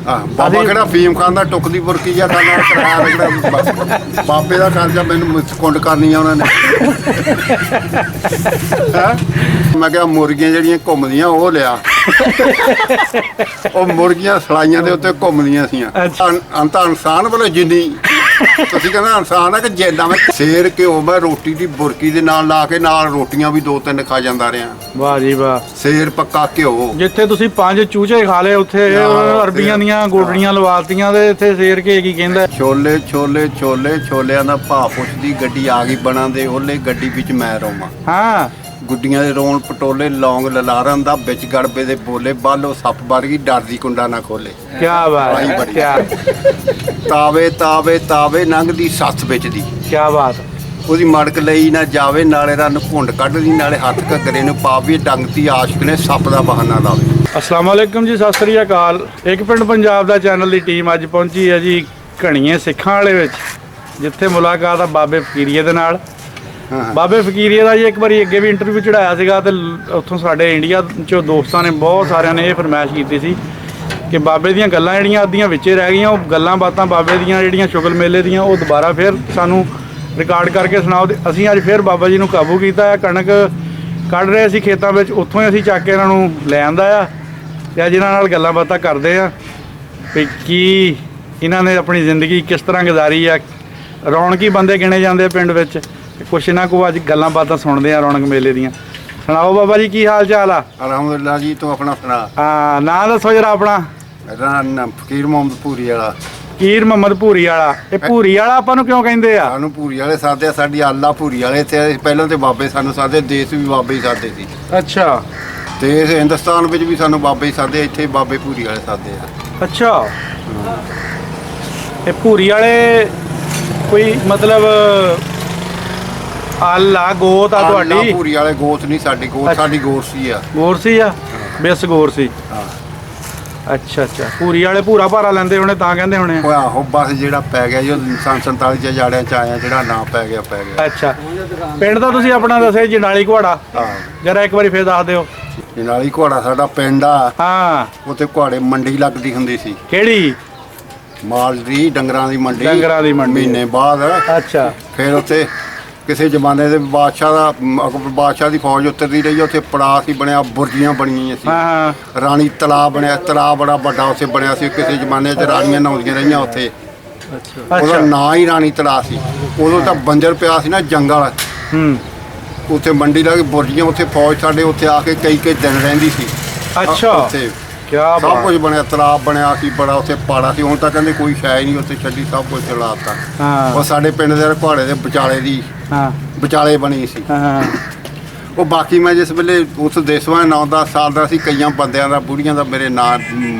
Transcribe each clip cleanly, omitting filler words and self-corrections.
ਬਾਬਾ ਕਿਹੜਾ ਫੀਮ ਖਾਂਦਾ ਟੁੱਕਦੀ ਬੁਰਕੀ ਜਾਂ ਖਾਂਦਾ ਕਿਰਾਇਆ ਜਿਹੜਾ ਬਾਬੇ ਦਾ ਖਰਚਾ ਮੈਨੂੰ ਕੁੰਡ ਕਰਨੀ ਆ ਉਹਨਾਂ ਨੇ। ਮੈਂ ਕਿਹਾ ਮੁਰਗੀਆਂ ਜਿਹੜੀਆਂ ਘੁੰਮਦੀਆਂ ਉਹ ਲਿਆ। ਉਹ ਮੁਰਗੀਆਂ ਸਲਾਈਆਂ ਦੇ ਉੱਤੇ ਘੁੰਮਦੀਆਂ ਸੀਆਂ। ਅੰਤ ਇਨਸਾਨ ਵੱਲੋਂ ਜਿੰਨੀ ਤੁਸੀਂ ਕਹਿੰਦਾ ਇਨਸਾਨ ਆ ਕਿ ਜਿੱਦਾਂ ਮੈਂ ਸ਼ੇਰ ਘਿਓ ਮੈਂ ਰੋਟੀ ਦੀ ਬੁਰਕੀ ਦੇ ਨਾਲ ਲਾ ਕੇ ਨਾਲ ਰੋਟੀਆਂ ਵੀ 2-3 ਖਾ ਜਾਂਦਾ ਰਿਹਾ। ਵਾਹ ਜੀ ਵਾਹ। ਸ਼ੇਰ ਪੱਕਾ ਘਿਓ। ਜਿੱਥੇ ਤੁਸੀਂ 5 ਚੂਚੇ ਖਾ ਲਏ ਉੱਥੇ ਅਰਬੀਆਂ ਦੀਆਂ ਗੋਡੜੀਆਂ ਲਵਾਤੀਆਂ ਤੇ ਇੱਥੇ ਸ਼ੇਰ ਘੇ ਕੀ ਕਹਿੰਦਾ। ਛੋਲੇ ਛੋਲੇ ਛੋਲੇ ਛੋਲਿਆਂ ਦਾ ਭਾਅ ਪੁੱਛਦੀ ਗੱਡੀ ਆ ਗਈ ਬਣਾ ਦੇ ਉਹਲੇ ਗੱਡੀ ਵਿੱਚ ਮੈਂ ਰੋਵਾਂ। ਹਾਂ ਗੁੱਡੀਆਂ ਦੇ ਰੋਣ ਪਟੋਲੇ ਲੌਂਗ ਲਲਾਰਨ ਦਾ ਵਿੱਚ ਗੜਬੇ ਦੇ ਬੋਲੇ ਬਾਲੋ ਸੱਪ ਵਰਗੀ ਡਰਦੀ ਕੁੰਡਾ ਨਾ ਖੋਲੇ। ਕੀ ਬਾਤ ਹੈ। ਤਾਵੇ ਤਾਵੇ ਤਾਵੇ ਲੰਘਦੀ ਸੱਸ ਵਿੱਚ ਦੀ। ਕੀ ਬਾਤ। ਉਹਦੀ ਮੜਕ ਲਈ ਨਾ ਜਾਵੇ ਨਾਲੇ ਰਨ ਘੁੰਡ ਕੱਢਦੀ ਨਾਲੇ ਹੱਥ ਘੱਗਰੇ ਨੂੰ ਪਾਵੇ ਡੰਗਤੀ ਆਸ਼ਕ ਨੇ ਸੱਪ ਦਾ ਬਹਾਨਾ ਲਾਵੇ। ਅਸਲਾਮ ਵਾਲੇਕੁਮ ਜੀ, ਸਤਿ ਸ੍ਰੀ ਅਕਾਲ। ਇੱਕ ਪਿੰਡ ਪੰਜਾਬ ਦਾ ਚੈਨਲ ਦੀ ਟੀਮ ਅੱਜ ਪਹੁੰਚੀ ਹੈ ਜੀ ਘਣੀਏ ਸਿੱਖਾਂ ਵਾਲੇ ਵਿੱਚ, ਜਿੱਥੇ ਮੁਲਾਕਾਤ ਆ ਬਾਬੇ ਫਕੀਰੀਏ ਦੇ ਨਾਲ। ਬਾਬੇ ਫਕੀਰੀਏ ਦਾ ਜੀ ਇੱਕ ਵਾਰੀ ਅੱਗੇ ਵੀ ਇੰਟਰਵਿਊ ਚੜਾਇਆ ਸੀਗਾ ਤੇ ਉੱਥੋਂ ਸਾਡੇ ਇੰਡੀਆ ਚੋਂ ਦੋਸਤਾਂ ਨੇ ਬਹੁਤ ਸਾਰਿਆਂ ਨੇ ਇਹ ਫਰਮਾਇਸ਼ ਕੀਤੀ ਸੀ ਕਿ ਬਾਬੇ ਦੀਆਂ ਗੱਲਾਂ ਜਿਹੜੀਆਂ ਅੱਧੀਆਂ ਵਿੱਚੇ ਰਹਿ ਗਈਆਂ, ਉਹ ਗੱਲਾਂ ਬਾਤਾਂ ਬਾਬੇ ਦੀਆਂ ਜਿਹੜੀਆਂ ਸ਼ੁਗਲ ਮੇਲੇ ਦੀਆਂ ਉਹ ਦੁਬਾਰਾ ਫਿਰ ਸਾਨੂੰ ਰਿਕਾਰਡ ਕਰਕੇ ਸੁਣਾਓ। ਤੇ ਅਸੀਂ ਅੱਜ ਫਿਰ ਬਾਬਾ ਜੀ ਨੂੰ ਕਾਬੂ ਕੀਤਾ ਹੈ। ਕਣਕ ਕੱਢ ਰਹੇ ਸੀ ਖੇਤਾਂ ਵਿੱਚ, ਉੱਥੋਂ ਹੀ ਅਸੀਂ ਚੱਕ ਕੇ ਇਹਨਾਂ ਨੂੰ ਲੈ ਆਂਦਾ ਆ ਤੇ ਅੱਜ ਇਹਨਾਂ ਨਾਲ ਗੱਲਾਂ ਬਾਤਾਂ ਕਰਦੇ ਆ ਵੀ ਕੀ ਇਹਨਾਂ ਨੇ ਆਪਣੀ ਜ਼ਿੰਦਗੀ ਕਿਸ ਤਰ੍ਹਾਂ ਗੁਜ਼ਾਰੀ ਆ। ਰੌਣਕੀ ਬੰਦੇ ਗਿਣੇ ਜਾਂਦੇ ਆ ਪਿੰਡ ਵਿੱਚ, ਕੁਛ ਇਹਨਾਂ ਕੋ ਅੱਜ ਗੱਲਾਂ ਬਾਤਾਂ ਸੁਣਦੇ ਆ ਰੌਣਕ ਮੇਲੇ ਦੀਆਂ। ਸੁਣਾਓ ਬਾਬਾ ਜੀ ਕੀ ਹਾਲ ਚਾਲ ਆ। ਅਲਹਮਦੁਲਿਲਾ ਜੀ। ਤੂੰ ਆਪਣਾ ਸੁਣਾ। ਹਾਂ ਨਾਂ ਦੱਸੋ ਜਰਾ ਆਪਣਾ। ਫਕੀਰ ਮੁਹੰਮਦ ਭੂਰੀ ਵਾਲਾ। ਫਕੀਰ ਮੁਹੰਮਦ ਭੂਰੀ ਵਾਲਾ। ਇਹ ਭੂਰੀ ਵਾਲਾ ਆਪਾਂ ਨੂੰ ਕਿਉਂ ਕਹਿੰਦੇ ਆ? ਸਾਨੂੰ ਭੂਰੀ ਵਾਲੇ ਸਾਦੇ ਆ, ਸਾਡੀ ਆਲਾ ਭੂਰੀ ਵਾਲੇ ਤੇ ਪਹਿਲਾਂ ਤੇ ਬਾਬੇ ਸਾਨੂੰ ਸਾਦੇ, ਦੇਸ਼ ਵੀ ਬਾਬੇ ਹੀ ਸਾਦੇ ਸੀ। ਅੱਛਾ। ਤੇ ਇਸ ਹਿੰਦੁਸਤਾਨ ਵਿੱਚ ਵੀ ਸਾਨੂੰ ਬਾਬੇ ਹੀ ਸਾਦੇ, ਇੱਥੇ ਬਾਬੇ ਭੂਰੀ ਵਾਲੇ ਸਾਦੇ ਆ। ਅੱਛਾ। ਇਹ ਭੂਰੀ ਵਾਲੇ ਕੋਈ ਮਤਲਬ ਆਲਾ ਗੋਤ ਆ ਤੁਹਾਡੀ? ਭੂਰੀ ਵਾਲੇ ਗੋਤ ਨਹੀਂ ਸਾਡੀ, ਗੋਤ ਸਾਡੀ ਗੋਰਸੀ ਆ। ਗੋਰਸੀ ਆ, ਬਿਸ ਗੋਰਸੀ। ਹਾਂ। ਅੱਛਾ ਅੱਛਾ। ਭੂਰੀ ਵਾਲੇ ਭੂਰਾ ਭਾਰਾ ਲੈਂਦੇ ਹੋਣੇ ਤਾਂ ਕਹਿੰਦੇ ਹੋਣੇ ਆ। ਆਹੋ ਬਸ ਜਿਹੜਾ ਪੈ ਗਿਆ ਜੋ 47 ਚ ਜਾੜਿਆਂ ਚ ਆਇਆ, ਜਿਹੜਾ ਨਾਂ ਪੈ ਗਿਆ ਪੈ ਗਿਆ। ਅੱਛਾ। ਪਿੰਡ ਦਾ ਤੁਸੀਂ ਆਪਣਾ ਦੱਸਿਆ ਜਨਾਲੀ ਘੋੜਾ, ਜਰਾ ਇੱਕ ਵਾਰੀ ਫੇਰ ਦੱਸ ਦਿਓ। ਜਨਾਲੀ ਘੋੜਾ ਸਾਡਾ ਪਿੰਡ ਆ। ਹਾਂ। ਉੱਥੇ ਘੋੜੇ ਮੰਡੀ ਲੱਗਦੀ ਹੁੰਦੀ ਸੀ। ਕਿਹੜੀ? ਮਾਲ ਦੀ ਡੰਗਰਾਂ ਦੀ ਮੰਡੀ। ਡੰਗਰਾਂ ਦੀ ਮੰਡੀ ਮਹੀਨੇ ਬਾਅਦ। ਅੱਛਾ। ਫਿਰ ਉੱਥੇ ਕਿਸੇ ਜ਼ਮਾਨੇ ਦੇ ਬਾਦਸ਼ਾਹ ਦੀ ਫੌਜ ਉਤਰਦੀ ਰਹੀ। ਉੱਥੇ ਪੜਾਅ ਸੀ ਬਣਿਆ, ਬੁਰਜੀਆਂ ਬਣੀਆਂ ਸੀ। ਹਾਂ। ਰਾਣੀ ਤਲਾਅ ਬਣਿਆ, ਤਲਾਅ ਬੜਾ ਵੱਡਾ ਉੱਥੇ ਬਣਿਆ ਸੀ। ਕਿਸੇ ਜ਼ਮਾਨੇ 'ਚ ਰਾਣੀਆਂ ਨਹਾਉਂਦੀਆਂ ਰਹੀਆਂ ਉੱਥੇ। ਉਹਦਾ ਨਾਂ ਹੀ ਰਾਣੀ ਤਲਾਅ ਸੀ। ਉਦੋਂ ਤਾਂ ਬੰਜਰ ਪਿਆ ਸੀ ਨਾ ਜੰਗਲ। ਉੱਥੇ ਮੰਡੀ ਲਾ ਕੇ ਬੁਰਜੀਆਂ, ਉੱਥੇ ਫੌਜ ਸਾਡੇ ਉੱਥੇ ਆ ਕੇ ਕਈ ਦਿਨ ਰਹਿੰਦੀ ਸੀ। ਅੱਛਾ। ਉੱਥੇ ਸਭ ਕੁਝ ਬਣਿਆ, ਤਲਾਬ ਬਣਿਆ ਸੀ ਬੜਾ, ਉੱਥੇ ਪਾੜਾ ਸੀ। ਹੁਣ ਤਾਂ ਕਹਿੰਦੇ ਕੋਈ ਸ਼ੈ ਨਹੀਂ ਉੱਥੇ ਛੱਡੀ, ਸਭ ਕੁਝ ਚਲਾਤਾ। ਉਹ ਸਾਡੇ ਪਿੰਡ ਦੇ ਘੋੜੇ ਦੇ ਵਿਚਾਲੇ ਦੀ ਵਿਚਾਲੇ ਬਣੀ ਸੀ। ਉਹ ਬਾਕੀ ਮੈਂ ਜਿਸ ਵੇਲੇ ਉਸ ਦੇਸਵਾਂ 9-10 ਸਾਲ ਦਾ ਸੀ, ਕਈਆਂ ਬੰਦਿਆਂ ਦਾ ਬੁੜੀਆਂ ਦਾ ਮੇਰੇ ਨਾਂ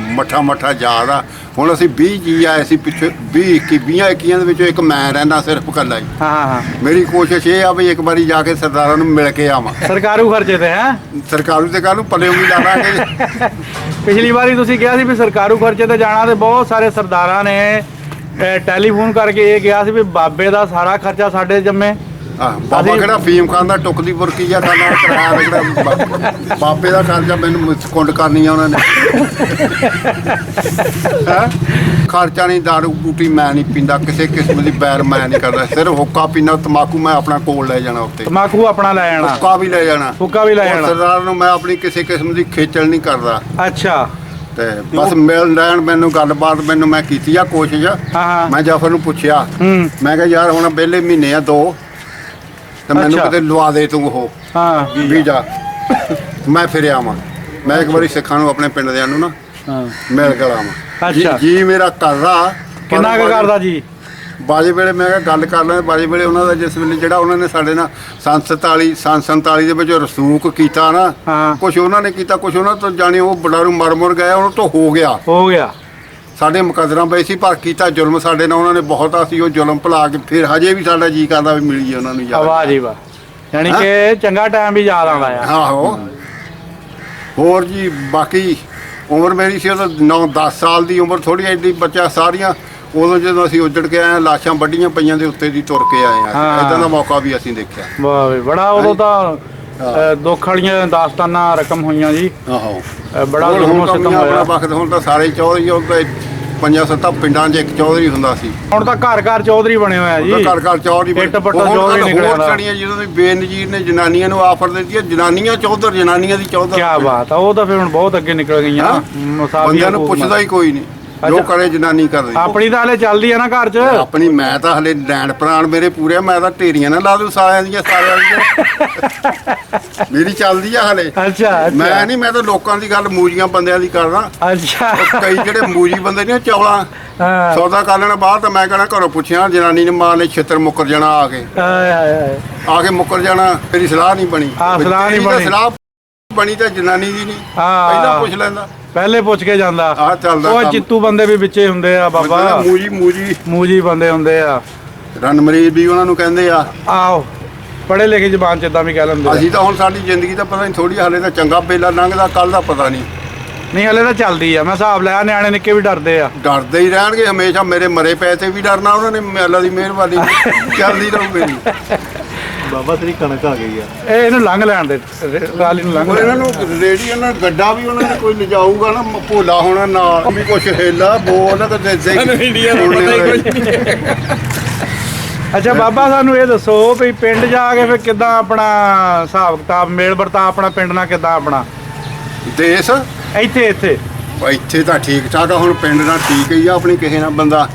ਮੱਠਾ ਯਾਦ ਆ। ਹੁਣ ਅਸੀਂ 20 ਜੀ ਆਏ ਸੀ ਪਿੱਛੇ, 20-21 ਦੇ ਵਿੱਚੋਂ ਇੱਕ ਮੈਂ ਰਹਿੰਦਾ ਸਿਰਫ ਇਕੱਲਾ ਹੀ। ਮੇਰੀ ਕੋਸ਼ਿਸ਼ ਇਹ ਆ ਵੀ ਇੱਕ ਵਾਰੀ ਜਾ ਕੇ ਸਰਦਾਰਾਂ ਨੂੰ ਮਿਲ ਕੇ ਆਵਾਂ। ਸਰਕਾਰੂ ਖਰਚੇ ਤੇ ਹੈ? ਸਰਕਾਰੂ ਤੇ ਕਾਹਨੂੰ ਪੱਲੇ ਵੀ ਲਾ ਦਾਂਗੇ। ਪਿਛਲੀ ਵਾਰੀ ਤੁਸੀਂ ਕਿਹਾ ਸੀ ਵੀ ਸਰਕਾਰੂ ਖਰਚੇ ਤੇ ਜਾਣਾ, ਤੇ ਬਹੁਤ ਸਾਰੇ ਸਰਦਾਰਾਂ ਨੇ ਟੈਲੀਫੋਨ ਕਰਕੇ ਇਹ ਕਿਹਾ ਸੀ ਵੀ ਬਾਬੇ ਦਾ ਸਾਰਾ ਖਰਚਾ ਸਾਡੇ ਜੰਮੇ। ਬਾਬਾ ਕਿਹੜਾ ਫੀਮ ਖਾਂਦਾ ਟੁੱਕਦੀ ਬੁਰਕੀ ਜਾਂ ਖਾਂਦਾ ਕਿਰਾਇਆ ਜਿਹੜਾ ਬਾਬੇ ਦਾ ਖਰਚਾ ਮੈਨੂੰ ਕੁੰਡ ਕਰਨੀ ਆ ਉਹਨਾਂ ਨੇ। ਖਰਚਾ ਨਹੀਂ, ਦਾਰੂ ਬੂਟੀ ਮੈਂ ਨਹੀਂ ਪੀਂਦਾ, ਕਿਸੇ ਕਿਸਮ ਦੀ ਬੈਰ ਮੈਂ ਨਹੀਂ ਕਰਦਾ। ਸਿਰਫ ਹੁੱਕਾ ਪੀਣਾ, ਤਮਾਕੂ ਮੈਂ ਆਪਣਾ ਕੋਲ ਲੈ ਜਾਣਾ ਉੱਤੇ। ਤਮਾਕੂ ਆਪਣਾ ਲੈ ਜਾਣਾ, ਹੁੱਕਾ ਵੀ ਲੈ ਜਾਣਾ। ਹੁੱਕਾ ਵੀ ਲੈ ਜਾਣਾ। ਸਰਦਾਰ ਨੂੰ ਮੈਂ ਆਪਣੀ ਕਿਸੇ ਕਿਸਮ ਦੀ ਖੇਚਲ ਨਹੀਂ ਕਰਦਾ। ਅੱਛਾ। ਤੇ ਬਸ ਮਿਲ ਲੈਣ ਮੈਨੂੰ ਗੱਲਬਾਤ ਮੈਨੂੰ ਮੈਂ ਕੀਤੀ ਆ ਕੋਸ਼ਿਸ਼। ਮੈਂ ਜਾਫਰ ਨੂੰ ਪੁੱਛਿਆ, ਮੈਂ ਕਿਹਾ ਯਾਰ ਹੁਣ ਵਿਹਲੇ ਮਹੀਨੇ ਆ 2 ਤੇ ਮੈਨੂੰ ਕਿਤੇ ਲਵਾ ਦੇ ਤੂੰ ਉਹ ਵੀਜ਼ਾ, ਮੈਂ ਫਿਰ ਆਵਾਂ। ਮੈਂ ਇੱਕ ਵਾਰੀ ਸਿੱਖਾਂ ਨੂੰ ਆਪਣੇ ਪਿੰਡ ਦਿਆਂ ਨੂੰ ਨਾ ਮਿਲ ਕੇ ਆਵਾਂ। ਜੀ ਮੇਰਾ ਕਰਦਾ। ਕਿੰਨਾ ਕੁ ਕਰਦਾ ਜੀ? ਬਾਜੇ ਵੇਲੇ ਮੈਂ ਕਿਹਾ ਗੱਲ ਕਰ ਲੈ। ਬਾਜੇ ਵੇਲੇ ਉਹਨਾਂ ਦਾ ਜਿਸ ਵੇਲੇ ਜਿਹੜਾ ਉਹਨਾਂ ਨੇ ਸਾਡੇ ਨਾਲ ਸੰਨ 47 ਦੇ ਵਿੱਚ ਰਸੂਖ ਕੀਤਾ ਨਾ, ਕੁਛ ਉਹਨਾਂ ਨੇ ਕੀਤਾ, ਕੁਛ ਉਹਨਾਂ ਤੋਂ ਜਾਣੇ ਉਹ ਬੜਾ ਨੂੰ ਮਰ ਗਿਆ, ਉਹਨਾਂ ਤੋਂ ਹੋ ਗਿਆ। ਸਾਡੇ ਮੁਕੱਦਰਾਂ ਪਏ ਸੀ, ਪਰ ਕੀਤਾ ਜ਼ੁਲਮ ਸਾਡੇ ਨਾਲ ਉਹਨਾਂ ਨੇ ਬਹੁਤ ਆ ਸੀ। ਉਹ ਜ਼ੁਲਮ ਭੁਲਾ ਕੇ ਫਿਰ ਹਜੇ ਵੀ ਸਾਡਾ ਜੀ ਕਰਦਾ ਵੀ ਮਿਲੀਏ ਉਹਨਾਂ ਨੂੰ। ਵਾਹ ਜੀ ਵਾਹ। ਯਾਨੀ ਕਿ ਚੰਗਾ ਟਾਈਮ ਵੀ ਯਾਦ ਆਉਂਦਾ ਆ। ਆਹੋ। ਹੋਰ ਜੀ ਬਾਕੀ ਉਮਰ ਮੇਰੀ ਸੀ ਉਦੋਂ 9-10 ਸਾਲ ਦੀ ਉਮਰ, ਥੋੜ੍ਹੀ ਐਡੀ ਬੱਚਾ ਸਾਰੀਆਂ। ਉਦੋਂ ਜਦੋਂ ਅਸੀਂ ਉੱਜੜ ਕੇ ਆਏ, ਲਾਸ਼ਾਂ ਵੱਡੀਆਂ ਪਈਆਂ ਦੇ ਉੱਤੇ ਦੀ ਤੁਰ ਕੇ ਆਏ ਆ। ਇੱਦਾਂ ਦਾ ਮੌਕਾ ਵੀ ਅਸੀਂ ਦੇਖਿਆ। ਵਾਹ ਵੀ ਬੜਾ। ਉਦੋਂ ਤਾਂ ਦੁੱਖ ਵਾਲੀਆਂ ਦਾਸਤਾਨਾਂ ਰਕਮ ਹੋਈਆਂ ਜੀ। ਆਹੋ। ਬੜਾ ਜ਼ੁਲਮ ਸਿਤਮ ਹੋਇਆ। ਵਕਤ ਹੁਣ ਤਾਂ ਸਾਰੇ ਚੌਧਰੀ 5-7 ਪਿੰਡਾਂ 'ਚ ਇੱਕ ਚੌਧਰੀ ਹੁੰਦਾ ਸੀ। ਹੁਣ ਤਾਂ ਘਰ ਘਰ ਚੌਧਰੀ ਬਣੇ ਹੋਇਆ ਜੀ। ਘਰ ਘਰ ਚੌਧਰੀ ਇੱਟ ਪੱਟੋ ਚੌਧਰੀ ਨਿਕਲਿਆ ਹੋਰ ਸੜੀਆਂ ਜਦੋਂ ਦੀ ਬੇਨਜ਼ੀਰ ਨੇ ਜਨਾਨੀਆਂ ਨੂੰ ਆਫਰ ਦਿੱਤੀ, ਜਨਾਨੀਆਂ ਚੌਧਰ, ਜਨਾਨੀਆਂ ਦੀ ਚੌਧਰ। ਕੀ ਬਾਤ ਆ, ਉਹ ਤਾਂ ਫਿਰ ਹੁਣ ਬਹੁਤ ਅੱਗੇ ਨਿਕਲ ਗਈਆਂ। ਬੰਦਿਆਂ ਨੂੰ ਪੁੱਛਦਾ ਹੀ ਕੋਈ ਨਹੀਂ, ਜੋ ਕਰੇ ਜਨਾਨੀ ਕਰਦੀ। ਆਪਣੀ ਤਾਂ ਹਲੇ ਚੱਲਦੀ ਆ ਨਾ ਘਰ 'ਚ। ਆਪਣੀ ਮੈਂ ਤਾਂ ਹਲੇ ਲੈਣ ਪ੍ਰਾਣ ਮੇਰੇ ਪੂਰੇ, ਮੈਂ ਤਾਂ ਢੇਰੀਆਂ ਨਾ ਲਾ ਦੂੰ ਸਾਰਿਆਂ ਦੀਆਂ ਮੇਰੀ ਚੱਲਦੀ ਆ ਹਲੇ। ਅੱਛਾ ਮੈਂ ਨਹੀਂ, ਮੈਂ ਤਾਂ ਲੋਕਾਂ ਦੀ ਗੱਲ, ਮੂਜੀਆਂ ਬੰਦਿਆਂ ਦੀ ਕਰਦਾ। ਅੱਛਾ। ਕਈ ਜਿਹੜੇ ਮੂਜੀ ਬੰਦੇ ਨੇ ਚੌਲਾਂ ਸੌਦਾ ਕਰ ਲੈਣਾ ਬਾਹਰ, ਤਾਂ ਮੈਂ ਕਹਿਣਾ ਘਰੋਂ ਪੁੱਛਿਆ ਜਨਾਨੀ ਨੇ, ਮਾਂ ਨੇ ਛਿੱਤਰ ਮੁੱਕਰ ਜਾਣਾ ਆ ਕੇ ਮੁੱਕਰ ਜਾਣਾ, ਤੇਰੀ ਸਲਾਹ ਨਹੀਂ ਬਣੀ। ਸਲਾਹ ਨਹੀਂ ਬਣੀ, ਸਲਾਹ ਬਣੀ ਤਾਂ ਜਨਾਨੀ ਦੀ ਨਹੀਂ, ਪਹਿਲਾਂ ਪੁੱਛ ਲੈਂਦਾ, ਪਹਿਲੇ ਪੁੱਛ ਕੇ ਜਾਂਦਾ। ਆ ਚੱਲਦਾ ਉਹ ਚਿੱਤੂ ਬੰਦੇ ਵੀ ਵਿੱਚੇ ਹੁੰਦੇ ਆ ਬਾਬਾ, ਮੂਜੀ ਬੰਦੇ ਹੁੰਦੇ ਆ, ਰਣ ਮਰੀਜ਼ ਵੀ ਉਹਨਾਂ ਨੂੰ ਕਹਿੰਦੇ ਆ। ਆਹੋ, ਪੜ੍ਹੇ ਲਿਖੇ ਜ਼ਬਾਨ 'ਚ ਇਦਾਂ ਵੀ ਕਹਿ ਲੈਂਦੇ। ਅਸੀਂ ਤਾਂ ਹੁਣ ਸਾਡੀ ਜ਼ਿੰਦਗੀ ਦਾ ਪਤਾ ਨਹੀਂ, ਥੋੜੀ ਹਾਲੇ ਤਾਂ ਚੰਗਾ ਵੇਲਾ ਲੰਘਦਾ, ਕੱਲ ਦਾ ਪਤਾ ਨਹੀਂ। ਨਹੀਂ ਹਲੇ ਤਾਂ ਚੱਲਦੀ ਆ, ਮੈਂ ਹਿਸਾਬ ਲਿਆ, ਨਿਆਣੇ ਨਿੱਕੇ ਵੀ ਡਰਦੇ ਆ। ਡਰਦੇ ਹੀ ਰਹਿਣਗੇ ਹਮੇਸ਼ਾ, ਮੇਰੇ ਮਰੇ ਪਏ ਤੇ ਵੀ ਡਰਨਾ ਉਹਨਾਂ ਨੇ, ਅੱਲਾ ਦੀ ਮਿਹਰਬਾਨੀ ਚੱਲਦੀ ਰਹੂਗੀ। ਬਾਬਾ ਤੇਰੀ ਕਣਕ ਆ ਗਈ ਆ, ਇਹਨੂੰ ਲੰਘ ਲੈਣ ਦੇ, ਰਾਲੀ ਨੂੰ ਲੰਘ ਇਹਨਾਂ ਨੂੰ ਰੇੜੀ, ਇਹਨਾਂ ਨੂੰ ਗੱਡਾ ਵੀ ਉਹਨਾਂ ਨੇ ਕੋਈ ਲਿਜਾਊਗਾ ਨਾ, ਭੋਲਾ ਹੋਣਾ ਨਾਲ ਵੀ ਕੁਛ ਹਿੱਲਾ ਬੋਲ ਤੇ ਅੱਛਾ ਬਾਬਾ, ਸਾਨੂੰ ਇਹ ਦੱਸੋ ਵੀ ਪਿੰਡ ਜਾ ਕੇ ਫਿਰ ਕਿੱਦਾਂ ਆਪਣਾ ਹਿਸਾਬ ਕਿਤਾਬ, ਮੇਲ ਵਰਤਾ ਆਪਣਾ ਪਿੰਡ ਨਾਲ ਕਿੱਦਾਂ ਆਪਣਾ ਦੇਸ਼ ਇੱਥੇ ਤਾਂ ਠੀਕ ਠਾਕ ਆ। ਹੁਣ ਪਿੰਡ ਨਾਲ ਠੀਕ ਹੀ ਆ ਆਪਣੀ, ਕਿਸੇ ਨਾਲ ਬੰਦਾ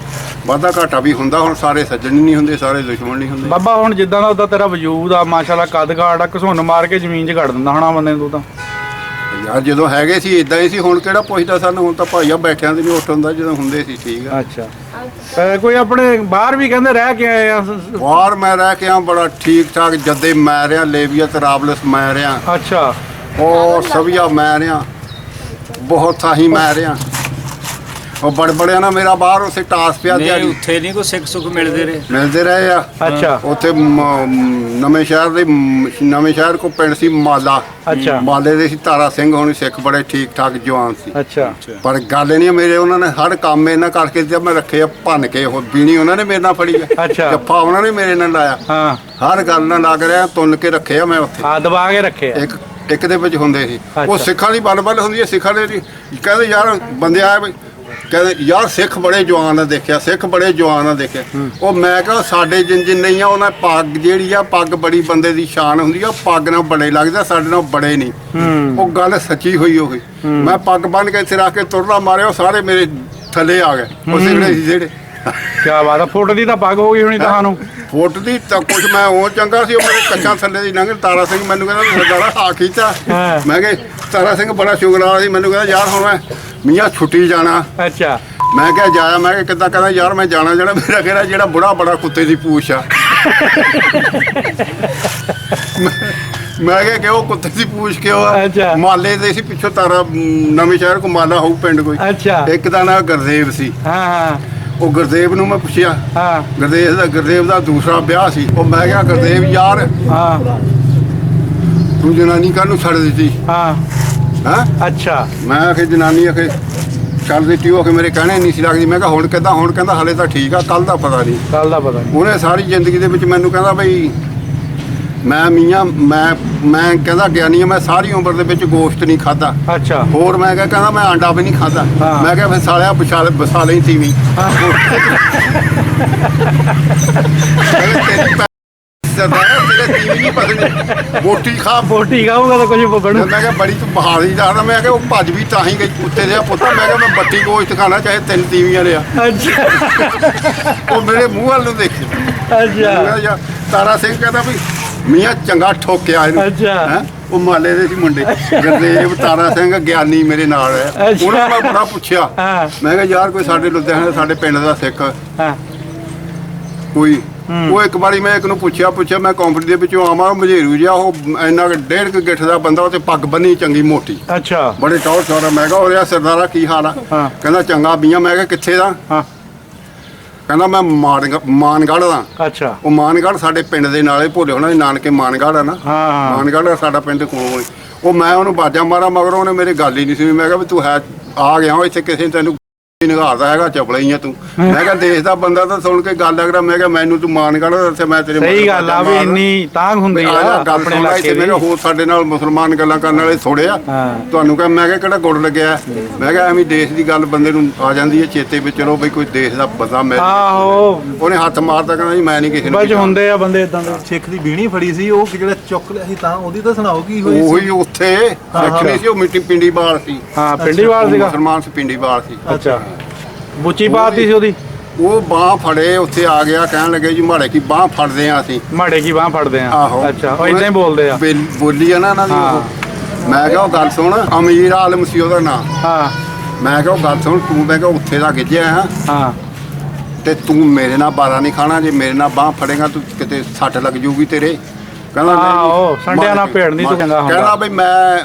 ਵਾਧਾ ਘਾਟਾ ਵੀ ਹੁੰਦਾ। ਹੁਣ ਸਾਰੇ ਸੱਜਣ ਨਹੀਂ ਹੁੰਦੇ, ਸਾਰੇ ਦੁਸ਼ਮਣ ਨਹੀਂ ਹੁੰਦੇ ਬਾਬਾ। ਹੁਣ ਜਿੱਦਾਂ ਦਾ ਉਹਦਾ ਤੇਰਾ ਵਜੂਦ ਆ, ਮਾਸ਼ਾਅੱਲਾ, ਕੱਦ ਕਾਠ ਆ, ਘਸੁੰਨ ਮਾਰ ਕੇ ਜ਼ਮੀਨ 'ਚ ਘੜ ਦਿੰਦਾ ਹੋਣਾ ਬੰਦੇ ਨੂੰ ਤੂੰ ਤਾਂ। ਯਾਰ ਜਦੋਂ ਹੈਗੇ ਸੀ ਇਦਾਂ ਹੀ ਸੀ, ਹੁਣ ਕਿਹੜਾ ਪੁੱਛਦਾ ਸਾਨੂੰ। ਹੁਣ ਤਾਂ ਭਾਈਆ ਬੈਠਿਆਂ ਦੇ ਨਹੀਂ ਉੱਠ ਹੁੰਦਾ, ਜਦੋਂ ਹੁੰਦੇ ਸੀ ਠੀਕ ਆ। ਅੱਛਾ, ਕੋਈ ਆਪਣੇ ਬਾਹਰ ਵੀ ਕਹਿੰਦੇ ਰਹਿ ਕੇ ਆਏ ਆ? ਬਾਹਰ ਮੈਂ ਰਹਿ ਕੇ ਆ, ਬੜਾ ਠੀਕ ਠਾਕ। ਜੱਦੇ ਮੈਂ ਰਿਹਾ, ਲੇਬੀਆ ਤੇ ਰਾਬਲਸ ਮੈਂ ਰਿਹਾ। ਅੱਛਾ। ਉਹ ਸਭੀਆ ਮੈਂ ਰਿਹਾ, ਬਹੁਤ ਸਾਹੀ ਮੈਂ ਰਿਹਾ। ਉਹ ਬੜਬੜਿਆ ਨਾ ਮੇਰਾ ਬਾਹਰ ਉੱਥੇ ਟਾਸ ਪਿਆ ਨਹੀਂ, ਉੱਥੇ ਨਹੀਂ ਕੋਈ ਸਿੱਖ ਸੁੱਖ ਮਿਲਦੇ ਰਹੇ ਆ। ਅੱਛਾ। ਉੱਥੇ ਨਵੇਂ ਸ਼ਹਿਰ ਕੋ ਪਿੰਡ ਸੀ ਮਾਲਾ। ਅੱਛਾ। ਮਾਲੇ ਦੇ ਸੀ ਤਾਰਾ ਸਿੰਘ, ਹੁਣ ਸਿੱਖ ਬੜੇ ਠੀਕ ਠਾਕ ਜਵਾਨ ਸੀ। ਅੱਛਾ। ਪਰ ਗੱਲ ਨਹੀਂ, ਮੇਰੇ ਉਹਨਾਂ ਨੇ ਹਰ ਕੰਮ ਇਹਨਾਂ ਕਰਕੇ ਜਦ ਮੈਂ ਰੱਖੇ ਆ ਭੰਨ ਕੇ। ਉਹ ਬੀਣੀ ਉਹਨਾਂ ਨੇ ਮੇਰੇ ਨਾਲ ਫੜੀ ਆ। ਅੱਛਾ। ਜੱਫਾ ਉਹਨਾਂ ਨੇ ਮੇਰੇ ਨਾਲ ਲਾਇਆ। ਹਾਂ, ਹਰ ਗੱਲ ਨਾਲ ਲੱਗ ਰਿਹਾ, ਤੁੰਨ ਕੇ ਰੱਖੇ ਆ ਮੈਂ ਉੱਥੇ। ਆ ਦਬਾ ਕੇ ਰੱਖੇ ਆ। ਇੱਕ ਦੇ ਵਿੱਚ ਹੁੰਦੇ ਸੀ। ਉਹ ਸਿੱਖਾਂ ਦੀ ਬੱਲ ਹੁੰਦੀ ਹੈ, ਸਿੱਖਾਂ ਦੇ ਕਹਿੰਦੇ ਯਾਰ ਬੰਦੇ ਆਏ ਬਈ, ਕਹਿੰਦੇ ਯਾਰ ਸਿੱਖ ਬੜੇ ਜਵਾਨ ਆ ਦੇਖਿਆ, ਸਿੱਖ ਬੜੇ ਜਵਾਨ ਆ ਦੇਖਿਆ। ਉਹ ਮੈਂ ਕਿਹਾ ਸਾਡੇ ਜਿੰਨ ਨਹੀਂ ਆ, ਉਹਨਾਂ ਪੱਗ ਜਿਹੜੀ ਆ, ਪੱਗ ਬੜੀ ਬੰਦੇ ਦੀ ਸ਼ਾਨ ਹੁੰਦੀ ਆ। ਪੱਗ ਨਾਲ ਬੜੇ ਲੱਗਦਾ, ਸਾਡੇ ਨਾਲ ਬੜੇ ਨਹੀਂ। ਉਹ ਗੱਲ ਸੱਚੀ ਹੋਈ ਹੋਈ। ਮੈਂ ਪੱਗ ਬੰਨ ਕੇ ਇੱਥੇ ਰੱਖ ਕੇ ਤੁਰਨਾ ਮਾਰਿਆ, ਉਹ ਸਾਰੇ ਮੇਰੇ ਥੱਲੇ ਆ ਗਏ। ਉਹ ਸਿਗੜੇ ਸੀ ਜਿਹੜੇ। ਕਿਆ ਬਾਤ ਆ, ਫੁੱਟ ਦੀ ਤਾਂ ਪੱਗ ਹੋ ਗਈ ਹੋਣੀ ਤੁਹਾਨੂੰ। ਫੁੱਟ ਦੀ ਤਾਂ ਕੁਛ ਮੈਂ ਉਹ ਚੰਗਾ ਸੀ, ਉਹ ਮੇਰੇ ਕੱਛਾਂ ਥੱਲੇ ਦੀ ਲੰਘ। ਤਾਰਾ ਸਿੰਘ ਮੈਨੂੰ ਕਹਿੰਦਾ ਸਰਦਾਰਾ ਆ ਕੀਤਾ। ਮੈਂ ਕਿਹਾ ਤਾਰਾ ਸਿੰਘ ਬੜਾ ਸ਼ੁਕਰਾਨਾ ਸੀ, ਮੈਨੂੰ ਕਹਿੰਦਾ ਯਾਰ ਹੁਣ ਮੈਂ ਮੀਆਂ ਛੁੱਟੀ ਜਾਣਾ। ਅੱਛਾ। ਮੈਂ ਕਿਹਾ ਜਾਇਆ। ਮੈਂ ਕਿਹਾ ਕਿੱਦਾਂ? ਕਹਿੰਦਾ ਯਾਰ ਮੈਂ ਜਾਣਾ ਮੇਰਾ ਕਿਹੜਾ ਜਿਹੜਾ ਬੁੜਾ ਬੜਾ ਕੁੱਤੇ ਦੀ ਪੂਛ ਆ। ਮੈਂ ਕਿਹਾ ਕਿ ਉਹ ਕੁੱਤੇ ਦੀ ਪੂਛ ਕਿਉਂ ਆ? ਮਾਲੇ ਦੇ ਸੀ ਪਿੱਛੋਂ ਤਾਰਾ, ਨਵੇਂ ਸ਼ਹਿਰ ਕੋ ਮਾਲਾ ਹੋਊ ਪਿੰਡ ਕੋਈ। ਅੱਛਾ। ਇੱਕ ਦਾ ਨਾਂ ਗੁਰਦੇਵ ਸੀ। ਹਾਂ। ਉਹ ਗੁਰਦੇਵ ਨੂੰ ਮੈਂ ਪੁੱਛਿਆ। ਹਾਂ। ਗੁਰਦੇਵ ਦਾ ਦੂਸਰਾ ਵਿਆਹ ਸੀ। ਉਹ ਮੈਂ ਕਿਹਾ ਗੁਰਦੇਵ ਯਾਰ, ਹਾਂ, ਤੂੰ ਜਨਾਨੀ ਕਾਹਨੂੰ ਛੱਡ ਦਿੱਤੀ? ਹਾਂ। ਅੱਛਾ। ਮੈਂ ਆਖੇ ਜਨਾਨੀ ਆਖੇ ਛੱਡ ਦਿੱਤੀ। ਉਹ ਮੇਰੇ ਕਹਿਣੇ ਨਹੀਂ ਸੀ ਲੱਗਦੀ। ਮੈਂ ਕਿਹਾ ਹੁਣ ਕਿੱਦਾਂ? ਹੁਣ ਕਹਿੰਦਾ ਹਲੇ ਤਾਂ ਠੀਕ ਆ, ਕੱਲ ਦਾ ਪਤਾ ਨਹੀਂ। ਉਹਨੇ ਸਾਰੀ ਜ਼ਿੰਦਗੀ ਦੇ ਵਿੱਚ ਮੈਨੂੰ ਕਹਿੰਦਾ ਬਈ ਮੈਂ ਮੀਆਂ ਮੈਂ ਕਹਿੰਦਾ ਗਿਆਨੀ ਆ, ਮੈਂ ਸਾਰੀ ਉਮਰ ਦੇ ਵਿੱਚ ਗੋਸ਼ਤ ਨਹੀਂ ਖਾਦਾ। ਅੱਛਾ। ਹੋਰ ਮੈਂ ਕਹਿੰਦਾ ਮੈਂ ਆਂਡਾ ਵੀ ਨਹੀਂ ਖਾਦਾ। ਮੈਂ ਕਿਹਾ ਫਿਰ ਸਾਲਿਆ ਬਸਾ ਲਈ ਤੀਵੀਂ। ਬੋਟੀ ਖਾਊਗਾ ਤਾਂ ਕੁਝ ਬਣੂ। ਮੈਂ ਕਿਹਾ ਬੜੀ ਤੂੰ ਬਹਾਲੀ ਜਾਣਾ। ਮੈਂ ਕਿਹਾ ਉਹ ਭੱਜ ਵੀ ਤਾਂ ਹੀ ਗਈ ਕੁੱਤੇ ਦੇ ਪੁੱਤ। ਮੈਂ ਕਿਹਾ ਮੈਂ ਬੱਟੀ ਗੋਸ਼ਤ ਖਾਣਾ, ਚਾਹੇ 3 ਤੀਵੀਆਂ ਲਿਆ। ਅੱਛਾ। ਉਹ ਮੇਰੇ ਮੂੰਹ ਵੱਲ ਨੂੰ ਦੇਖੀ। ਅੱਛਾ। ਤਾਰਾ ਸਿੰਘ ਕਹਿੰਦਾ ਵੀ ਮੀਆਂ ਚੰਗਾ ਠੋਕਿਆ ਇਹਨੂੰ। ਅੱਛਾ। ਉਹ ਮਾਲੇ ਦੇ ਸੀ ਮੁੰਡੇ, ਗੁਰਦੇਵ, ਤਾਰਾ ਸਿੰਘ, ਗਿਆਨੀ ਮੇਰੇ ਨਾਲ ਹੈ। ਉਹਨਾਂ ਨੂੰ ਮੈਂ ਬੜਾ ਪੁੱਛਿਆ। ਮੈਂ ਕਿਹਾ ਯਾਰ ਕੋਈ ਸਾਡੇ ਲੁਧਿਆਣੇ, ਸਾਡੇ ਪਿੰਡ ਦਾ ਸਿੱਖ ਕੋਈ? ਉਹ ਇੱਕ ਵਾਰੀ ਮੈਂ ਇੱਕ ਨੂੰ ਪੁੱਛਿਆ ਮੈਂ ਕੰਪਨੀ ਦੇ ਵਿੱਚੋਂ ਆਵਾਂ, ਮਝੇਰੂ ਜਿਹਾ, ਉਹ ਇੰਨਾ 1.5 ਗਿੱਠ ਦਾ ਬੰਦਾ, ਉਹ ਤੇ ਪੱਗ ਬੰਨੀ ਚੰਗੀ ਮੋਟੀ। ਅੱਛਾ। ਬੜੇ ਟੌਰ ਛੋਰਾ। ਮੈਂ ਕਿਹਾ ਉਹ ਸਰਦਾਰਾ ਕੀ ਹਾਲ ਆ? ਕਹਿੰਦਾ ਚੰਗਾ ਬੀਆਂ। ਮੈਂ ਕਿਹਾ ਕਿੱਥੇ ਦਾ? ਕਹਿੰਦਾ ਮੈਂ ਮਾਨਗੜ੍ਹ ਦਾ। ਅੱਛਾ। ਉਹ ਮਾਨਗੜ੍ਹ ਸਾਡੇ ਪਿੰਡ ਦੇ ਨਾਲੇ, ਭੋਲੇ ਹੋਣਾ ਦੇ ਨਾਨਕੇ ਮਾਨਗੜ੍ਹ ਆ ਨਾ। ਮਾਨਗੜ੍ਹ ਸਾਡਾ ਪਿੰਡ ਕੋਲ। ਉਹ ਮੈਂ ਉਹਨੂੰ ਬਾਜਾਂ ਮਾਰਾ, ਮਗਰ ਉਹਨੇ ਮੇਰੀ ਗੱਲ ਹੀ ਨਹੀਂ ਸੁਣੀ। ਮੈਂ ਕਿਹਾ ਵੀ ਤੂੰ ਹੈ ਆ ਗਿਆ ਇੱਥੇ, ਕਿਸੇ ਨੇ ਤੈਨੂੰ ਨਿਗਾਹਦਾ ਹੈਗਾ ਚਪਲਾ ਹੀ ਆ ਤੂੰ। ਮੈਂ ਕਿਹਾ ਦੇਸ਼ ਦਾ ਬੰਦਾ ਤਾਂ ਸੁਣ ਕੇ ਗੱਲ ਲੱਗਦਾ। ਮੈਂ ਕਿਹਾ ਮੈਨੂੰ ਤੂੰ ਮਾਨ ਕਰ ਦੱਸੇ ਮੈਂ ਤੇਰੇ ਸਹੀ ਗੱਲ ਆ ਵੀ ਇੰਨੀ ਤਾਂਘ ਹੁੰਦੀ ਆ ਆਪਣੇ ਇਲਾਕੇ ਦੀ। ਮੈਂ ਕਿਹਾ ਹੋਰ ਸਾਡੇ ਨਾਲ ਮੁਸਲਮਾਨ ਗੱਲਾਂ ਕਰਨ ਵਾਲੇ ਥੋੜੇ ਆ ਤੁਹਾਨੂੰ ਕਹਾਂ। ਮੈਂ ਕਿਹਾ ਕਿਹੜਾ ਗੁੜ ਲੱਗਿਆ। ਮੈਂ ਕਿਹਾ ਐਵੇਂ ਦੇਸ਼ ਦੀ ਗੱਲ ਬੰਦੇ ਨੂੰ ਆ ਜਾਂਦੀ ਹੈ ਚੇਤੇ ਵੀ ਚਲੋ ਬਈ ਕੋਈ ਦੇਸ਼ ਦਾ ਬੰਦਾ ਮੈਂ। ਆਹੋ ਉਹਨੇ ਹੱਥ ਮਾਰਦਾ ਕਹਿੰਦਾ ਜੀ ਮੈਂ ਨਹੀਂ ਕਿਸੇ ਨੂੰ। ਬਜ ਹੁੰਦੇ ਆ ਬੰਦੇ ਇਦਾਂ ਦੇ। ਸਿੱਖ ਦੀ ਬੀਣੀ ਫੜੀ ਸੀ ਉਹ ਜਿਹੜਾ ਚੁੱਕ ਲਿਆ ਸੀ ਤਾਂ ਉਹਦੀ ਤਾਂ ਸੁਣਾਓ ਕੀ ਹੋਈ ਸੀ। ਉਹੀ ਉੱਥੇ ਸਿੱਖ ਨਹੀਂ ਸੀ ਉਹ ਮਿੱਟੀ ਪਿੰਡੀ ਬਾਲ ਸੀ। ਹਾਂ ਪਿੰਡੀਵਾਲ ਸੀਗਾ ਮੁਸਲਮਾਨ ਸੀ ਪਿੰਡੀ ਬਾਲ ਸੀ। ਅੱਛਾ ਬੁੱਚੀ ਪਾਤੀ ਸੀ ਉਹਦੀ। ਉਹ ਬਾਹ ਫੜੇ ਉੱਥੇ ਆ ਗਿਆ ਕਹਿਣ ਲੱਗੇ ਜੀ ਮਾੜੇ ਕੀ ਬਾਹ ਫੜਦੇ ਆ ਅਸੀਂ। ਮਾੜੇ ਕੀ ਬਾਹ ਫੜਦੇ ਆ। ਆਹੋ ਅੱਛਾ ਉਹ ਇਦਾਂ ਹੀ ਬੋਲਦੇ ਆ। ਬੋਲੀ ਆ ਨਾ ਇਹਨਾਂ ਦੀ ਉਹ। ਮੈਂ ਕਿਹਾ ਉਹ ਗੱਲ ਸੁਣ ਅਮੀਰ ਆਲਮ ਸੀ ਉਹਦਾ ਨਾਂ। ਹਾਂ ਮੈਂ ਕਿਹਾ ਉਹ ਗੱਲ ਸੁਣ ਤੂੰ ਮੈਂ ਕਿਹਾ ਉੱਥੇ ਦਾ ਗਿੱਜਿਆ ਆ ਹਾਂ ਤੇ ਤੂੰ ਮੇਰੇ ਨਾਲ ਬਾਰਾ ਨਹੀਂ ਖਾਣਾ। ਜੇ ਮੇਰੇ ਨਾਲ ਬਾਹ ਫੜੇਗਾ ਤੂੰ ਕਿਤੇ ਸੱਟ ਲੱਗ ਜੂਗੀ ਤੇਰੇ। ਕਹਿੰਦਾ ਆਹੋ ਸੰਡਿਆਂ ਨਾਲ ਭੇੜ ਨਹੀਂ ਤੂੰ ਚੰਗਾ ਹੁੰਦਾ। ਕਹਿੰਦਾ ਬਈ ਮੈਂ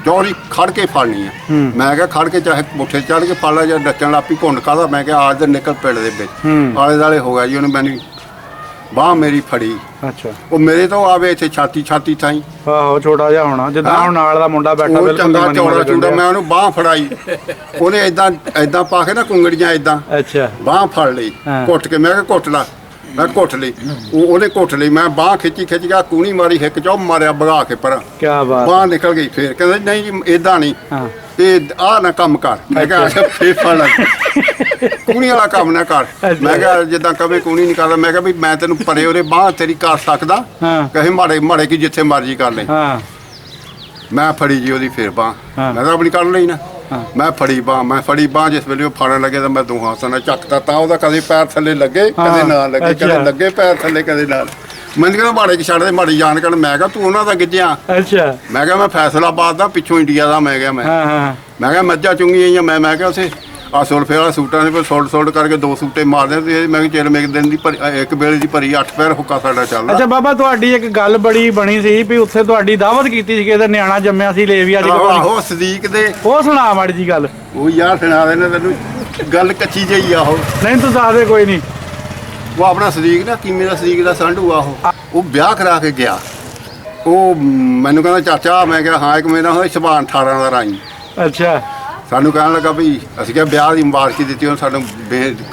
ਚੋਰੀ ਖੜ ਕੇ ਫੜਨੀ ਆ। ਮੈਂ ਕਿਹਾ ਖੜ ਕੇ ਚਾਹੇ ਮੁੱਠੇ ਚੜ ਕੇ ਫੜ ਲਾ ਜਾਂ ਡੱਚਣ ਲੱਪੀ ਘੁੰਡ ਕਾਦਾ। ਮੈਂ ਕਿਹਾ ਆਜ ਤੇ ਨਿਕਲ ਪਿੰਡ ਦੇ ਵਿੱਚ ਆਲੇ ਦਾਲੇ ਹੋ ਗਿਆ ਜੀ। ਉਹਨੇ ਮੈਨੂੰ ਬਾਹ ਮੇਰੀ ਫੜੀ। ਅੱਛਾ ਉਹ ਮੇਰੇ ਤੋਂ ਆਵੇ ਇੱਥੇ ਛਾਤੀ ਥਾਈ। ਆਹੋ ਛੋਟਾ ਜਿਹਾ ਹੋਣਾ ਜਿੱਦਾਂ ਹੁਣ ਨਾਲ ਦਾ ਮੁੰਡਾ ਬੈਠਾ ਉਹ ਚੰਗਾ ਚੌੜਾ ਚੂੜਾ। ਮੈਂ ਉਹਨੂੰ ਬਾਹ ਫੜਾਈ। ਉਹਨੇ ਏਦਾਂ ਪਾ ਕੇ ਨਾ ਕੁੰਗੜੀਆਂ ਏਦਾਂ ਅੱਛਾ ਬਾਹ ਫੜ ਲਈ ਘੁੱਟ ਕੇ। ਮੈਂ ਕਿਹਾ ਘੁੱਟ ਲਾ। ਮੈਂ ਘੁੱਟ ਲਈ ਉਹਨੇ ਘੁੱਟ ਲਈ। ਮੈਂ ਬਾਹ ਖਿੱਚ ਗਿਆ ਕੂਣੀ ਮਾਰੀ ਹਿੱਕ ਚੋਂ ਮਾਰਿਆ ਭਗਾ ਕੇ ਪਰ ਕੀ ਬਾਤ ਬਾਹ ਨਿਕਲ ਗਈ। ਫੇਰ ਕਹਿੰਦਾ ਨਹੀਂ ਜੀ ਏਦਾਂ ਨਹੀਂ ਇਹ ਆਹ ਨਾ ਕੰਮ ਕਰ। ਮੈਂ ਕਿਹਾ ਅੱਛਾ ਫੇਰ ਫੜ ਲੱਗ ਕੂਣੀ ਵਾਲਾ ਕੰਮ ਨਾ ਕਰ। ਮੈਂ ਕਿਹਾ ਜਿੱਦਾਂ ਕਵੇ ਕੂਣੀ ਨਹੀਂ ਕਰਦਾ। ਮੈਂ ਕਿਹਾ ਵੀ ਮੈਂ ਤੈਨੂੰ ਪਰੇ ਉਹਦੇ ਬਾਹ ਤੇਰੀ ਕਰ ਸਕਦਾ ਕਹੇ ਮਾੜੇ ਕੀ ਜਿੱਥੇ ਮਰਜੀ ਕਰ ਲੈ। ਮੈਂ ਫੜੀ ਜੀ ਉਹਦੀ ਫੇਰ ਬਾਹ। ਮੈਂ ਤਾਂ ਆਪਣੀ ਕਰ ਲਈ ਨਾ। ਮੈਂ ਫੜੀ ਬਾਹ ਜਿਸ ਵੇਲੇ ਉਹ ਫੜਨ ਲੱਗੇ ਤਾਂ ਮੈਂ ਦੋਹਾਂ ਹੱਥਾਂ ਨਾਲ ਚੱਕਦਾ ਤਾਂ ਉਹਦਾ ਕਦੇ ਪੈਰ ਥੱਲੇ ਲੱਗੇ ਕਦੇ ਨਾ ਲੱਗੇ ਕਦੇ ਲੱਗੇ ਪੈਰ ਥੱਲੇ ਕਦੇ ਨਾਲ। ਮੈਨੂੰ ਕਹਿੰਦਾ ਮਾੜੇ ਚ ਛੱਡ ਦੇ ਮਾੜੀ ਜਾਣ ਕਰ। ਮੈਂ ਕਿਹਾ ਤੂੰ ਉਹਨਾਂ ਦਾ ਗਿੱਜਿਆ। ਅੱਛਾ ਮੈਂ ਕਿਹਾ ਮੈਂ ਫੈਸਲਾਬਾਦ ਦਾ ਪਿੱਛੋਂ ਇੰਡੀਆ ਦਾ। ਮੈਂ ਕਿਹਾ ਮੈਂ ਕਿਹਾ ਮੱਝਾਂ ਚੁੰਗੀਆਂ ਆਈਆਂ। ਮੈਂ ਕਿਹਾ ਉਸੇ ਆ ਸੁਲਫੇ ਵਾਲਾ ਸੂਟਾਂ ਦੇ ਕੋਲ ਸੋਲਡ ਕਰਕੇ 2 ਸੂਟੇ ਮਾਰਦੇ ਤੇ ਮੈਂ ਕਿਹਾ ਚੱਲ ਮੈਂ ਇੱਕ ਦਿਨ ਦੀ ਇੱਕ ਵੇਲੇ ਦੀ ਭਰੀ 8 ਪੈਰ ਹੁੱਕਾ ਸਾਡਾ ਚੱਲਦਾ। ਅੱਛਾ ਬਾਬਾ ਤੁਹਾਡੀ ਇੱਕ ਗੱਲ ਬੜੀ ਬਣੀ ਸੀ ਵੀ ਉੱਥੇ ਤੁਹਾਡੀ ਦਾਵਤ ਕੀਤੀ ਸੀ ਕਿ ਇਹਦਾ ਨਿਆਣਾ ਜੰਮਿਆ ਸੀ ਲੇਵੀਆ ਦੀ। ਆਹੋ ਸਦੀਕ ਦੇ ਉਹ ਸੁਣਾ ਮਾੜੀ ਜੀ ਗੱਲ। ਉਹ ਯਾਰ ਸੁਣਾ ਦੇਣਾ ਤੈਨੂੰ ਗੱਲ ਕੱਚੀ ਜਿਹੀ ਆ ਉਹ। ਨਹੀਂ ਤੂੰ ਦੱਸ ਦੇ ਕੋਈ ਨਹੀਂ। ਉਹ ਆਪਣਾ ਸਦੀਕ ਨਾ ਕੀਮੇ ਦਾ ਸਦੀਕ ਦਾ ਸੰਢੂ ਆ ਉਹ ਵਿਆਹ ਕਰਾ ਕੇ ਗਿਆ। ਉਹ ਮੈਨੂੰ ਕਹਿੰਦਾ ਚਾਚਾ। ਮੈਂ ਕਿਹਾ ਹਾਂ ਇੱਕ ਮੇਰਾ ਹੋਇਆ ਸ਼ਬਾਨ 18 ਦਾ ਰਾਈ। ਅੱਛਾ ਸਾਨੂੰ ਕਹਿਣ ਲੱਗਾ ਵੀ ਅਸੀਂ ਕਿਹਾ ਵਿਆਹ ਦੀ ਮੁਬਾਰਕੀ ਦਿੱਤੀ। ਉਹਨੇ ਸਾਨੂੰ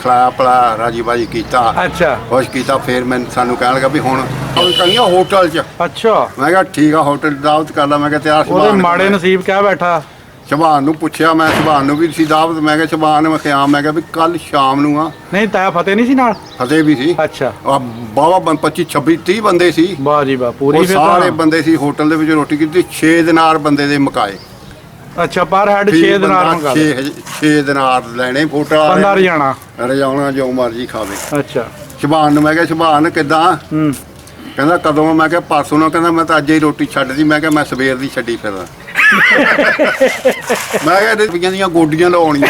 ਖਿਲਾਇਆ ਪਿਲਾਇਆ ਰਾਜੀ ਬਾਜੀ ਕੀਤਾ। ਅੱਛਾ ਖੁਸ਼ ਕੀਤਾ। ਫਿਰ ਸਾਨੂੰ ਕਹਿਣ ਲੱਗਾ ਵੀ ਹੁਣ ਕਰਨੀਆਂ ਹੋਟਲ 'ਚ। ਅੱਛਾ ਮੈਂ ਕਿਹਾ ਠੀਕ ਆ ਹੋਟਲ ਦਾਵਤ ਕਰ ਲਾ। ਮੈਂ ਕਿਹਾ ਤਿਆਰ ਉਹਦੇ ਮਾੜੇ ਨਸੀਬ ਕਹਿ ਬੈਠਾ। ਸ਼ਬਾਨ ਨੂੰ ਪੁੱਛਿਆ ਮੈਂ ਸ਼ਬਾਨ ਨੂੰ ਵੀ ਸੀ ਦਾਵਤ। ਮੈਂ ਕਿਹਾ ਸ਼ਬਾਨ ਮੈਂ ਕਿਹਾ ਮੈਂ ਕਿਹਾ ਵੀ ਕੱਲ ਸ਼ਾਮ ਨੂੰ ਆ। ਨਹੀਂ ਤਾਇਆ ਫਤਿਹ ਨਹੀਂ ਸੀ ਨਾਲ। ਫਤਿਹ ਵੀ ਸੀ। ਅੱਛਾ ਬਾਵਾ 25 26 30 ਬੰਦੇ ਸੀ। ਵਾਹ ਜੀ ਵਾਹ ਪੂਰੀ ਫਿਰ ਸਾਰੇ ਬੰਦੇ ਸੀ। ਹੋਟਲ ਦੇ ਵਿੱਚ ਰੋਟੀ ਕੀਤੀ 6 ਦਿਨਾਰ ਬੰਦੇ ਦੇ ਮਕਾਏ। ਅੱਛਾ ਪਰ ਹੈਡ 6 ਦਿਨਾਰ ਮੰਗਾ 6 ਦਿਨਾਰ ਲੈਣੇ ਹੋਟਲ ਵਾਲੇ। ਬੰਦਾ ਰਜਾਣਾ ਰਜਾਉਣਾ ਜੋ ਮਰਜੀ ਖਾਵੇ। ਅੱਛਾ ਸ਼ਬਾਨ ਨੂੰ ਮੈਂ ਕਿਹਾ ਸ਼ਬਾਨ ਕਿੱਦਾਂ। ਕਹਿੰਦਾ ਕਦੋਂ। ਮੈਂ ਕਿਹਾ ਪਰਸੋਂ ਨੂੰ। ਕਹਿੰਦਾ ਮੈਂ ਤਾਂ ਅੱਜ ਹੀ ਰੋਟੀ ਛੱਡਦੀ। ਮੈਂ ਕਿਹਾ ਮੈਂ ਸਵੇਰ ਦੀ ਛੱਡੀ ਫਿਰਦਾ। ਮੈਂ ਕਿਹਾ ਇਹਦੇ ਦੀਆਂ ਗੋਡੀਆਂ ਲਾਉਣੀਆਂ।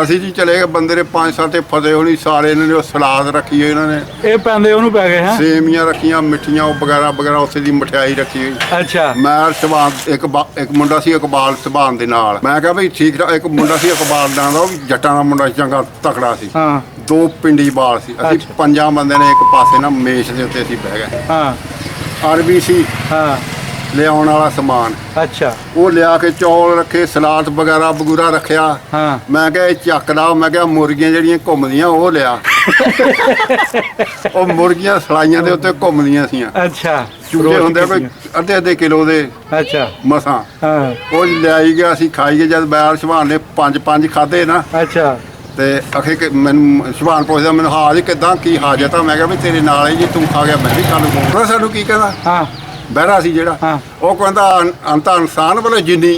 ਅਸੀਂ ਜੀ ਚਲੇ ਗਏ ਬੰਦੇ ਦੇ 5-7 ਫਤਿਹ ਹੋਣੀ ਸਾਰੇ। ਇਹਨਾਂ ਨੇ ਉਹ ਸਲਾਦ ਰੱਖੀ ਹੋਈ। ਇਹਨਾਂ ਨੇ ਇਹ ਪੈਂਦੇ ਉਹਨੂੰ ਪੈ ਗਏ ਹੈ। ਸੇਮੀਆਂ ਰੱਖੀਆਂ ਮਿੱਠੀਆਂ ਉਹ ਵਗੈਰਾ ਉੱਥੇ ਦੀ ਮਠਿਆਈ ਰੱਖੀ ਹੋਈ। ਅੱਛਾ ਮੈਂ ਸ਼ਬਾਨ ਇੱਕ ਮੁੰਡਾ ਸੀ ਇਕਬਾਲ ਸ਼ਬਾਨ ਦੇ ਨਾਲ। ਮੈਂ ਕਿਹਾ ਵੀ ਠੀਕ ਇੱਕ ਮੁੰਡਾ ਸੀ ਇਕਬਾਲ ਨਾਂ ਦਾ। ਉਹ ਵੀ ਜੱਟਾਂ ਦਾ ਮੁੰਡਾ ਚੰਗਾ ਤਕੜਾ ਸੀ। 2 ਪਿੰਡੀ ਬਾਲ ਸੀ। ਅਸੀਂ 5 ਬੰਦੇ ਨੇ ਇੱਕ ਪਾਸੇ ਨਾ ਮੇਜ਼ ਦੇ ਉੱਤੇ ਅਸੀਂ ਬਹਿ ਗਏ। ਅਰਬੀ ਸੀ ਲਿਆਉਣ ਵਾਲਾ ਸਮਾਨ। ਅੱਛਾ ਉਹ ਲਿਆ ਕੇ ਚੌਲ ਰੱਖੇ ਸਲਾਦ ਵਗੈਰਾ ਰੱਖਿਆ। ਮੈਂ ਕਿਹਾ ਇਹ ਚੱਕ ਲਾ। ਮੈਂ ਕਿਹਾ ਮੁਰਗੀਆਂ ਜਿਹੜੀਆਂ ਘੁੰਮਦੀਆਂ ਉਹ ਲਿਆ। ਉਹ ਮੁਰਗੀਆਂ ਸਲਾਈਆਂ ਦੇ ਉੱਤੇ ਘੁੰਮਦੀਆਂ ਸੀਆਂ। ਅੱਛਾ ਚੂਹੇ ਹੁੰਦੇ ਕੋਈ ਅੱਧੇ ਕਿਲੋ ਦੇ। ਅੱਛਾ ਮਸਾਂ ਉਹ ਲਿਆਈ ਗਿਆ। ਅਸੀਂ ਖਾਈ ਗਏ। ਜਦ ਬੈਰ ਸ਼ਬਾਨ ਨੇ 5 ਖਾਧੇ ਨਾ। ਅੱਛਾ ਤੇ ਅਖੇ ਕਿ ਮੈਨੂੰ ਸ਼ਬਾਨ ਪੁੱਛਦਾ ਮੈਨੂੰ ਹਾਜ ਕਿੱਦਾਂ ਕੀ ਹਾਜਤ ਆ। ਮੈਂ ਕਿਹਾ ਵੀ ਤੇਰੇ ਨਾਲ ਹੀ ਜੇ ਤੂੰ ਖਾ ਗਿਆ ਮੈਂ ਵੀ ਖਾ ਲੂੰ। ਸਾਨੂੰ ਕੀ ਕਹਿੰਦਾ ਬਹਿਰਾ ਸੀ ਜਿਹੜਾ ਉਹ ਕਹਿੰਦਾ ਅੰਤਾ ਇਨਸਾਨ ਬੋਲੇ ਜਿੰਨੀ।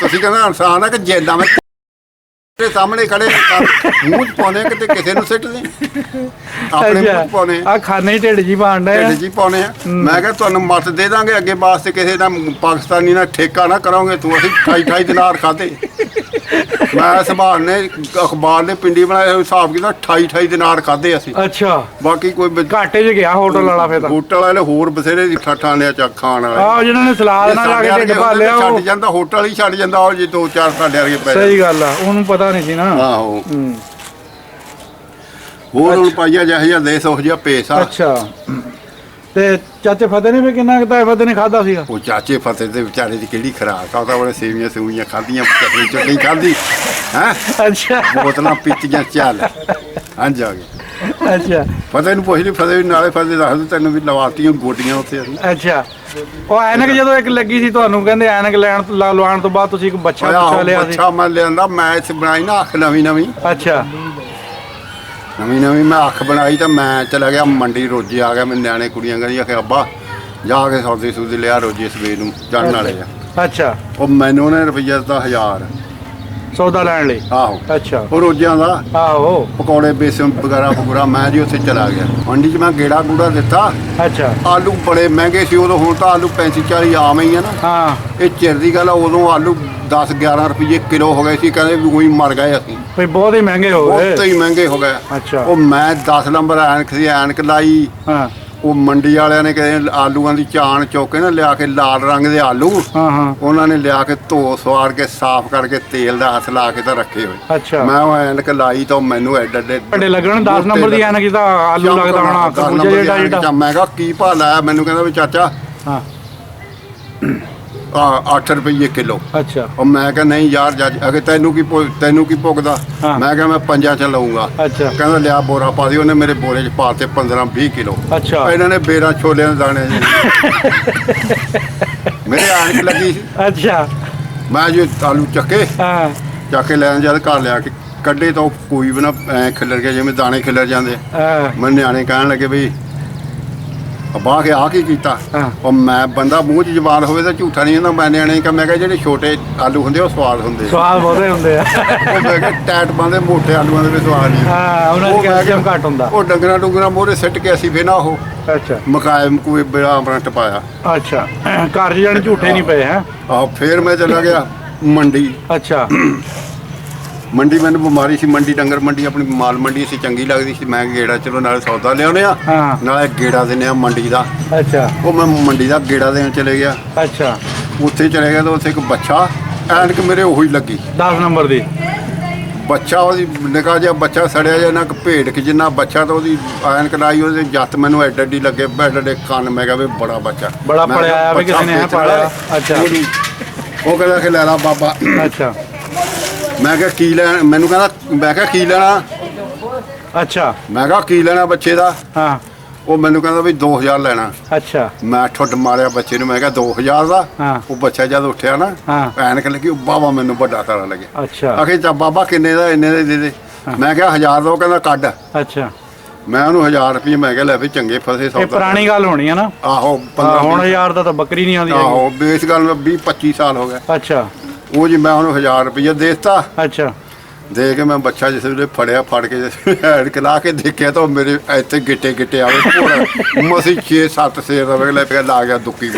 ਤੁਸੀਂ ਕਹਿੰਦਾ ਇਨਸਾਨ ਹੈ ਕਿ ਜਿੰਦਾ। ਮੈਂ ਤੇਰੇ ਸਾਹਮਣੇ ਖੜੇ ਮੂੰਹ ਚ ਪਾਉਣੇ ਕਿਤੇ ਕਿਸੇ ਨੂੰ ਸਿੱਟਦੇ ਆਪਣੇ ਮੂੰਹ ਚ ਪਾਉਣੇ ਆ ਖਾਣੇ ਹੀ ਢਿੱਡ ਜੀ ਪਾਉਂਦੇ ਢਿੱਡ ਜੀ ਪਾਉਣੇ ਆ। ਮੈਂ ਕਿਹਾ ਤੁਹਾਨੂੰ ਮਤ ਦੇ ਦਾਂਗੇ ਅੱਗੇ ਵਾਸਤੇ ਕਿਸੇ ਦਾ ਪਾਕਿਸਤਾਨੀ ਨਾਲ ਠੇਕਾ ਨਾ ਕਰੋਗੇ ਤੂੰ। ਅਸੀਂ 28 ਦਿਨਾਰ ਖਾਦੇ। ਮੈਂ ਸੰਭਾਲ ਨੇ ਅਖਬਾਰ ਨੇ ਪਿੰਡੀ ਬਣਾਇਆ ਹਿਸਾਬ ਕੀਤਾ 28 ਦਿਨਾਰ ਖਾਦੇ ਅਸੀਂ। ਅੱਛਾ ਬਾਕੀ ਕੋਈ ਘਾਟੇ 'ਚ ਗਿਆ ਹੋਟਲ ਵਾਲਾ। ਫਿਰ ਹੋਟਲ ਵਾਲੇ ਹੋਰ ਬਥੇਰੇ ਠਾਠਾਂ ਨੇ ਚੱਕ ਖਾਣ ਵਾਲੇ। ਆਹ ਜਿਹਨਾਂ ਨੇ ਸਲਾਦ ਨਾਲ ਲਾ ਕੇ ਢਿੱਡ ਭਰ ਲਿਆ ਛੱਡ ਜਾਂਦਾ ਹੋਟਲ ਹੀ ਛੱਡ ਜਾਂਦਾ। ਉਹ ਜੇ 2-4 ਸਾਡੇ ਵਰਗੇ ਪੈ। ਸਹੀ ਗੱਲ ਆ ਉਹਨੂੰ ਪਤਾ ਨਹੀਂ ਸੀ ਨਾ। ਆਹੋ ਹੋਰ ਹੁਣ ਪਾਈਆ ਜਿਹੋ ਜਿਹਾ ਦੇਸ਼ ਉਹ ਜਿਹਾ ਪੇਸ ਆ। ਅੱਛਾ ਤੇ ਚਾਚੇ ਫਤਿਹ ਨੇ ਵੀ ਕਿੰਨਾ ਕੁ ਤਾਂ ਫਤਿਹ ਨੇ ਖਾਦਾ ਸੀਗਾ? ਉਹ ਚਾਚੇ ਫਤਿਹ ਦੇ ਵਿਚਾਰੇ ਦੀ ਕਿਹੜੀ ਖਰਾਕ ਆ, ਉਹ ਤਾਂ ਉਹਨੇ ਸੇਵੀਆਂ ਸੂਵੀਆਂ ਖਾਧੀਆਂ, ਚਟਨੀ ਚਟਨੀ ਖਾਧੀ ਹੈ, ਅੱਛਾ ਬੋਤਲਾਂ ਪੀਤੀਆਂ, ਚੱਲ ਹਾਂਜੀ ਆ ਗਏ। ਅੱਛਾ ਫਤਿਹ ਨੂੰ ਪੁੱਛ ਲਈ, ਫਤਿਹ ਵੀ ਨਾਲੇ ਫਤਿਹ ਦੱਸ ਦੂੰ ਤੈਨੂੰ ਵੀ ਲਵਾਤੀਆਂ ਗੋਡੀਆਂ ਉੱਥੇ ਅਸੀਂ। ਅੱਛਾ ਉਹ ਐਨਕ ਜਦੋਂ ਇੱਕ ਲੱਗੀ ਸੀ ਤੁਹਾਨੂੰ, ਕਹਿੰਦੇ ਐਨਕ ਲਵਾਉਣ ਤੋਂ ਬਾਅਦ ਤੁਸੀਂ ਇੱਕ ਬੱਚਾ ਪੁੱਛਾ ਲਿਆ ਸੀ? ਬੱਚਾ ਮੈਂ ਲਿਆਂਦਾ, ਮੈਂ ਇੱਥੇ ਬਣਾਈ ਨਾ ਅੱਖ ਨਵੀਂ ਨਵੀਂ ਮੈਂ ਅੱਖ ਬਣਾਈ ਤਾਂ ਮੈਂ ਚਲਾ ਗਿਆ ਮੰਡੀ, ਰੋਜੇ ਆ ਗਿਆ, ਮੈਂ ਨਿਆਣੇ ਕੁੜੀਆਂ ਕਹਿੰਦੀ ਆਖੇ ਅੱਬਾ ਜਾ ਕੇ ਸੌਦੇ ਸੂਦੇ ਲਿਆ, ਰੋਜੇ ਸਵੇਰ ਨੂੰ ਜਾਣ ਵਾਲੇ ਆ। ਅੱਛਾ ਉਹ ਮੈਨੂੰ ਉਹਨੇ ਰੁਪਈਆ ਦਿੱਤਾ 1000 ਸੌਦਾ ਲੈਣ ਲਈ? ਆਹੋ ਅੱਛਾ ਉਹ ਰੋਜਿਆਂ ਦਾ, ਆਹੋ ਪਕੌੜੇ ਬੇਸਨ ਵਗੈਰਾ ਮੈਂ ਜੀ ਉੱਥੇ ਚਲਾ ਗਿਆ ਮੰਡੀ 'ਚ, ਮੈਂ ਗੇੜਾ ਗੂੜਾ ਦਿੱਤਾ। ਅੱਛਾ ਆਲੂ ਬੜੇ ਮਹਿੰਗੇ ਸੀ ਉਦੋਂ, ਹੁਣ ਤਾਂ ਆਲੂ 35-40 ਆਮ ਹੀ ਆ ਨਾ। ਹਾਂ ਇਹ ਚਿਰ ਦੀ ਗੱਲ ਆ, ਉਦੋਂ ਆਲੂ 10-11 ਰੁਪਏ ਕਿਲੋ ਹੋ ਗਏ ਸੀ, ਕਹਿੰਦੇ ਵੀ ਉਹੀ ਮਰ ਗਏ ਅਸੀਂ, ਵੀ ਬਹੁਤ ਹੀ ਮਹਿੰਗੇ ਹੋ ਗਏ। ਬਹੁਤ ਹੀ ਮਹਿੰਗੇ ਹੋ ਗਏ। ਅੱਛਾ ਉਹ ਮੈਂ 10 ਨੰਬਰ ਐਨਕ ਸੀ, ਐਨਕ ਲਾਈ। ਹਾਂ ਉਹ ਮੰਡੀ ਵਾਲਿਆਂ ਨੇ ਕਹਿੰਦੇ ਆਲੂਆਂ ਦੀ ਚਾਣ ਚੁੱਕ ਕੇ ਨਾ ਲਿਆ ਕੇ, ਲਾਲ ਰੰਗ ਦੇ ਆਲੂ ਹਾਂ ਉਹਨਾਂ ਨੇ ਲਿਆ ਕੇ ਧੋ ਸਵਾਰ ਕੇ ਸਾਫ਼ ਕਰਕੇ ਤੇਲ ਦਾ ਹੱਥ ਲਾ ਕੇ ਤਾਂ ਰੱਖੇ ਹੋਏ। ਅੱਛਾ ਮੈਂ ਉਹ ਐਨਕ ਲਾਈ ਤਾਂ ਮੈਨੂੰ ਐਡੇ ਵੱਡੇ ਲੱਗਣ 10 ਨੰਬਰ ਦੀ ਐਨਕ ਤਾਂ ਆਲੂ ਲੱਗਦਾ ਹੋਣਾ ਖਰਬੂਜਾ ਜਿਹੜਾ। ਮੈਂ ਕਿਹਾ ਕੀ ਭਾਅ ਲਾਇਆ? ਮੈਨੂੰ ਕਹਿੰਦਾ ਵੀ ਚਾਚਾ ਹਾਂ 8 ਰੁਪਏ ਕਿਲੋ। ਅੱਛਾ ਉਹ ਮੈਂ ਕਿਹਾ ਨਹੀਂ ਯਾਰ ਜੱਜ ਅਗੇ ਤੈਨੂੰ ਕੀ ਭੁਗਦਾ? ਮੈਂ ਕਿਹਾ ਮੈਂ 5 ਚ ਲਊਂਗਾ। ਅੱਛਾ ਕਹਿੰਦਾ ਲਿਆ ਬੋਰਾ ਪਾ ਦੀ, ਉਹਨੇ ਮੇਰੇ ਬੋਰੇ 'ਚ ਪਾਤੇ 15-20 ਕਿਲੋ। ਅੱਛਾ ਇਹਨਾਂ ਨੇ ਬੇਰਾਂ ਛੋਲਿਆਂ ਦੇ ਦਾਣੇ ਜੀ ਮੇਰੇ ਆਣਕ ਲੱਗੀ ਸੀ। ਅੱਛਾ ਮੈਂ ਜੀ ਆਲੂ ਚੱਕੇ ਹਾਂ ਚੱਕ ਕੇ ਲੈਣ ਜਦ ਘਰ ਲਿਆ ਕੇ ਕੱਢੇ ਤਾਂ ਕੋਈ ਵੀ ਨਾ ਐ ਖਿਲਰ ਗਿਆ ਜਿਵੇਂ ਦਾਣੇ ਖਿਲਰ ਜਾਂਦੇ। ਮੈਂ ਨਿਆਣੇ ਕਹਿਣ ਲੱਗੇ ਵੀ ਬਾਹ ਕੇ ਆ ਕੀ ਕੀਤਾ? ਉਹ ਮੈਂ ਬੰਦਾ ਮੂੰਹ 'ਚ ਜ਼ਬਾਨ ਹੋਵੇ ਤਾਂ ਝੂਠਾ ਨਹੀਂ ਹੁੰਦਾ। ਮੈਂ ਨਿਆਣੇ ਮੈਂ ਕਿਹਾ ਜਿਹੜੇ ਛੋਟੇ ਆਲੂ ਹੁੰਦੇ ਉਹ ਸਵਾਦ ਹੁੰਦੇ, ਸਵਾਦ ਬਹੁਤੇ ਹੁੰਦੇ ਆ। ਉਹ ਮੈਂ ਕਿਹਾ ਟੈਟ ਬੰਦੇ ਮੋਟੇ ਆਲੂਆਂ ਦੇ ਵੀ ਸਵਾਦ ਨਹੀਂ। ਹਾਂ ਉਹਨਾਂ ਦਾ ਕੈਲਸ਼ੀਅਮ ਘੱਟ ਹੁੰਦਾ। ਉਹ ਡੰਗਰਾਂ ਮੋਹਰੇ ਸਿੱਟ ਕੇ ਅਸੀਂ ਫੇਰ ਨਾ ਉਹ ਅੱਛਾ ਮਕਾਇਮ ਕੋਈ ਬੜਾ ਆਪਣਾ ਟਪਾਇਆ। ਅੱਛਾ ਘਰ 'ਚ ਜਾਣੀ ਝੂਠੇ ਨਹੀਂ ਪਏ ਹੈ? ਆਹ ਫੇਰ ਮੈਂ ਚਲਾ ਗਿਆ ਮੰਡੀ। ਅੱਛਾ ਮੰਡੀ ਮੈਨੂੰ ਬਿਮਾਰੀ ਸੀ, ਮੰਡੀ ਡੰਗਰ ਮੰਡੀ ਆਪਣੀ ਮਾਲ ਮੰਡੀ ਸੀ, ਚੰਗੀ ਲੱਗਦੀ ਸੀ। ਮੈਂ ਗੇੜਾ ਚਲੋ ਨਾਲੇ ਸੌਦਾ ਲਿਆਉਣੇ ਆ, ਨਾਲੇ ਗੇੜਾ ਦਿੰਦੇ ਆ ਮੰਡੀ ਦਾ। ਅੱਛਾ ਉਹ ਮੈਂ ਮੰਡੀ ਦਾ ਗੇੜਾ ਦੇਣ ਚਲੇ ਗਿਆ। ਅੱਛਾ ਉੱਥੇ ਚਲੇ ਗਿਆ ਤਾਂ ਉੱਥੇ ਇੱਕ ਬੱਚਾ ਐਨਕ ਮੇਰੇ ਉਹੀ ਲੱਗੀ 10 ਨੰਬਰ ਦੀ। ਬੱਚਾ ਉਹਦੀ ਨਿੱਕਾ ਜਿਹਾ ਬੱਚਾ ਸੜਿਆ ਜਿਹਾ ਨਾ ਭੇਡ ਕਿ ਜਿੰਨਾ ਬੱਚਾ, ਤਾਂ ਉਹਦੀ ਐਨਕ ਲਾਈ ਉਹਦੇ ਜੱਤ ਮੈਨੂੰ ਐਡੀ ਲੱਗੇ ਐਡੇ ਕੰਨ। ਮੈਂ ਕਿਹਾ ਵੀ ਬੜਾ ਬੱਚਾ ਬੜਾ ਪੜਿਆ ਆ ਵੀ ਕਿਸੇ ਨੇ ਪਾਲਿਆ। ਅੱਛਾ ਉਹ ਕਹਿੰਦਾ ਕਿ ਲੈ ਲਾ ਬਾਬਾ। ਅੱਛਾ ਮੈਂ ਕਿਹਾ ਕੀ ਲੈਣਾ? ਮੈਨੂੰ ਕਹਿੰਦਾ ਮੈਂ ਕਿਹਾ ਕੀ ਲੈਣਾ? ਅੱਛਾ ਮੈਂ ਕਿਹਾ ਕੀ ਲੈਣਾ ਬੱਚੇ ਦਾ? ਹਾਂ ਉਹ ਮੈਨੂੰ ਕਹਿੰਦਾ ਵੀ 2000 ਲੈਣਾ। ਅੱਛਾ ਮੈਂ ਠੁੱਡ ਮਾਰਿਆ ਬੱਚੇ ਨੂੰ, ਮੈਂ ਕਿਹਾ 2000 ਦਾ? ਹਾਂ ਉਹ ਬੱਚਾ ਜਦ ਉੱਠਿਆ ਨਾ ਐਨਕ ਲੱਗੀ, ਉਹ ਬਾਬਾ ਮੈਨੂੰ ਵੱਡਾ ਤਾਰਾ ਲੱਗਿਆ। ਅੱਛਾ ਆਖੇ ਚਾ ਬਾਬਾ ਕਿੰਨੇ ਦਾ? ਇੰਨੇ ਦੇ ਦੇ ਦੇ। ਮੈਂ ਕਿਹਾ 1000 ਦਾ। ਉਹ ਕਹਿੰਦਾ ਕੱਢ। ਅੱਛਾ ਮੈਂ ਉਹਨੂੰ 1000 ਰੁਪਏ ਮੈਂ ਕਿਹਾ ਲੈ ਵੀ ਚੰਗੇ ਫਸੇ ਸੌਦਾ। ਇਹ ਪੁਰਾਣੀ ਗੱਲ ਹੋਣੀ ਹੈ ਨਾ? ਆਹੋ ਹੁਣ 1000 ਦਾ ਤਾਂ ਬੱਕਰੀ ਨਹੀਂ ਆਉਂਦੀ। ਆਹੋ ਬੇਸ ਗੱਲ 20-25 ਸਾਲ ਹੋ ਗਏ। ਅੱਛਾ ਉਹ ਜੀ ਮੈਂ ਉਹਨੂੰ 1000 ਰੁਪਏ ਦੇ ਦਿੱਤਾ। ਅੱਛਾ ਦੇ ਕੇ ਮੈਂ ਬੱਚਾ ਜਿਸ ਵੇਲੇ ਫੜ ਕੇ ਐਨਕ ਲਾ ਕੇ ਦੇਖਿਆ ਤਾਂ ਮੇਰੇ ਇੱਥੇ ਗਿੱਟੇ ਆਵੇ ਪੂਰਾ ਮਸੀ 6-7 ਸੇਰ ਦਾ ਵੇਲੇ ਪਿਆ ਲਾ ਗਿਆ ਦੁੱਕੀ।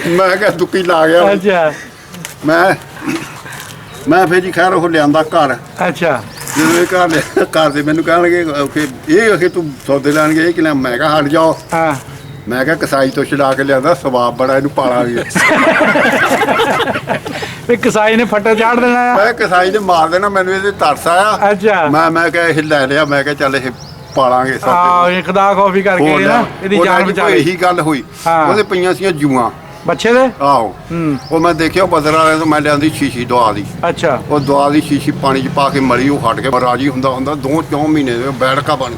ਮੈਂ ਕਿਹਾ ਦੁੱਕੀ ਲਾ ਗਿਆ। ਅੱਛਾ ਮੈਂ ਫਿਰ ਜੀ ਖੈਰ ਉਹ ਲਿਆਂਦਾ ਘਰ। ਅੱਛਾ ਜਦੋਂ ਇਹ ਘਰ ਦੇ ਮੈਨੂੰ ਕਹਿਣਗੇ ਇਹ ਅਖੇ ਤੂੰ ਸੌਦੇ ਲੈਣਗੇ ਇਹ ਕਿ ਲੈ? ਮੈਂ ਕਿਹਾ ਹਟ ਜਾਓ। ਹਾਂ ਮੈਂ ਕਿਹਾ ਕਸਾਈ ਤੋਂ ਛਡਾ ਕੇ ਲਿਆਂਦਾ, ਸਵਾਬ ਬੜਾ, ਇਹਨੂੰ ਪਾਲਾਂਗੇ। ਵੀ ਕਸਾਈ ਨੇ ਫੱਟੇ ਚਾੜ ਦੇਣਾ ਆ? ਮੈਂ ਕਸਾਈ ਨੇ ਮਾਰ ਦੇਣਾ, ਮੈਨੂੰ ਇਹਦੇ ਤਰਸ ਆਇਆ। ਅੱਛਾ ਮੈਂ ਕਿਹਾ ਇਹ ਲੈ ਲਿਆ। ਮੈਂ ਕਿਹਾ ਚੱਲ ਇਹ ਪਾਲਾਂਗੇ ਸਭ। ਹਾਂ ਖੁਦਾ ਖੌਫੀ ਕਰਕੇ ਨਾ ਇਹਦੀ ਜਾਨ ਬਚਾ ਲਈ। ਇਹੀ ਗੱਲ ਹੋਈ। ਉਹਦੇ ਪਈਆਂ ਸੀਆਂ ਜੂਆਂ ਬੱਚੇ ਦੇ। ਆਹੋ ਉਹ ਮੈਂ ਦੇਖਿਆ ਬਦਰ ਵਾਲਿਆਂ ਤੋਂ ਮੈਂ ਲਿਆਂਦੀ ਸ਼ੀਸ਼ੀ ਦਵਾ ਦੀ। ਅੱਛਾ ਉਹ ਦਵਾ ਦੀ ਸ਼ੀਸ਼ੀ ਪਾਣੀ 'ਚ ਪਾ ਕੇ ਮਲੀ, ਉਹ ਹਟ ਕੇ ਰਾਜੀ ਹੁੰਦਾ 2-4 ਮਹੀਨੇ ਦੇ ਬੈਠਕਾ ਬਣ।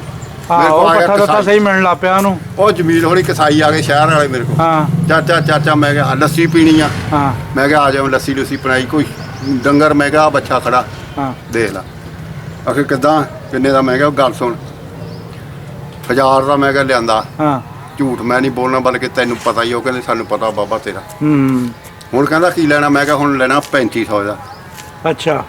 ਉਹ ਪੱਠਾ ਦਿੱਤਾ ਸਹੀ ਮਿਲਣ ਲੱਗ ਪਿਆ ਉਹਨੂੰ। ਉਹ ਜਮੀਲ ਹੋਣੀ ਕਸਾਈ ਆ ਗਏ ਸ਼ਹਿਰ ਵਾਲੇ ਮੇਰੇ ਕੋਲ। ਹਾਂ ਚਾਚਾ ਮੈਂ ਕਿਹਾ ਲੱਸੀ ਪੀਣੀ ਆ। ਹਾਂ ਮੈਂ ਕਿਹਾ ਆ ਜਾਓ ਲੱਸੀ ਬਣਾਈ ਕੋਈ ਡੰਗਰ। ਮੈਂ ਕਿਹਾ ਬੱਚਾ ਖੜਾ ਦੇਖ ਲਾ। ਆਖੇ ਕਿੱਦਾਂ ਕਿੰਨੇ ਦਾ? ਮੈਂ ਕਿਹਾ ਗੱਲ ਸੁਣ 1000 ਦਾ। ਮੈਂ ਕਿਹਾ ਲਿਆਂਦਾ। ਝੂਠ ਮੈਂ ਨਹੀਂ ਬੋਲਣਾ, ਬਲਕਿ ਤੈਨੂੰ ਪਤਾ ਹੀ। ਉਹ ਕਹਿੰਦੇ ਸਾਨੂੰ ਪਤਾ ਬਾਬਾ ਤੇਰਾ। ਹੁਣ ਕਹਿੰਦਾ ਕੀ ਲੈਣਾ? ਮੈਂ ਕਿਹਾ ਹੁਣ ਲੈਣਾ 3500 ਦਾ। ਅੱਛਾ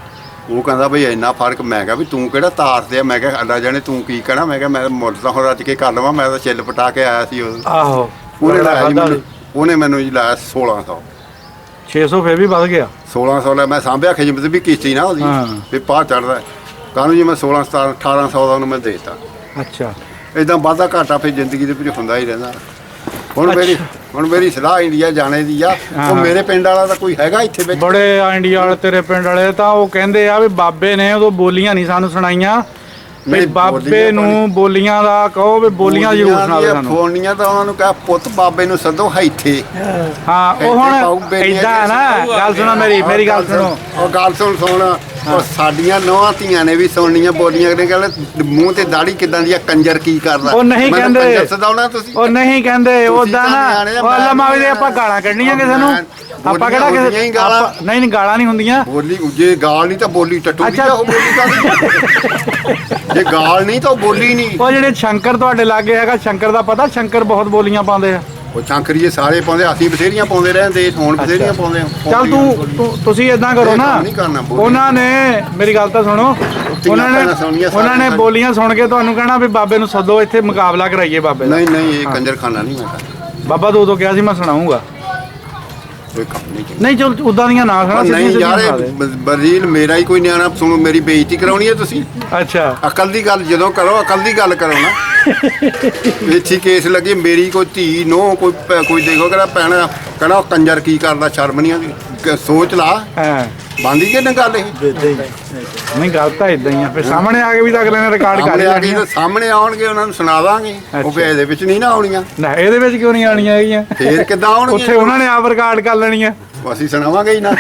ਉਹ ਕਹਿੰਦਾ ਬਈ ਇੰਨਾ ਫਰਕ। ਮੈਂ ਕਿਹਾ ਵੀ ਤੂੰ ਕਿਹੜਾ ਤਾਰਦੇ ਆ? ਮੈਂ ਕਿਹਾ ਅੱਲਾ ਜਾਣੇ ਤੂੰ ਕੀ ਕਹਿਣਾ? ਮੈਂ ਕਿਹਾ ਮੈਂ ਮੁੱਲ ਤਾਂ ਹੁਣ ਰੱਜ ਕੇ ਕਰ ਲਵਾਂ, ਮੈਂ ਤਾਂ ਛਿੱਲ ਪਟਾ ਕੇ ਆਇਆ ਸੀ ਉਦੋਂ। ਆਹੋ ਉਹਨੇ ਮੈਨੂੰ ਜੀ ਲਾਇਆ 1600। 600 ਫੇਰ ਵੀ ਵੱਧ ਗਿਆ। 1600 ਲੈ ਮੈਂ ਸਾਂਭਿਆ, ਖਿਜਮਤ ਵੀ ਕੀਤੀ ਨਾ ਉਹਦੀ ਵੀ ਪਾਹ ਚੜਦਾ। ਕਾਹਨੂੰ ਜੀ ਮੈਂ 16-17-1800 ਦਾ ਉਹਨੂੰ ਮੈਂ ਦੇ ਦਿੱਤਾ। ਅੱਛਾ ਇਦਾਂ ਵਾਧਾ ਘਾਟਾ ਫਿਰ ਜ਼ਿੰਦਗੀ ਦੇ ਵਿੱਚ ਹੁੰਦਾ ਹੀ ਰਹਿੰਦਾ। ਹੁਣ ਮੇਰੀ ਸਲਾਹ ਇੰਡੀਆ ਜਾਣੇ ਦੀ ਆ। ਉਹ ਮੇਰੇ ਪਿੰਡ ਵਾਲਾ ਤਾਂ ਕੋਈ ਹੈਗਾ ਇੱਥੇ ਵਿੱਚ? ਬੜੇ ਇੰਡੀਆ ਵਾਲੇ ਤੇਰੇ ਪਿੰਡ ਵਾਲੇ ਤਾਂ ਉਹ ਕਹਿੰਦੇ ਆ ਵੀ ਬਾਬੇ ਨੇ ਉਦੋਂ ਬੋਲੀਆਂ ਨਹੀਂ ਸਾਨੂੰ ਸੁਣਾਈਆਂ ਵੀ ਬਾਬੇ ਨੂੰ ਬੋਲੀਆਂ ਦਾ ਕਹੋ ਵੀ ਬੋਲੀਆਂ ਜ਼ਰੂਰ ਸੁਣਾ ਦਿਓ ਸਾਨੂੰ। ਬੋਲੀਆਂ ਤਾਂ ਉਹਨਾਂ ਨੂੰ ਕਹਾਂ ਪੁੱਤ ਬਾਬੇ ਨੂੰ ਸੱਦੋ ਇੱਥੇ। ਹਾਂ ਉਹ ਹੁਣ ਏਦਾਂ ਨਾ ਗੱਲ ਸੁਣੋ ਮੇਰੀ ਗੱਲ ਸੁਣੋ। ਉਹ ਗੱਲ ਸੁਣ ਉਹ ਸਾਡੀਆਂ ਨੌਹਾਂ ਧੀਆਂ ਨੇ ਵੀ ਸੁਣਨੀਆਂ ਬੋਲੀਆਂ ਨੇ। ਕਹਿੰਦੇ ਮੂੰਹ ਤੇ ਦਾੜੀ ਕਿਦਾਂ ਦੀ ਆ, ਕੰਜਰ ਕੀ ਕਰਦਾ। ਉਹ ਨਹੀਂ ਕਹਿੰਦੇ ਕੰਜਰ ਸਦਾਉਣਾ ਤੁਸੀਂ, ਉਹ ਨਹੀਂ ਕਹਿੰਦੇ ਉਦਾਂ ਨਾ ਉਹ ਅੱਲਾ ਮਾਵੇ ਦੇ ਆਪਾਂ ਗਾਲਾਂ ਕੱਢਣੀਆਂ ਕਿਸੇ ਨੂੰ। ਆਪਾਂ ਕਿਹੜਾ ਕਿਸੇ ਨਹੀਂ ਗਾਲਾਂ ਨਹੀਂ ਹੁੰਦੀਆਂ। ਬੋਲੀ ਜੇ ਗਾਲ ਨਹੀਂ ਤਾਂ ਬੋਲੀ ਟੱਟੂਗੀ। ਉਹ ਬੋਲੀ ਕਾਹਦੀ ਜੇ ਗਾਲ ਨਹੀਂ ਤਾਂ ਬੋਲੀ ਨਹੀਂ। ਉਹ ਜਿਹੜੇ ਸ਼ੰਕਰ ਤੁਹਾਡੇ ਲਾਗੇ ਹੈਗਾ, ਸ਼ੰਕਰ ਦਾ ਪਤਾ, ਸ਼ੰਕਰ ਬਹੁਤ ਬੋਲੀਆਂ ਪਾਉਂਦੇ ਆ। ਉਹ ਸ਼ੰਕਰੀਏ ਸਾਰੇ ਪਾਉਂਦੇ, ਅਸੀਂ ਬਥੇਰੀਆਂ ਪਾਉਂਦੇ ਰਹਿੰਦੇ, ਹੁਣ ਬਥੇਰੀਆਂ ਪਾਉਂਦੇ। ਚੱਲ ਤੁਸੀਂ ਇਦਾਂ ਕਰੋ ਨਾ, ਉਹਨਾਂ ਨੇ ਮੇਰੀ ਗੱਲ ਤਾਂ ਸੁਣੋ, ਉਹਨਾਂ ਨੇ ਬੋਲੀਆਂ ਸੁਣ ਕੇ ਤੁਹਾਨੂੰ ਕਹਿਣਾ ਵੀ ਬਾਬੇ ਨੂੰ ਸੱਦੋ ਇੱਥੇ ਮੁਕਾਬਲਾ ਕਰਾਈਏ ਬਾਬੇ ਦਾ। ਨਹੀਂ ਇਹ ਕੰਜਰਖਾਨਾ ਨਹੀਂ ਮੈਂ ਬਾਬਾ ਦੋ ਕਿਹਾ ਸੀ ਮੈਂ ਸੁਣਾਉਂਗਾ। ਕੋਈ ਕੰਮ ਨਹੀਂ ਚਲ ਉਦਾਂ ਦੀਆਂ ਨਾ ਸੁਣਾ। ਨਹੀਂ ਯਾਰ ਬਰੀਲ ਮੇਰਾ ਹੀ ਕੋਈ ਨਿਆਣਾ ਸੁਣੋ, ਮੇਰੀ ਬੇਇੱਜ਼ਤੀ ਕਰਾਉਣੀ ਹੈ ਤੁਸੀਂ। ਅੱਛਾ ਅਕਲ ਦੀ ਗੱਲ ਜਦੋਂ ਕਰੋ, ਅਕਲ ਦੀ ਗੱਲ ਕਰੋ ਨਾ। ਇੱਥੇ ਕੇਸ ਲੱਗੇ ਮੇਰੀ ਕੋਈ ਧੀ ਨੋ ਕੋਈ ਦੇਖੋ ਕਿਹੜਾ ਪੈਣਾ ਕਹਿਣਾ ਕੰਜਰ ਕੀ ਕਰਦਾ, ਸ਼ਰਮ ਨਹੀਂ ਆਉਂਦੀ। ਸੋਚ ਲਾ ਬੰਦੀ ਕਿ ਨਾ ਗੱਲ ਇਹ ਨਹੀਂ ਗੱਲ ਤਾਂ ਇਦਾਂ ਹੀ ਆ। ਫਿਰ ਸਾਹਮਣੇ ਆ ਕੇ ਵੀ ਤਾਂ ਅਗਲੇ ਨੇ ਰਿਕਾਰਡ ਕਰ ਲਿਆ। ਸਾਹਮਣੇ ਆਉਣਗੇ ਉਹਨਾਂ ਨੂੰ ਸੁਣਾ ਦਾਂਗੇ। ਉਹ ਫੇਰ ਇਹਦੇ ਵਿੱਚ ਨਹੀਂ ਨਾ ਆਉਣੀਆਂ। ਨਾ ਇਹਦੇ ਵਿੱਚ ਕਿਉਂ ਨਹੀਂ ਆਉਣੀਆਂ ਹੈਗੀਆਂ? ਫੇਰ ਕਿੱਦਾਂ ਆਉਣਗੀਆਂ? ਉੱਥੇ ਉਹਨਾਂ ਨੇ ਆਪ ਰਿਕਾਰਡ ਕਰ ਲੈਣੀਆਂ। ਅਸੀਂ ਸੁਣਾਵਾਂਗੇ ਹੀ ਨਾ।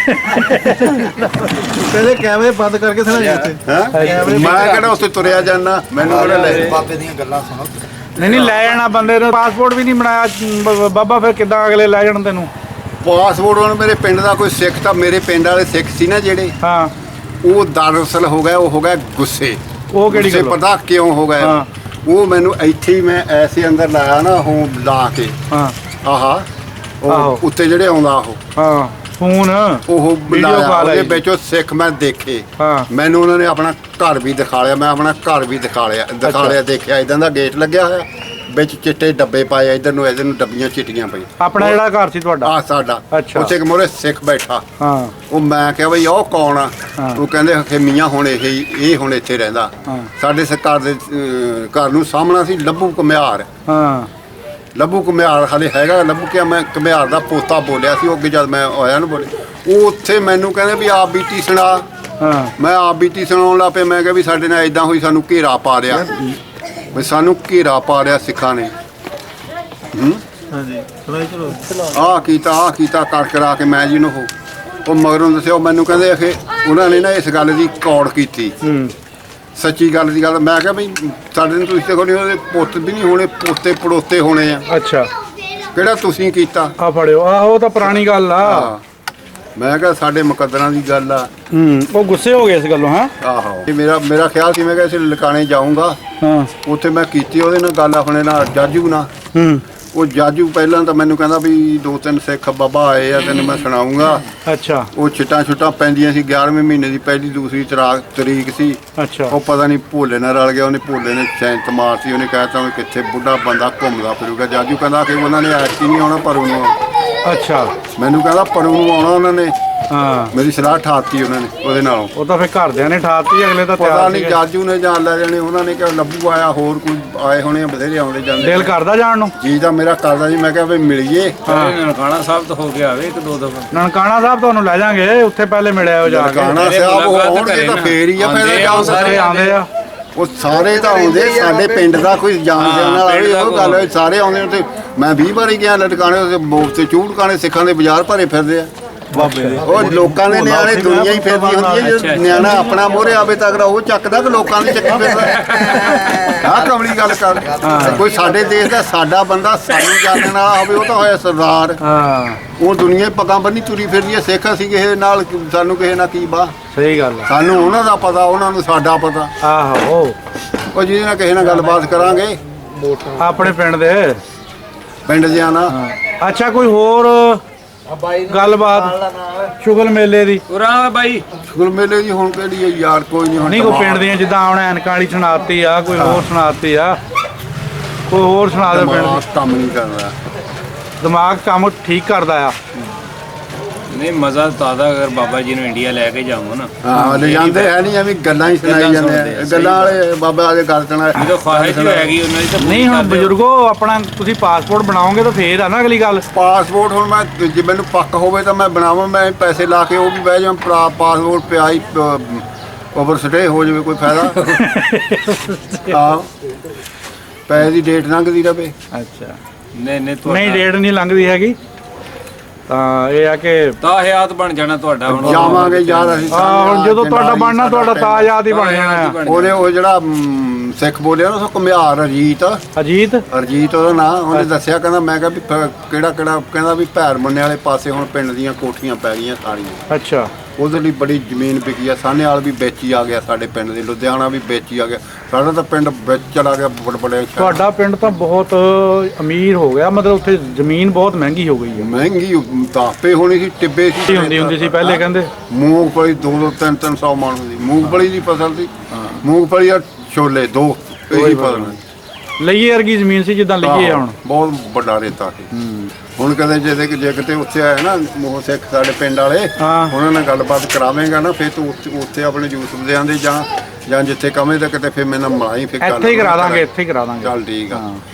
ਪਹਿਲੇ ਕੈਮਰੇ ਬੰਦ ਕਰਕੇ ਸੁਣਾਈ ਉੱਥੇ। ਮੈਂ ਕਿਹੜਾ ਉੱਥੇ ਤੁਰਿਆ ਜਾਂਦਾ, ਮੈਨੂੰ ਕਿਹੜਾ ਲੈ ਬਾਬੇ ਦੀਆਂ ਗੱਲਾਂ ਸੁਣੋ। ਨਹੀਂ ਲੈ ਜਾਣਾ ਬੰਦੇ ਨੇ। ਪਾਸਪੋਰਟ ਵੀ ਨਹੀਂ ਬਣਾਇਆ ਬਾਬਾ, ਫਿਰ ਕਿੱਦਾਂ ਅਗਲੇ ਲੈ ਜਾਣ ਤੈਨੂੰ? ਪਾਸਪੋਰਟ ਹੁਣ ਮੇਰੇ ਪਿੰਡ ਦਾ ਕੋਈ ਸਿੱਖ ਤਾਂ ਮੇਰੇ ਪਿੰਡ ਵਾਲੇ ਸਿੱਖ ਸੀ ਨਾ ਜਿਹੜੇ, ਹਾਂ ਉਹ ਦਰਅਸਲ ਹੋ ਗਏ, ਉਹ ਹੋ ਗਏ ਗੁੱਸੇ। ਉਹ ਕਿਹੜੀ ਗੱਲ? ਪਤਾ ਕਿਉਂ ਹੋ ਗਏ? ਉਹ ਮੈਨੂੰ ਇੱਥੇ ਹੀ ਮੈਂ ਐਸੇ ਅੰਦਰ ਲਾਇਆ ਨਾ, ਉਹ ਲਾ ਕੇ ਆਹਾ ਉਹ ਉੱਤੇ ਜਿਹੜੇ ਆਉਂਦਾ ਉਹ ਫੋਨ ਉਹ ਉਹਦੇ ਵਿੱਚੋਂ ਸਿੱਖ ਮੈਂ ਦੇਖੇ। ਮੈਨੂੰ ਉਹਨਾਂ ਨੇ ਆਪਣਾ ਘਰ ਵੀ ਦਿਖਾ ਲਿਆ, ਮੈਂ ਆਪਣਾ ਘਰ ਵੀ ਦਿਖਾ ਲਿਆ ਦੇਖਿਆ ਇਦਾਂ ਦਾ ਗੇਟ ਲੱਗਿਆ ਹੋਇਆ, ਵਿੱਚ ਚਿੱਟੇ ਡੱਬੇ ਪਾਏ, ਇਧਰ ਨੂੰ ਡੱਬੀਆਂ ਚਿੱਟੀਆਂ ਪਈ। ਆਪਣਾ ਜਿਹੜਾ ਘਰ ਸੀ ਤੁਹਾਡਾ? ਆ ਸਾਡਾ। ਉੱਥੇ ਇੱਕ ਮੋਰੇ ਸਿੱਖ ਬੈਠਾ। ਉਹ ਮੈਂ ਕਿਹਾ ਬਈ ਉਹ ਕੌਣ ਆ? ਉਹ ਕਹਿੰਦੇ ਕਿ ਮੀਆਂ ਹੁਣ ਇਹ ਹੁਣ ਇੱਥੇ ਰਹਿੰਦਾ। ਸਾਡੇ ਸਰਕਾਰ ਦੇ ਘਰ ਨੂੰ ਸਾਹਮਣਾ ਸੀ ਲੱਭੂ ਘੁਮਿਆਰ। ਲੱਭੂ ਘੁਮਿਆਰ ਹਾਲੇ ਹੈਗਾ। ਲੱਭੂ ਕਿਹਾ ਮੈਂ ਘੁਮਿਆਰ ਦਾ ਪੋਤਾ ਬੋਲਿਆ ਸੀ। ਉਹ ਜਦ ਮੈਂ ਆਇਆ ਨੂੰ ਬੋਲੇ, ਉਹ ਉੱਥੇ ਮੈਨੂੰ ਕਹਿੰਦੇ ਵੀ ਆਪ ਬੀਤੀ ਸੁਣਾ। ਮੈਂ ਆਪ ਬੀਤੀ ਸੁਣਾਉਣ ਲੱਗ ਪਿਆ। ਮੈਂ ਕਿਹਾ ਵੀ ਸਾਡੇ ਨਾਲ ਇਦਾਂ ਹੋਈ, ਸਾਨੂੰ ਘੇਰਾ ਪਾ ਲਿਆ, ਵੀ ਸਾਨੂੰ ਘੇਰਾ ਪਾ ਲਿਆ ਸਿੱਖਾਂ ਨੇ। ਆਹ ਕੀਤਾ ਕਰ ਕਰਾ ਕੇ ਮੈਂ ਜੀ ਨੂੰ ਉਹ ਮਗਰੋਂ ਦੱਸਿਆ। ਉਹ ਮੈਨੂੰ ਕਹਿੰਦੇ ਕਿ ਉਹਨਾਂ ਨੇ ਨਾ ਇਸ ਗੱਲ ਦੀ ਕੌੜ ਕੀਤੀ, ਸੱਚੀ ਗੱਲ ਦੀ ਗੱਲ। ਮੈਂ ਕਿਹਾ ਬਈ ਸਾਡੇ ਨੂੰ ਤੁਸੀਂ ਦੇਖੋ ਨਹੀਂ, ਉਹਦੇ ਪੁੱਤ ਵੀ ਨਹੀਂ ਹੋਣੇ, ਪੋਤੇ ਪੜੋਤੇ ਹੋਣੇ ਆ। ਅੱਛਾ ਕਿਹੜਾ ਤੁਸੀਂ ਕੀਤਾ? ਆ ਫੜਿਓ। ਆਹੋ ਤਾਂ ਪੁਰਾਣੀ ਗੱਲ ਆ। ਮੈਂ ਕਿਹਾ ਸਾਡੇ ਮੁਕੱਦਰਾਂ ਦੀ ਗੱਲ ਆ। ਉਹ ਗੁੱਸੇ ਹੋ ਗਏ ਇਸ ਗੱਲੋਂ। ਆਹੋ ਮੇਰਾ ਖਿਆਲ ਸੀ, ਮੈਂ ਕਿਹਾ ਅਸੀਂ ਲਕਾਣੇ ਜਾਊਂਗਾ। ਉੱਥੇ ਮੈਂ ਕੀਤੀ ਉਹਦੇ ਨਾਲ ਗੱਲ, ਆਪਣੇ ਨਾਲ ਜਾਜੂ ਨਾਲ। ਉਹ ਜਾਜੂ ਪਹਿਲਾਂ ਤਾਂ ਮੈਨੂੰ ਕਹਿੰਦਾ ਵੀ 2-3 ਸਿੱਖ ਬਾਬਾ ਆਏ ਆ, ਤੈਨੂੰ ਮੈਂ ਸੁਣਾਉਂਗਾ। ਅੱਛਾ ਉਹ ਛਿੱਟਾਂ ਪੈਂਦੀਆਂ ਸੀ। 11ਵੇਂ ਮਹੀਨੇ ਦੀ ਪਹਿਲੀ ਦੂਸਰੀ ਤਰੀਕ ਸੀ। ਅੱਛਾ ਉਹ ਪਤਾ ਨਹੀਂ ਭੋਲੇ ਨਾਲ ਰਲ ਗਿਆ। ਉਹਨੇ ਭੋਲੇ ਨੇ ਸੈਂਤ ਮਾਰਤੀ। ਉਹਨੇ ਕਹਿਤਾ ਵੀ ਕਿੱਥੇ ਬੁੱਢਾ ਬੰਦਾ ਘੁੰਮਦਾ ਫਿਰੂਗਾ। ਜਾਜੂ ਕਹਿੰਦਾ ਕਿ ਉਹਨਾਂ ਨੇ ਐਤਕੀ ਨਹੀਂ ਆਉਣਾ, ਪਰੂ ਨੂੰ। ਅੱਛਾ ਮੈਨੂੰ ਕਹਿੰਦਾ ਪਰੂ ਨੂੰ ਆਉਣਾ ਉਹਨਾਂ ਨੇ। ਮੇਰੀ ਸਲਾਹ ਠਾਤੀ ਉਹਨਾਂ ਨੇ ਉਹਦੇ ਨਾਲੋਂ। ਉਹ ਤਾਂ ਫਿਰ ਘਰਦਿਆਂ ਨੇ ਠਾਤੀ, ਅਗਲੇ ਤਾਂ ਪਤਾ ਨਹੀਂ ਜਾਜੂ ਨੇ ਜਾਣ ਲੈ ਜਾਣੇ। ਉਹਨਾਂ ਨੇ ਕਿਹਾ ਲੱਭੂ ਆਇਆ, ਹੋਰ ਕੋਈ ਆਏ ਹੋਣੇ, ਬਥੇਰੇ ਆਉਂਦੇ ਜਾਂਦੇ। ਦਿਲ ਕਰਦਾ ਜਾਣ ਨੂੰ? ਜੀ ਤਾਂ ਮੇਰਾ ਕਰਦਾ ਜੀ। ਮੈਂ ਕਿਹਾ ਵੀ ਮਿਲੀਏ। ਨਨਕਾਣਾ ਸਾਹਿਬ ਤੋਂ ਹੋ ਕੇ ਆਵੇ 1-2 ਦਫਾ। ਨਨਕਾਣਾ ਸਾਹਿਬ ਤੁਹਾਨੂੰ ਲੈ ਜਾਾਂਗੇ, ਉੱਥੇ ਪਹਿਲੇ ਮਿਲਿਆ ਹੋ ਜਾ ਕੇ। ਨਨਕਾਣਾ ਸਾਹਿਬ ਆਉਣਗੇ ਤਾਂ ਫੇਰ ਹੀ ਆ। ਪਹਿਲੇ ਸਾਰੇ ਆਉਂਦੇ ਆ, ਉਹ ਸਾਰੇ ਤਾਂ ਆਉਂਦੇ। ਸਾਡੇ ਪਿੰਡ ਦਾ ਕੋਈ ਜਾਣ ਵਾਲਾ ਉਹ ਗੱਲ, ਸਾਰੇ ਆਉਂਦੇ ਉੱਥੇ। ਮੈਂ 20 ਵਾਰੀ ਗਿਆ ਲਟਕਾਣੇ ਉੱਥੇ ਚੂੜਕਾਣੇ ਸਿੱਖਾਂ ਦੇ ਬਾਜ਼ਾਰ ਭਰੇ ਫਿਰਦੇ ਆ। ਉਹ ਲੋਕਾਂ ਦੇ ਨਿਆਣੇ ਦੁਨੀਆ ਹੀ ਫਿਰਦੀ ਹੁੰਦੀ ਹੈ। ਜੇ ਨਿਆਣਾ ਆਪਣਾ ਮੋਹਰੇ ਆਵੇ ਤਾਂ ਅਗਲਾ ਉਹ ਚੱਕਦਾ ਕਿ ਲੋਕਾਂ ਦੀ ਚੱਕੀ ਫਿਰਦਾ। ਆਹ ਕਮਲੀ ਗੱਲ ਕਰ। ਕੋਈ ਸਾਡੇ ਦੇਸ਼ ਦਾ ਸਾਡਾ ਬੰਦਾ ਸਾਨੂੰ ਜਾਣਨ ਵਾਲਾ ਹੋਵੇ, ਉਹ ਤਾਂ ਹੋਇਆ ਸਰਦਾਰ। ਉਹ ਦੁਨੀਆ ਪੱਗਾਂ ਬੰਨੀ ਤੁਰੀ ਫਿਰਦੀ ਹੈ। ਸਿੱਖ ਅਸੀਂ ਕਿਸੇ ਨਾਲ, ਸਾਨੂੰ ਕਿਸੇ ਨਾਲ ਕੀ ਬਾਹ। ਸਹੀ ਗੱਲ। ਸਾਨੂੰ ਉਹਨਾਂ ਦਾ ਪਤਾ, ਉਹਨਾਂ ਨੂੰ ਸਾਡਾ ਪਤਾ। ਆਹੋ ਉਹ ਜਿਹਦੇ ਨਾਲ ਕਿਸੇ ਨਾਲ ਗੱਲਬਾਤ ਕਰਾਂਗੇ ਆਪਣੇ ਪਿੰਡ ਜਿਹਾ ਨਾ। ਅੱਛਾ ਕੋਈ ਹੋਰ ਗੱਲਬਾਤ ਸ਼ੁਗਲ ਮੇਲੇ ਦੀ? ਬਾਈ ਸ਼ੁਗਲ ਮੇਲੇ ਦੀ ਹੁਣ ਕਿਹੜੀ ਹੈ ਯਾਰ? ਕੋਈ ਨਹੀਂ। ਨਹੀਂ ਕੋਈ ਪਿੰਡ ਦੀਆਂ ਜਿੱਦਾਂ ਹੁਣ ਐਨਕਾਂ ਵਾਲੀ ਸੁਣਾਤੀ ਆ, ਕੋਈ ਹੋਰ ਸੁਣਾਤੀ ਆ, ਕੋਈ ਹੋਰ ਸੁਣਾ ਦੇ। ਪਿੰਡ ਕੰਮ ਨਹੀਂ ਕਰਦਾ, ਦਿਮਾਗ ਕੰਮ ਠੀਕ ਕਰਦਾ ਆ। ਨਹੀਂ ਮਜ਼ਾ ਤਾਦਾ ਅਗਰ ਬਾਬਾ ਜੀ ਨੂੰ ਇੰਡੀਆ ਲੈ ਕੇ ਜਾਊਂਗਾ ਨਾ। ਹਾਂ ਲੈ ਜਾਂਦੇ ਹੈ ਨਹੀਂ, ਐਵੇਂ ਗੱਲਾਂ ਹੀ ਸੁਣਾਈ ਜਾਂਦੇ ਆ। ਗੱਲਾਂ ਵਾਲੇ ਬਾਬਾ ਆਦੇ ਗੱਲ ਸੁਣਾ। ਜਦੋਂ ਖੁਆਇਸ਼ ਹੈਗੀ ਉਹਨਾਂ ਦੀ ਤਾਂ ਨਹੀਂ। ਹੁਣ ਬਜ਼ੁਰਗੋ ਆਪਣਾ ਤੁਸੀਂ ਪਾਸਪੋਰਟ ਬਣਾਓਗੇ ਤਾਂ ਫੇਰ ਆ ਨਾ ਅਗਲੀ ਗੱਲ। ਪਾਸਪੋਰਟ ਹੁਣ ਮੈਂ ਜੇ ਮੈਨੂੰ ਪੱਕ ਹੋਵੇ ਤਾਂ ਮੈਂ ਬਣਾਵਾਂ। ਮੈਂ ਪੈਸੇ ਲਾ ਕੇ ਉਹ ਵੀ ਬਹਿ ਜਾ। ਪਾਸਪੋਰਟ ਪਿਆ ਹੀ ਓਵਰ ਸਟੇ ਹੋ ਜਾਵੇ ਕੋਈ ਫਾਇਦਾ। ਹਾਂ ਪੈਸੇ ਦੀ ਡੇਟ ਲੰਘਦੀ ਰਵੇ। ਅੱਛਾ ਨਹੀਂ ਨਹੀਂ ਡੇਟ ਨਹੀਂ ਲੰਘਦੀ ਹੈਗੀ ਤਾਂ ਇਹ ਆ ਕਿ ਤਾਂ ਹਯਾਤ ਬਣ ਜਾਣਾ ਤੁਹਾਡਾ ਹੁਣ। ਜਾਵਾਂਗੇ ਯਾਰ ਅਸੀਂ ਹੁਣ ਜਦੋਂ ਤੁਹਾਡਾ ਬਣਨਾ ਤੁਹਾਡਾ ਤਾਂ ਯਾਦ ਹੀ ਬਣ ਜਾਣਾ। ਉਹਨੇ ਉਹ ਜਿਹੜਾ ਸਿੱਖ ਬੋਲਿਆ ਨਾ ਉਹ ਘੁਮਿਆਰ ਅਜੀਤ ਉਹਦਾ ਨਾਂ, ਉਹਨੇ ਦੱਸਿਆ ਕਹਿੰਦਾ ਮੈਂ ਕਿਹਾ ਵੀ ਕਿਹੜਾ ਕਹਿੰਦਾ ਵੀ ਭੈਰ ਮੰਨੇ ਵਾਲੇ ਪਾਸੇ ਹੁਣ ਪਿੰਡ ਦੀਆਂ ਕੋਠੀਆਂ ਪੈ ਗਈਆਂ ਸਾਰੀਆਂ। ਅੱਛਾ ਉਹਦੇ ਲਈ ਬੜੀ ਜ਼ਮੀਨ ਵਿਕੀ ਆ। ਸਾਹਨੇਵਾਲ ਵੀ ਵਿੱਚ ਹੀ ਆ ਗਿਆ ਸਾਡੇ ਪਿੰਡ ਦੇ, ਲੁਧਿਆਣਾ ਵੀ ਵਿੱਚ ਹੀ ਆ ਗਿਆ, ਸਾਡਾ ਤਾਂ ਪਿੰਡ ਵਿੱਚ ਚਲਾ ਗਿਆ ਬੜੇ ਤੁਹਾਡਾ ਪਿੰਡ ਤਾਂ ਬਹੁਤ ਅਮੀਰ ਹੋ ਗਿਆ, ਮਤਲਬ ਉੱਥੇ ਜ਼ਮੀਨ ਬਹੁਤ ਮਹਿੰਗੀ ਹੋ ਗਈ ਹੈ। ਮਹਿੰਗੀ ਤਾਪੇ ਹੋਣੀ ਸੀ, ਟਿੱਬੇ ਸੀ ਹੁੰਦੀ ਸੀ ਪਹਿਲੇ ਕਹਿੰਦੇ। ਮੂੰਗਫਲੀ 200 300 ਮਣ ਦੀ ਮੂੰਗਫਲੀ ਦੀ ਫਸਲ ਸੀ। ਮੂੰਗਫਲੀ ਆ ਛੋਲੇ ਦੋ ਇਹੀ ਫਸਲ ਲਈਏ ਵਰਗੀ ਜ਼ਮੀਨ ਸੀ ਜਿੱਦਾਂ ਲਈਏ ਹੁਣ। ਬਹੁਤ ਵੱਡਾ ਰੇਤਾ ਸੀ। ਹੁਣ ਕਦੇ ਜੇ ਕਿਤੇ ਉੱਥੇ ਆਇਆ ਨਾ ਮੋਹ ਸਿੱਖ ਸਾਡੇ ਪਿੰਡ ਵਾਲੇ, ਉਹਨਾਂ ਨਾਲ ਗੱਲਬਾਤ ਕਰਾਵੇਂਗਾ ਨਾ ਫਿਰ ਤੂੰ ਉੱਥੇ ਆਪਣੇ ਯੂਸਫ ਦੇ ਆਂਦੇ ਜਾਂ ਜਿੱਥੇ ਕਵੇਂ ਤਾਂ ਕਿਤੇ ਫਿਰ ਮੈਨੂੰ ਮਲਾਈ ਫਿਰ ਇੱਥੇ ਹੀ ਕਰਾ ਦਾਂਗੇ ਚੱਲ ਠੀਕ ਆ।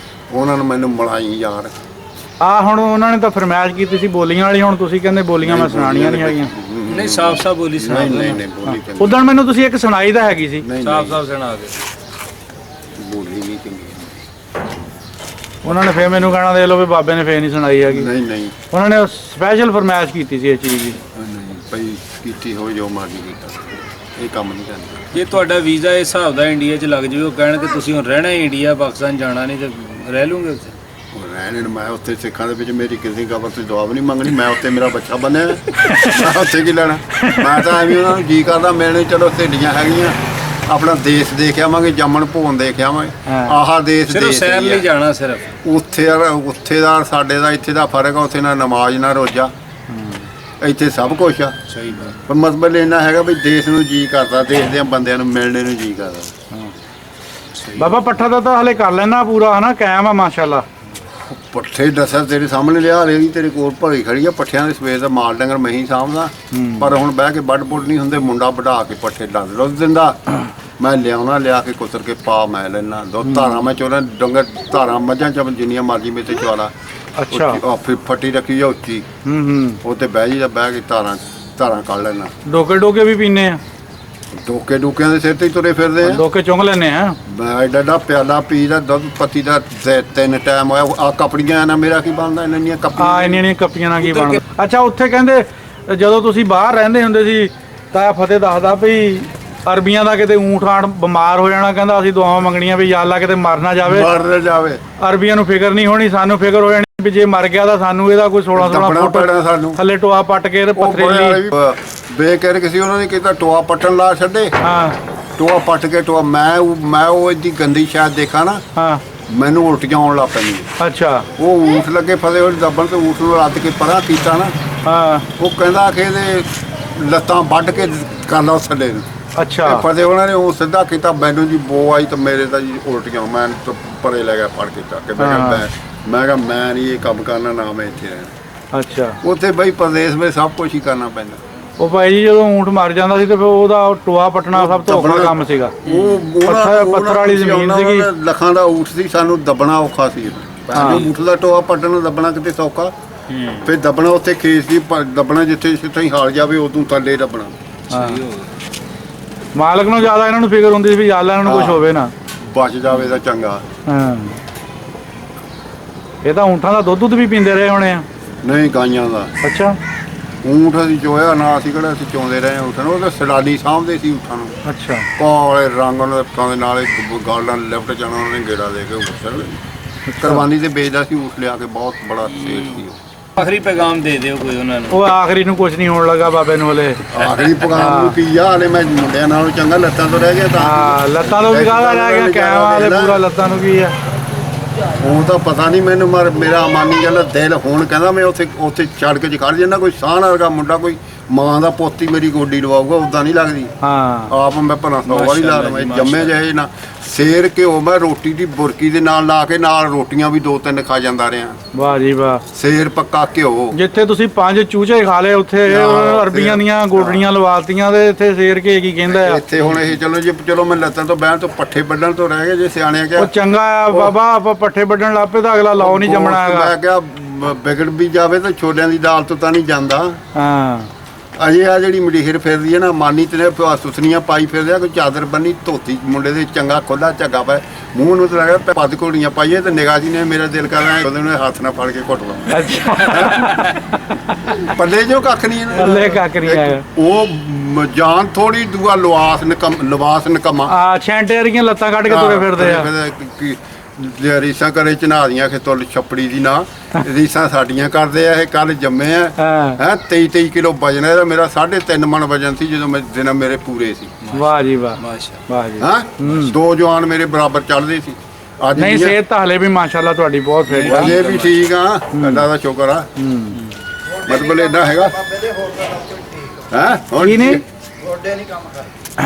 ਉਹਨਾਂ ਨੂੰ ਮੈਨੂੰ ਮਲਾਈ ਯਾਰ। ਹੁਣ ਉਹਨਾਂ ਨੇ ਤਾਂ ਫਰਮਾਇਸ਼ ਕੀਤੀ ਸੀ ਬੋਲੀਆਂ ਵਾਲੀ, ਹੁਣ ਤੁਸੀਂ ਕਹਿੰਦੇ ਬੋਲੀਆਂ ਮੈਂ ਸੁਣਾਣੀਆਂ ਨਹੀਂ ਹੈਗੀਆਂ। ਨਹੀਂ ਸਾਫ਼ ਬੋਲੀ ਸੁਣਾ। ਨਹੀਂ ਬੋਲੀ ਉਦੋਂ ਮੈਨੂੰ ਤੁਸੀਂ ਇੱਕ ਸੁਣਾਈ ਤਾਂ ਹੈਗੀ ਸੀ। ਸਾਫ਼ ਸੁਣਾ ਕੇ ਬੋਲੀ ਨਹੀਂ ਚੰਗੀ। ਉਹਨਾਂ ਨੇ ਫੇਰ ਮੈਨੂੰ ਕਹਿਣਾ ਦੇ ਲਓ ਵੀ ਬਾਬੇ ਨੇ ਫੇਰ ਨਹੀਂ ਸੁਣਾਈ ਹੈਗੀ। ਨਹੀਂ ਉਹਨਾਂ ਨੇ ਸਪੈਸ਼ਲ ਫਰਮਾਇਸ਼ ਕੀਤੀ ਸੀ ਇਹ ਚੀਜ਼ ਦੀ। ਨਹੀਂ ਭਾਈ ਕੀਤੀ ਹੋਈ ਜੋ ਮਰਜ਼ੀ ਕੀਤਾ, ਇਹ ਕੰਮ ਨਹੀਂ ਕਰਨਾ। ਜੇ ਤੁਹਾਡਾ ਵੀਜ਼ਾ ਇਸ ਹਿਸਾਬ ਦਾ ਇੰਡੀਆ 'ਚ ਲੱਗ ਜਾਵੇ, ਉਹ ਕਹਿਣ ਕਿ ਤੁਸੀਂ ਹੁਣ ਰਹਿਣਾ ਹੀ ਇੰਡੀਆ, ਪਾਕਿਸਤਾਨ ਜਾਣਾ ਨਹੀਂ, ਤੇ ਰਹਿ ਲੂਗੇ ਉੱਥੇ? ਰਹਿਣ ਮੈਂ ਉੱਥੇ ਸਿੱਖਾਂ ਦੇ ਵਿੱਚ ਮੇਰੀ ਕਿਸੇ ਖਬਰ ਤੋਂ ਜਵਾਬ ਨਹੀਂ ਮੰਗਣੀ। ਮੈਂ ਉੱਥੇ ਮੇਰਾ ਬੱਚਾ ਬਣਿਆ, ਮੈਂ ਉੱਥੇ ਕੀ ਲੈਣਾ। ਮੈਂ ਤਾਂ ਐਵੇਂ ਉਹਨਾਂ ਨੂੰ ਜੀ ਕਰਦਾ ਮਿਲਣੇ, ਚਲੋ ਸਹੇਲੀਆਂ ਹੈਗੀਆਂ, ਆਪਣਾ ਦੇਸ਼ ਦੇਖ ਆਵਾਂਗੇ, ਜੰਮਣ ਭੋਨ ਦੇਖ ਆਵਾਂਗੇ। ਆਹ ਦੇਸ਼ ਸਿਰਫ ਸੈਰ ਲਈ ਜਾਣਾ ਸਿਰਫ। ਉੱਥੇ ਦਾ ਸਾਡੇ ਦਾ ਇੱਥੇ ਦਾ ਫਰਕ ਆ। ਉੱਥੇ ਨਾ ਨਮਾਜ਼ ਨਾ ਰੋਜ਼ਾ, ਇੱਥੇ ਸਭ ਕੁਛ ਆ। ਸਹੀ ਬਾਤ। ਪਰ ਮਤਲਬ ਇੰਨਾ ਹੈਗਾ ਵੀ ਦੇਸ਼ ਨੂੰ ਜੀ ਕਰਦਾ, ਦੇਸ਼ ਦੇ ਬੰਦਿਆਂ ਨੂੰ ਮਿਲਣੇ ਨੂੰ ਜੀ ਕਰਦਾ। ਬਾਬਾ ਪੱਠਾ ਦਾ ਤਾਂ ਹਲੇ ਕਰ ਲੈਣਾ ਪੂਰਾ ਹਨਾ, ਕਾਇਮ ਆ ਮਾਸ਼ਾਅੱਲਾ। ਪੱਠੇ ਦੱਸਿਆ ਤੇਰੇ ਸਾਹਮਣੇ ਲਿਆ ਰਹੀ, ਤੇਰੇ ਕੋਲ ਭਰੀ ਖੜੀ ਆ ਪੱਠਿਆਂ ਦੇ ਸਵੇਰ ਦਾ ਮਾਲ ਡੰਗਰ ਮੈਂ ਹੀ ਸਾਂਭਦਾ। ਪਰ ਹੁਣ ਬਹਿ ਕੇ ਵੱਢ ਬੁੱਢ ਨਹੀਂ ਹੁੰਦੇ, ਮੁੰਡਾ ਵਢਾ ਕੇ ਪੱਠੇ ਲੁੱਦ ਦਿੰਦਾ। ਮੈਂ ਲਿਆਉਣਾ, ਲਿਆ ਕੇ ਕੁਤਰ ਕੇ ਪਾ ਮੈਂ ਲੈਣਾ। ਦੁੱਧ ਧਾਰਾਂ ਮੈਂ ਚੋਣਾ, ਡੰਗਰ ਧਾਰਾਂ ਮੱਝਾਂ ਚ ਜਿੰਨੀਆਂ ਮਰਜ਼ੀ ਮੇਰੇ ਤੇ ਚਵਾਲਾ। ਅੱਛਾ ਫਿਰ ਫੱਟੀ ਰੱਖੀ ਆ ਉੱਚੀ, ਉਹ ਤੇ ਬਹਿ ਜੀ ਬਹਿ ਕੇ ਧਾਰਾਂ ਕੱਢ ਲੈਣਾ। ਡੋਕੇ ਵੀ ਪੀਨੇ ਆ, ਡੋਕਿਆਂ ਦੇ ਸਿਰ ਤੇ ਹੀ ਤੁਰੇ ਫਿਰਦੇ ਆ। ਡੋਕੇ ਚੁੰਗ ਲੈਨੇ ਆ। ਮੈਂ ਐਡਾ ਪਿਆਲਾ ਪੀ ਦਾ ਦੁੱਧ ਪੱਤੀ ਦਾ 3 ਟਾਈਮ ਹੋਇਆ। ਆ ਕੱਪੜੀਆਂ ਨਾ ਮੇਰਾ ਕੀ ਬਣਦਾ, ਇੰਨੀਆਂ ਕੱਪੀਆਂ ਇੰਨੀਆਂ ਕੱਪੀਆਂ ਨਾਲ ਕੀ ਬਣਦਾ। ਅੱਛਾ ਉੱਥੇ ਕਹਿੰਦੇ ਜਦੋਂ ਤੁਸੀਂ ਬਾਹਰ ਰਹਿੰਦੇ ਹੁੰਦੇ ਸੀ ਤਾਂ ਫਤਿਹ ਦੱਸਦਾ ਵੀ ਅਰਬੀਆਂ ਦਾ ਕਿਤੇ ਊਂਠ ਆਣ ਬਿਮਾਰ ਹੋ ਜਾਣਾ, ਕਹਿੰਦਾ ਅਸੀਂ ਦੁਆਵਾਂ ਮੰਗਣੀਆਂ ਵੀ ਯਾ ਅੱਲਾ ਕਿਤੇ ਮਰ ਨਾ ਜਾਵੇ। ਅਰਬੀਆਂ ਨੂੰ ਫਿਕਰ ਨਹੀਂ ਹੋਣੀ, ਸਾਨੂੰ ਫਿਕਰ ਹੋ ਜਾਣੀ ਵੀ ਜੇ ਮਰ ਗਿਆ ਤਾਂ ਸਾਨੂੰ ਇਹਦਾ ਕੋਈ 16 ਫੁੱਟ ਥੱਲੇ ਟੋਆ ਪੱਟ ਕੇ ਪੱਥਰੀਲੀ ਬੇਕਰ ਕਿਸੇ ਉਹਨਾਂ ਨੇ ਕੀਤਾ ਟੋਆ ਪੱਟਣ ਲਾ ਛੱਡੇ। ਟੋਆ ਪੱਟ ਕੇ ਮੈਂ ਉਹ ਇੰਨੀ ਗੰਦੀ ਸ਼ਾਇਦ ਦੇਖਾਂ ਨਾ, ਮੈਨੂੰ ਉਲਟੀਆਂ ਆਉਣ ਲੱਗ ਪੈਂਦੀਆਂ। ਅੱਛਾ ਉਹ ਊਂਠ ਲੱਗੇ ਫਸੇ ਹੋਏ ਦੱਬਣ ਤੇ ਊਂਠ ਨੂੰ ਰੱਦ ਕੇ ਪਰਾਂ ਕੀਤਾ ਨਾ। ਉਹ ਕਹਿੰਦਾ ਕਿ ਇਹਦੇ ਲੱਤਾਂ ਵੱਢ ਕੇ ਕਰ ਲਓ ਥੱਲੇ ਨੂੰ। ਅੱਛਾ ਫਸੇ ਉਹਨਾਂ ਨੇ ਉਹ ਸਿੱਧਾ ਕੀਤਾ। ਮੈਨੂੰ ਜੀ ਬੋ ਆਈ ਤਾਂ ਮੇਰੇ ਤਾਂ ਜੀ ਉਲਟੀਆਂ, ਮੈਂ ਪਰੇ ਲੈ ਗਿਆ ਫੜ ਕੇ ਚੱਕ ਕੇ। ਮੈਂ ਕਿਹਾ ਮੈਂ ਨਹੀਂ ਇਹ ਕੰਮ ਕਰਨਾ, ਨਾ ਮੈਂ ਇੱਥੇ ਰਹਿਣਾ। ਅੱਛਾ ਉੱਥੇ ਬਈ ਪ੍ਰਦੇਸ਼ ਵਿੱਚ ਸਭ ਕੁਝ ਹੀ ਕਰਨਾ ਪੈਂਦਾ। ਉਹ ਭਾਈ ਜੀ ਜਦੋਂ ਊਂਠ ਮਰ ਜਾਂਦਾ ਸੀ ਤੇ ਫਿਰ ਉਹਦਾ ਟੋਆ ਪੱਟਣਾ ਸਭ ਤੋਂ ਔਖਾ ਕੰਮ ਸੀਗਾ। ਪੱਥਰ ਵਾਲੀ ਜ਼ਮੀਨ ਸੀਗੀ, ਲੱਖਾਂ ਦਾ ਊਠ ਸੀ, ਸਾਨੂੰ ਦੱਬਣਾ ਔਖਾ ਸੀ। ਊਠ ਦਾ ਟੋਆ ਪੱਟਣ ਨੂੰ ਦੱਬਣਾ ਕਿਤੇ ਸੌਖਾ। ਫਿਰ ਦੱਬਣਾ ਉੱਥੇ ਖੇਸ ਦੀ ਦੱਬਣਾ, ਜਿੱਥੇ ਹੀ ਹਾਲ ਜਾਵੇ ਉਦੋਂ ਥੱਲੇ ਦੱਬਣਾ। ਮਾਲਕ ਨੂੰ ਜ਼ਿਆਦਾ ਇਹਨਾਂ ਨੂੰ ਫਿਕਰ ਹੁੰਦੀ ਸੀ ਵੀ ਯਾਰ ਇਹਨਾਂ ਨੂੰ ਕੁਝ ਹੋਵੇ ਨਾ, ਬਚ ਜਾਵੇ ਤਾਂ ਚੰਗਾ। ਇਹ ਤਾਂ ਊਂਠਾਂ ਦਾ ਦੁੱਧ ਵੀ ਪੀਂਦੇ ਰਹੇ ਹੋਣੇ ਆ। ਨਹੀਂ ਗਾਈਆਂ ਦਾ। ਅੱਛਾ ਊਂਠ ਅਸੀਂ ਚੋਇਆ ਨਾ, ਅਸੀਂ ਕਿਹੜਾ ਅਸੀਂ ਚੋਂਦੇ ਰਹੇ ਊਠਾਂ ਨੂੰ। ਉਹ ਤਾਂ ਸਲਾਨੀ ਸਾਂਭਦੇ ਸੀ ਊਠਾਂ ਨੂੰ। ਅੱਛਾ ਕਾਲੇ ਰੰਗ ਉਹਨਾਂ ਦੇ ਅੱਖਾਂ ਦੇ ਨਾਲ ਗਾਲਾਂ ਲਿਫਟ ਜਾਣਾ, ਉਹਨਾਂ ਨੇ ਗੇੜਾ ਦੇ ਕੇ ਊਠ ਕੁਰਬਾਨੀ ਤੇ ਵੇਚਦਾ ਸੀ ਊਠ ਲਿਆ ਕੇ। ਬਹੁਤ ਬੜਾ ਸੇਠ ਸੀ ਉਹ। ਆਖਰੀ ਪੈਗਾਮ ਦੇ ਦਿਓ ਕੋਈ ਉਹਨਾਂ ਨੂੰ। ਉਹ ਆਖਰੀ ਨੂੰ ਕੁਝ ਨਹੀਂ ਹੋਣ ਲੱਗਾ ਬਾਬੇ ਨੂੰ ਹਲੇ। ਆਖਰੀ ਪੈਗਾਮ ਨੂੰ ਕੀ ਆ, ਹਲੇ ਮੈਂ ਮੁੰਡਿਆਂ ਨਾਲੋਂ ਚੰਗਾ ਲੱਤਾਂ ਤੋਂ ਰਹਿ ਗਿਆ। ਤਾਂ ਲੱਤਾਂ ਤੋਂ ਵੀ ਕਾਹਦਾ ਰਹਿ ਗਿਆ, ਕੈਮ ਵਾਲੇ ਪੂਰਾ ਲੱਤਾਂ ਨੂੰ ਕੀ ਆ। ਉਹ ਤਾਂ ਪਤਾ ਨਹੀਂ ਮੈਨੂੰ, ਮਰ ਮੇਰਾ ਮਾਨੀ ਗੱਲ ਦਿਲ ਹੁਣ ਕਹਿੰਦਾ ਮੈਂ ਉੱਥੇ ਚੜ ਕੇ ਖੜ ਜਾਂਦਾ। ਕੋਈ ਸਾਹ ਵਰਗਾ ਮੁੰਡਾ, ਕੋਈ ਮਾਂ ਦਾ ਪੋਤੀ ਮੇਰੀ ਗੋਡੀ ਲਵਾਊਗਾ, ਉਦਾਂ ਨਹੀਂ ਲੱਗਦੀ। ਆਪ ਮੈਂ ਭਲਾ 100 ਵਾਰੀ ਲਾ ਲਵਾਂ। ਜੰਮੇ ਜਿਹੇ ਨਾ ਸੇਰ ਘਿਓ ਮੈਂ ਰੋਟੀ ਦੀ ਬੁਰਕੀ ਦੇ ਨਾਲ ਲਾ ਕੇ, ਨਾਲ ਰੋਟੀਆਂ ਵੀ 2-3 ਖਾ ਜਾਂਦਾ ਰਿਹਾ। ਵਾਹ ਜੀ ਵਾਹ। ਸੇਰ ਪੱਕਾ ਘਿਓ। ਜਿੱਥੇ ਤੁਸੀਂ 5 ਚੂਚੇ ਖਾ ਲਏ ਉੱਥੇ ਅਰਬੀਆਂ ਦੀਆਂ ਗੋਡੜੀਆਂ ਲਵਾਤੀਆਂ ਤੇ ਇੱਥੇ ਸੇਰ ਘੇ ਕੀ ਕਹਿੰਦਾ ਆ। ਇੱਥੇ ਹੁਣ ਇਹ ਚਲੋ ਮੈਂ ਲੱਤਾਂ ਤੋਂ ਬਹਿਣ ਤੋਂ ਪੱਠੇ ਵੱਢਣ ਤੋਂ ਰਹਿ ਗਏ। ਜੇ ਸਿਆਣਿਆ ਕਿਹਾ ਉਹ ਚੰਗਾ ਆ ਬਾਬਾ, ਆਪਾਂ ਪੱਠੇ ਵੱਢਣ ਲੱਪੇ ਤਾਂ ਅਗਲਾ ਲਾਓ ਨਹੀਂ ਜੰਮਣਾ ਹੈਗਾ। ਮੈਂ ਕਿਹਾ ਵਿਗੜ ਵੀ ਜਾਵੇ ਤਾਂ ਛੋਲਿਆਂ ਦੀ ਦਾਲ ਤੋਂ ਤਾਂ ਨਹੀਂ ਜਾਂਦਾ। ਅਜੇ ਆ ਜਿਹੜੀ ਮੰਡੀਰ ਫਿਰਦੀ ਹੈ ਨਾ ਮਾਨੀ ਤੇ ਸੁਥਨੀਆਂ ਪਾਈ ਫਿਰਦੇ ਆ ਕੋਈ ਚਾਦਰ ਬੰਨੀ ਧੋਤੀ ਮੁੰਡੇ ਦੇ ਚੰਗਾ ਖੁੱਲਾ ਝੱਗਾ ਪਾ ਮੂੰਹ ਨੂੰ ਤੇ ਲੱਗਾ ਪੱਦ ਘੋੜੀਆਂ ਪਾਈਏ ਤੇ ਨਿਗਾਹ ਜੀ ਨੇ ਮੇਰਾ ਦਿਲ ਕਰਦਾ ਉਹਦੇ ਨੂੰ ਹੱਥ ਨਾਲ ਫੜ ਕੇ ਘੁੱਟ ਲਾ ਅੱਛਾ ਪੱਲੇ ਜੋ ਕੱਖ ਨਹੀਂ ਇਹਨਾਂ ਪੱਲੇ ਕੱਖ ਨਹੀਂ ਹੈਗਾ। ਉਹ ਜਾਨ ਥੋੜੀ ਦੂਆ ਲਿਬਾਸ ਨਕਮਾ ਆ ਛੈਂਟੇ ਲੱਤਾਂ ਕੱਢ ਕੇ ਤੁਰੇ ਫਿਰਦੇ ਆ। ਜੇ ਰੀਸਾਂ ਕਰੇ ਚਨਾ ਦੀਆਂ ਕਿ ਤੁਲ ਛੱਪੜੀ ਦੀ ਨਾ ਰੀਸਾਂ ਸਾਡੀਆਂ ਕਰਦੇ ਆ। ਇਹ ਕੱਲ ਜੰਮੇ ਆ ਹੈ 23 ਕਿਲੋ ਵਜਨ ਇਹਦਾ ਮੇਰਾ 3.5 ਮਣ ਵਜਨ ਸੀ ਜਦੋਂ ਦਿਨ ਮੇਰੇ ਪੂਰੇ ਸੀ। ਵਾਹ ਜੀ ਵਾਹ ਮਾਸ਼ਾ ਵਾਹ ਜੀ। ਹਾਂ 2 ਜਵਾਨ ਮੇਰੇ ਬਰਾਬਰ ਚੱਲਦੇ ਸੀ। ਅੱਜ ਨਹੀਂ ਸਿਹਤ ਤਾਂ ਹਲੇ ਵੀ ਮਾਸ਼ਾਅੱਲਾ ਤੁਹਾਡੀ ਬਹੁਤ ਫਿੱਟ ਆ। ਅਜੇ ਵੀ ਠੀਕ ਆ ਅੱਲਾ ਦਾ ਸ਼ੁਕਰ ਆ। ਮਤਲਬ ਏਦਾਂ ਹੈਗਾ ਹੈ ਹੁਣ ਕੀ ਨਹੀਂ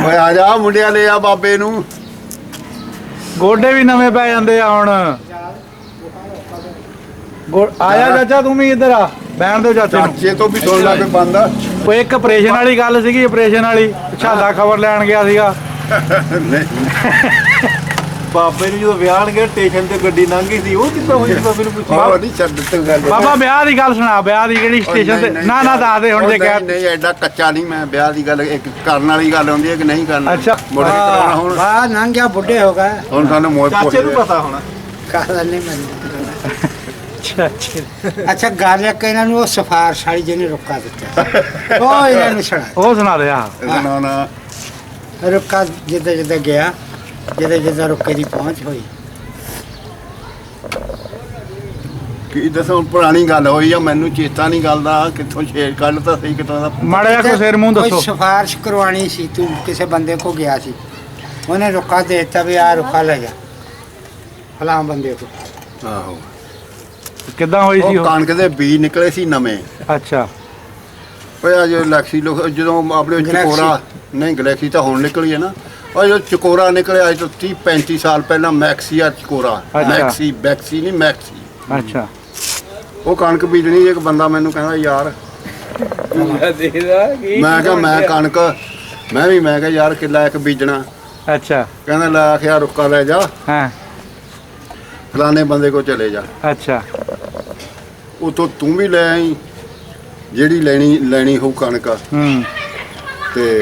ਓਏ ਆ ਜਾ ਮੁੰਡਿਆਂ ਲੈ ਆ ਬਾਬੇ ਨੂੰ। ਗੋਡੇ ਵੀ ਨਵੇਂ ਪੈ ਜਾਂਦੇ ਆ ਹੁਣ। ਆਇਆ ਚਾਚਾ ਤੂੰ ਵੀ ਇੱਧਰ ਆ ਬੈਠ ਦਿਓ ਚਾਚੇ ਨੂੰ। ਚਾਚੇ ਤੋਂ ਵੀ ਸੁਣ ਲਾ ਕੋਈ ਬੰਦਾ ਉਹ ਇੱਕ ਆਪਰੇਸ਼ਨ ਵਾਲੀ ਗੱਲ ਸੀਗੀ ਆਪਰੇਸ਼ਨ ਵਾਲੀ ਛਾਦਾ ਖਬਰ ਲੈਣ ਗਿਆ ਸੀਗਾ। ਬਾਬੇ ਨੂੰ ਜਦੋਂ ਵਿਆਹਣਗੇ ਸਟੇਸ਼ਨ ਤੇ ਗੱਡੀ ਲੰਘੀ ਸੀ ਉਹ ਕਿੱਦਾਂ ਹੋਈ ਬਾਬੇ ਨੂੰ ਪੁੱਛਿਆ ਉਹ ਨਹੀਂ ਛੱਡ ਤੂੰ ਗੱਲ ਬਾਬਾ ਵਿਆਹ ਦੀ ਗੱਲ ਸੁਣਾ ਵਿਆਹ ਦੀ ਕਿਹੜੀ ਸਟੇਸ਼ਨ ਤੇ ਨਾ ਦੱਸ ਦੇ ਹੁਣ ਜੇ ਕਹਿ ਨਹੀਂ ਐਡਾ ਕੱਚਾ ਨਹੀਂ ਮੈਂ ਵਿਆਹ ਦੀ ਗੱਲ ਇੱਕ ਕਰਨ ਵਾਲੀ ਗੱਲ ਹੁੰਦੀ ਹੈ ਕਿ ਨਹੀਂ ਕਰਨਾ ਅੱਛਾ। ਮੁੜ ਕੇ ਕਰਾਉਣਾ ਹੁਣ ਵਾਹ ਨੰਗ ਗਿਆ ਬੁੱਢੇ ਹੋ ਗਏ ਹੁਣ ਸਾਨੂੰ ਮੋਹ ਚਾਚੇ ਨੂੰ ਪਤਾ ਹੋਣਾ ਕਾਹਦਾ ਨਹੀਂ ਮੈਨੂੰ ਅੱਛਾ ਅੱਛਾ ਗੱਲ ਇੱਕ ਇਹਨਾਂ ਨੂੰ ਉਹ ਸਿਫਾਰਸ਼ ਵਾਲੀ ਜਿਹਨੇ ਰੁਕਾ ਦਿੱਤਾ ਉਹ ਇਹਨਾਂ ਨੂੰ ਸੁਣਾ ਉਹ ਸੁਣਾ ਦੇ ਆ ਨਾ ਨਾ ਰੁਕਾ ਜਿੱਦਾਂ ਜਿੱਦਾਂ ਗਿਆ ਜਿੱਦਾਂ ਰੁਕੇ ਦੀ ਪਹੁੰਚ ਹੋਈ ਕੀ ਦੱਸਾਂ ਪੁਰਾਣੀ ਗੱਲ ਹੋਈ ਆ ਮੈਨੂੰ ਚੇਤਾ ਨਹੀਂ ਗੱਲ ਦਾ ਕਿੱਥੋਂ ਛੇੜ ਕੱਢ ਤਾਂ ਸਹੀ ਕਿੱਥੋਂ ਦਾ ਮਾੜਾ ਜਿਹਾ ਕੋਈ ਸਿਰ ਮੂੰਹ ਕੋਈ ਦੱਸੋ। ਸਿਫਾਰਸ਼ ਕਰਵਾਉਣੀ ਸੀ ਤੂੰ ਕਿਸੇ ਬੰਦੇ ਕੋ ਗਿਆ ਸੀ ਉਹਨੇ ਰੁਕਾ ਦੇ ਦਿੱਤਾ ਵੀ ਆ ਰੁਕਾ ਲੈ ਜਾ ਫਲਾਂ ਬੰਦੇ ਕੋ ਆਹੋ ਕਿੱਦਾਂ ਹੋਈ ਸੀ ਉਹ ਉਹ? ਕਣਕ ਦੇ ਬੀਜ ਨਿਕਲੇ ਸੀ ਨਵੇਂ ਅੱਛਾ ਓਏ ਅੱਜ ਲੈਕਸੀ ਲੋਕ ਜਦੋਂ ਆਪਣੇ ਗਲੈਕਸੀ। ਚਕੋਰਾ ਨਹੀਂ ਗਲੈਕਸੀ ਤਾਂ ਹੁਣ ਨਿਕਲੀ ਹੈ ਨਾ ਉਹ ਜਦੋਂ ਚਕੋਰਾ ਨਿਕਲਿਆ ਅੱਜ ਤੋਂ 30-35 ਸਾਲ ਪਹਿਲਾਂ ਮੈਕਸੀਆ ਚਕੋਰਾ ਅੱਛਾ। ਬੈਕਸੀ ਨਹੀਂ ਮੈਕਸੀ ਅੱਛਾ ਉਹ ਕਣਕ ਬੀਜਣੀ ਇੱਕ ਬੰਦਾ ਮੈਨੂੰ ਕਹਿੰਦਾ ਯਾਰ ਮੈਂ ਕਿਹਾ ਮੈਂ ਕਣਕ ਮੈਂ ਕਿਹਾ ਯਾਰ ਕਿੱਲਾ ਇੱਕ ਬੀਜਣਾ ਅੱਛਾ ਕਹਿੰਦਾ ਲੈ ਆਖਿਆ ਰੁੱਕਾ ਲੈ ਜਾ ਹਾਂ ਫਲਾਣੇ ਬੰਦੇ ਕੋ ਚਲੇ ਜਾ ਅੱਛਾ ਉਤੋਂ ਤੂੰ ਵੀ ਲੈ ਆਈ ਜਿਹੜੀ ਲੈਣੀ ਹੋਊ ਕਣਕ ਹੂੰ ਤੇ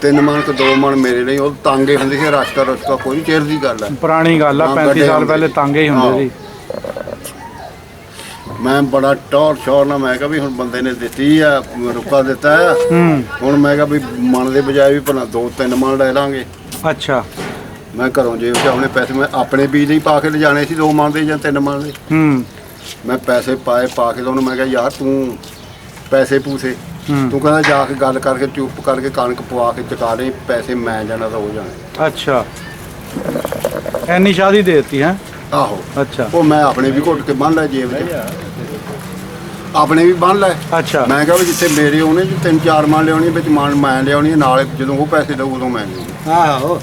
3 ਮਣ ਕਿ 2 ਮਣ ਮੇਰੇ ਲਈ ਉਹ ਤਾਂਗੇ ਹੁੰਦੇ ਸੀ ਰਸਕਾ ਕੋਈ ਚਿਰ ਦੀ ਗੱਲ ਹੈ ਪੁਰਾਣੀ ਗੱਲ ਆ ਹਾਂ, 35 ਗੱਡੇ ਸਾਲ ਹੁੰਦੇ ਪਹਿਲੇ ਸੀ। ਤਾਂਗੇ ਹੀ ਹੁੰਦੇ ਸੀ। ਮੈਂ ਬੜਾ ਟੌਰ ਸ਼ੌਰ ਨਾਲ ਮੈਂ ਕਿਹਾ ਵੀ ਹੁਣ ਬੰਦੇ ਨੇ ਦਿੱਤੀ ਆ ਰੁੱਕਾ ਦਿੱਤਾ ਆ ਹੂੰ ਹੁਣ ਮੈਂ ਕਿਹਾ ਵੀ ਮਣ ਦੇ ਬਜਾਏ ਵੀ ਭਲਾ 2-3 ਮਣ ਲੈ ਲਾਂਗੇ ਅੱਛਾ ਮੈਂ ਘਰੋਂ ਜੇਬ 'ਚ ਆਪਣੇ ਪੈਸੇ ਮੈਂ ਆਪਣੇ ਬੀਜ ਲਈ ਪਾ ਕੇ ਲਿਜਾਣੇ ਸੀ 2 ਮਣ ਦੇ ਜਾਂ 3 ਮਣ ਦੇ ਹੂੰ ਮੈਂ ਪੈਸੇ ਪਾ ਕੇ ਤੇ ਉਹਨੂੰ ਮੈਂ ਕਿਹਾ ਯਾਰ ਤੂੰ ਪੈਸੇ ਪੂਸੇ ਹੂੰ ਤੂੰ ਕਹਿੰਦਾ ਜਾ ਕੇ ਗੱਲ ਕਰਕੇ ਚੁੱਪ ਕਰਕੇ ਕਣਕ ਪਵਾ ਕੇ ਚੁਕਾ ਦੇ ਪੈਸੇ ਮੈਂ ਜਾਣਾ ਤਾਂ ਹੋ ਜਾਣਾ ਅੱਛਾ ਐਨੀ ਸ਼ਾਦੀ ਦੇ ਦਿੱਤੀ ਹੈ ਆਹੋ ਅੱਛਾ ਉਹ ਮੈਂ ਆਪਣੇ ਵੀ ਘੁੱਟ ਕੇ ਬੰਨ ਲੈ ਜੇਬ 'ਚ ਆਪਣੇ ਵੀ ਬੰਨ ਲੈ ਅੱਛਾ ਮੈਂ ਕਿਹਾ ਵੀ ਜਿੱਥੇ ਮੇਰੇ ਉਹਨੇ ਜੀ 3-4 ਮਣ ਲਿਆਉਣੀ ਵਿੱਚ ਮਣ ਮੈਂ ਲਿਆਉਣੀ ਨਾਲ ਜਦੋਂ ਉਹ ਪੈਸੇ ਦਊ ਉਦੋਂ ਮੈਂ ਲਿਆਉਣੀ ਆਹੋ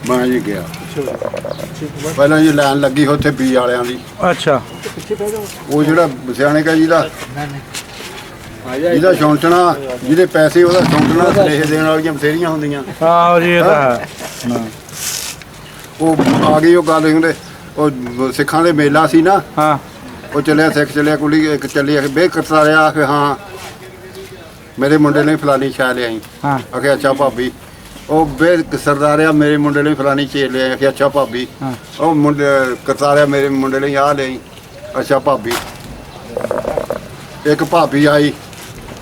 ਮੈਂ ਜੀ ਗਿਆ ਪਹਿਲਾਂ ਜੀ ਲਾਈਨ ਲੱਗੀ ਉੱਥੇ ਬੀ ਵਾਲਿਆਂ ਦੀ ਅੱਛਾ ਉਹ ਜਿਹੜਾ ਸਿਆਣੇ ਕਾ ਜਿਹਦਾ ਜਿਹਦਾ ਸ਼ੌਂਟਣਾ ਜਿਹਦੇ ਪੈਸੇ ਉਹਦਾ ਸ਼ੌਂਟਣਾ ਸਨੇਹ ਦੇਣ ਵਾਲੀਆਂ ਬਥੇਰੀਆਂ ਹੁੰਦੀਆਂ ਆਹੋ ਜੀ ਇਹ ਤਾਂ ਹੈ ਹਾਂ। ਉਹ ਆ ਗਈ ਉਹ ਗੱਲ ਹੁੰਦੇ ਉਹ ਸਿੱਖਾਂ ਦੇ ਮੇਲਾ ਸੀ ਨਾ ਹਾਂ ਉਹ ਚੱਲਿਆ ਸਿੱਖ ਚੱਲਿਆ ਕੁੜੀ ਇੱਕ ਚੱਲੀ ਆ ਬੇ ਕਰਤਾ ਰਿਹਾ ਕਿ ਹਾਂ ਮੇਰੇ ਮੁੰਡੇ ਨੇ ਫਲਾਨੀ ਸ਼ੈ ਲਿਆਈ ਹਾਂ ਆਖਿਆ ਅੱਛਾ ਭਾਬੀ ਉਹ ਬੇ ਸਰਦਾਰਿਆ ਮੇਰੇ ਮੁੰਡੇ ਲਈ ਫਲਾਨੀ ਚੀਜ਼ ਲਿਆਈ ਆਖਿਆ ਅੱਛਾ ਭਾਬੀ ਹਾਂ ਉਹ ਮੁੰਡੇ ਕਰਤਾਰਿਆ ਮੇਰੇ ਮੁੰਡੇ ਲਈ ਆਹ ਲਿਆਈ ਅੱਛਾ ਭਾਬੀ ਇੱਕ ਭਾਬੀ ਆਈ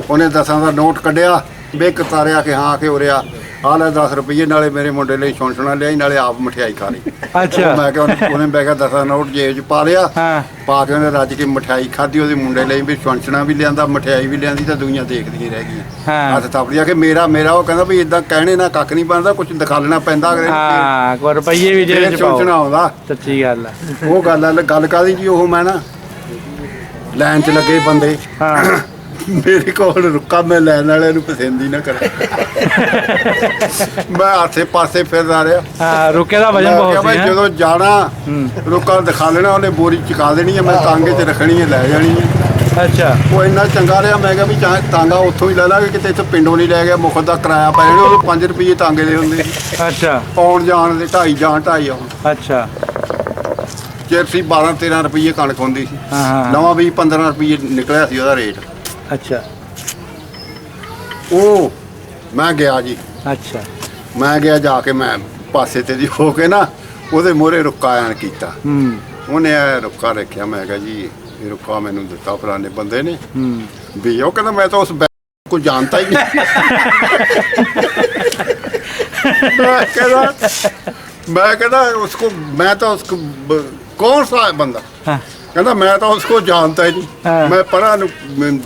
ਉਹਨੇ 10 ਦਾ ਨੋਟ ਕੱਢਿਆ ਬੇ ਕਰਤਾਰਿਆ ਕਿ ਹਾਂ ਕਿ ਉਰਿਆ ਆਹ ਲੈ 10 ਰੁਪਏ ਨਾਲੇ ਮੇਰੇ ਮੁੰਡੇ ਲਈ ਛੋਂਛਣਾ ਲਿਆਈ ਨਾਲੇ ਆਪ ਮਠਿਆਈ ਖਾ ਲਈ ਅੱਛਾ ਮੈਂ ਕਿਹਾ ਉਹਨੇ ਬੈ ਕੇ 10 ਨੋਟ ਜੇਬ 'ਚ ਪਾ ਲਿਆ ਹਾਂ ਪਾ ਕੇ ਉਹਨੇ ਰੱਜ ਕੇ ਮਠਿਆਈ ਖਾਧੀ ਉਹਦੇ ਮੁੰਡੇ ਲਈ ਵੀ ਛੋਂਛਣਾ ਵੀ ਲਿਆਂਦਾ ਮਠਿਆਈ ਵੀ ਲਿਆਂਦੀ ਤਾਂ ਦੁਨੀਆ ਦੇਖਦੀਆਂ ਰਹਿ ਗਈਆਂ ਹਾਂ ਹੱਥ ਥਾਪੜੀਆਂ ਕਿ ਮੇਰਾ ਉਹ ਕਹਿੰਦਾ ਵੀ ਇਦਾਂ ਕਹਿਣੇ ਨਾ ਕੱਖ ਨਹੀਂ ਬਣਦਾ ਕੁਝ ਦਿਖਾਲਣਾ ਪੈਂਦਾ ਅਗਲੇ ਹਾਂ ਕੋਈ ਰੁਪਈਏ ਵੀ ਜੇਬ ਚ ਛੋਂਛਣਾ ਪਾਓ ਆਉਂਦਾ ਸੱਚੀ ਗੱਲ ਆ ਉਹ ਗੱਲ ਕਾਦੀ ਜੀ ਉਹ ਮੈਂ ਨਾ ਲਾਈਨ 'ਚ ਲੱਗੇ ਬੰਦੇ ਹਾਂ ਮੇਰੇ ਕੋਲ ਰੁੱਕਾ ਮੈਂ ਲੈਣ ਵਾਲਿਆਂ ਨੂੰ ਪਸੰਦ ਹੀ ਨਾ ਕਰਾਂ ਮੈਂ ਆਸੇ ਪਾਸੇ ਫਿਰਦਾ ਰਿਹਾ ਹਾਂ ਰੁਕੇ ਦਾ ਵਜਨ ਮੈਂ ਕਿਹਾ ਬਹੁਤ ਭਾਈ ਸੀ ਹੈਂ? ਜਦੋਂ ਜਾਣਾ ਹੂੰ ਰੁੱਕਾ ਦਿਖਾ ਲੈਣਾ ਉਹਨੇ ਬੋਰੀ ਚੁਕਾ ਦੇਣੀ ਹੈ ਮੈਂ ਤਾਂਗੇ 'ਚ ਰੱਖਣੀ ਹੈ ਲੈ ਜਾਣੀ ਹੈ ਅੱਛਾ ਉਹ ਇੰਨਾ ਚੰਗਾ ਰਿਹਾ ਮੈਂ ਕਿਹਾ ਵੀ ਚਾਹੇ ਤਾਂਗਾ ਉੱਥੋਂ ਹੀ ਲੈ ਲਾਂਗੇ ਕਿਤੇ ਇੱਥੇ ਪਿੰਡੋਂ ਨਹੀਂ ਲੈ ਗਿਆ ਮੁੱਖ ਦਾ ਕਿਰਾਇਆ ਪੈ ਜਾਣਾ ਉਹ 5 ਰੁਪਏ ਤਾਂਗੇ ਦੇ ਹੁੰਦੇ ਸੀ ਅੱਛਾ ਆਉਣ ਜਾਣ ਦੇ 2.5 ਆਉਣ ਅੱਛਾ ਜੇ ਸੀ 12-13 ਰੁਪਏ ਕਣਕ ਹੁੰਦੀ ਸੀ ਹਾਂ ਹਾਂ ਨਵਾਂ ਵੀ 15 ਰੁਪਏ ਨਿਕਲਿਆ ਸੀ ਉਹਦਾ ਰੇਟ ਅੱਛਾ ਉਹ ਮੈਂ ਗਿਆ ਜੀ, ਅੱਛਾ ਮੈਂ ਗਿਆ ਜਾ ਕੇ ਮੈਂ ਪਾਸੇ ਤੇ ਦੀ ਹੋ ਕੇ ਨਾ ਉਹਦੇ ਮੋਹਰੇ ਰੁੱਕਾ ਐਨ ਕੀਤਾ। ਉਹਨੇ ਇਹ ਰੁੱਕਾ ਰੱਖਿਆ, ਮੈਂ ਕਿਹਾ ਜੀ ਇਹ ਰੁੱਕਾ ਮੈਨੂੰ ਦਿੱਤਾ ਫਲਾਣੇ ਬੰਦੇ ਨੇ ਵੀ। ਉਹ ਕਹਿੰਦਾ ਮੈਂ ਤਾਂ ਉਸ को जानता ही नहीं। मैं कहता उसको, मैं तो उसको कौन सा है बंदा, कहता मैं तो उसको जानता ही नहीं। मैं परा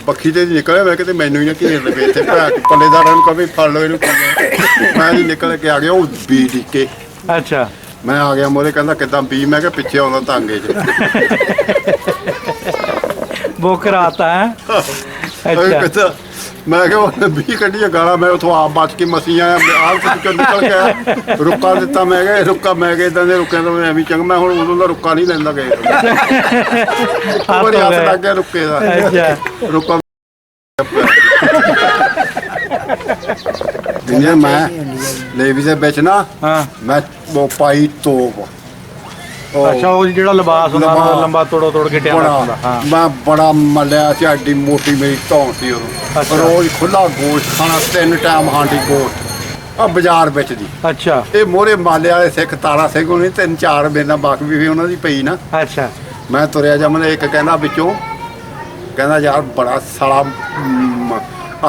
पक्षी से निकले, मैं कहते मैनू ही ना घेर लगे थे पल्लेदार को भी फड़ लो इनू। मैं नहीं निकल के आ गया वो बी डी के। अच्छा मैं आ गया मोरे, कहता किदा बी, मैं क्या पिछे आउंदा तांगे च बोकर आता है। अच्छा मैं क्या भी कढ़ी गाला, मैं उतो आप बच के मसी आया, आप निकल के आया, रुका दिता। मैं क्या रुका, मैं क्या इदा रुके तो मैं भी चंगा, मैं हुण उदों दा रुका नहीं लैंदा गए। एक बार हथ लग गया रुके दा, रुका जिन्हें मैं लेवी दे विच ना मैं वो पाई तोप। अच्छा वो ਜਿਹੜਾ ਲਿਬਾਸ ਹੁੰਦਾ ਨਾ ਲੰਬਾ ਤੋੜ ਕੇ ਟਿਆਣਾ ਹੁੰਦਾ। ਹਾਂ ਮੈਂ ਬੜਾ ਮਲਿਆ ਸੀ, ਐਡੀ ਮੋਟੀ ਮੇਰੀ ਧੌਣ ਸੀ ਉਦੋਂ। ਰੋਜ਼ ਖੁੱਲਾ ਗੋਸ਼ਤ ਖਾਣਾ, 3 ਟਾਈਮ ਹਾਂਡੀ ਗੋਸ਼ਤ ਆ ਬਾਜ਼ਾਰ ਵਿੱਚ ਦੀ। ਅੱਛਾ ਇਹ ਮੋਹਰੇ ਮਾਲੇ ਵਾਲੇ ਸਿੱਖ ਤਾਰਾ ਸਿੰਘ ਹੋਣੀ 3-4 ਮੇਨਾ ਬਾਕਵੀ ਵੀ ਉਹਨਾਂ ਦੀ ਪਈ ਨਾ। ਅੱਛਾ ਮੈਂ ਤੁਰਿਆ ਜਾ, ਮੈਨੂੰ ਇੱਕ ਕਹਿੰਦਾ ਵਿੱਚੋਂ, ਕਹਿੰਦਾ ਯਾਰ ਬੜਾ ਸਾਲਾ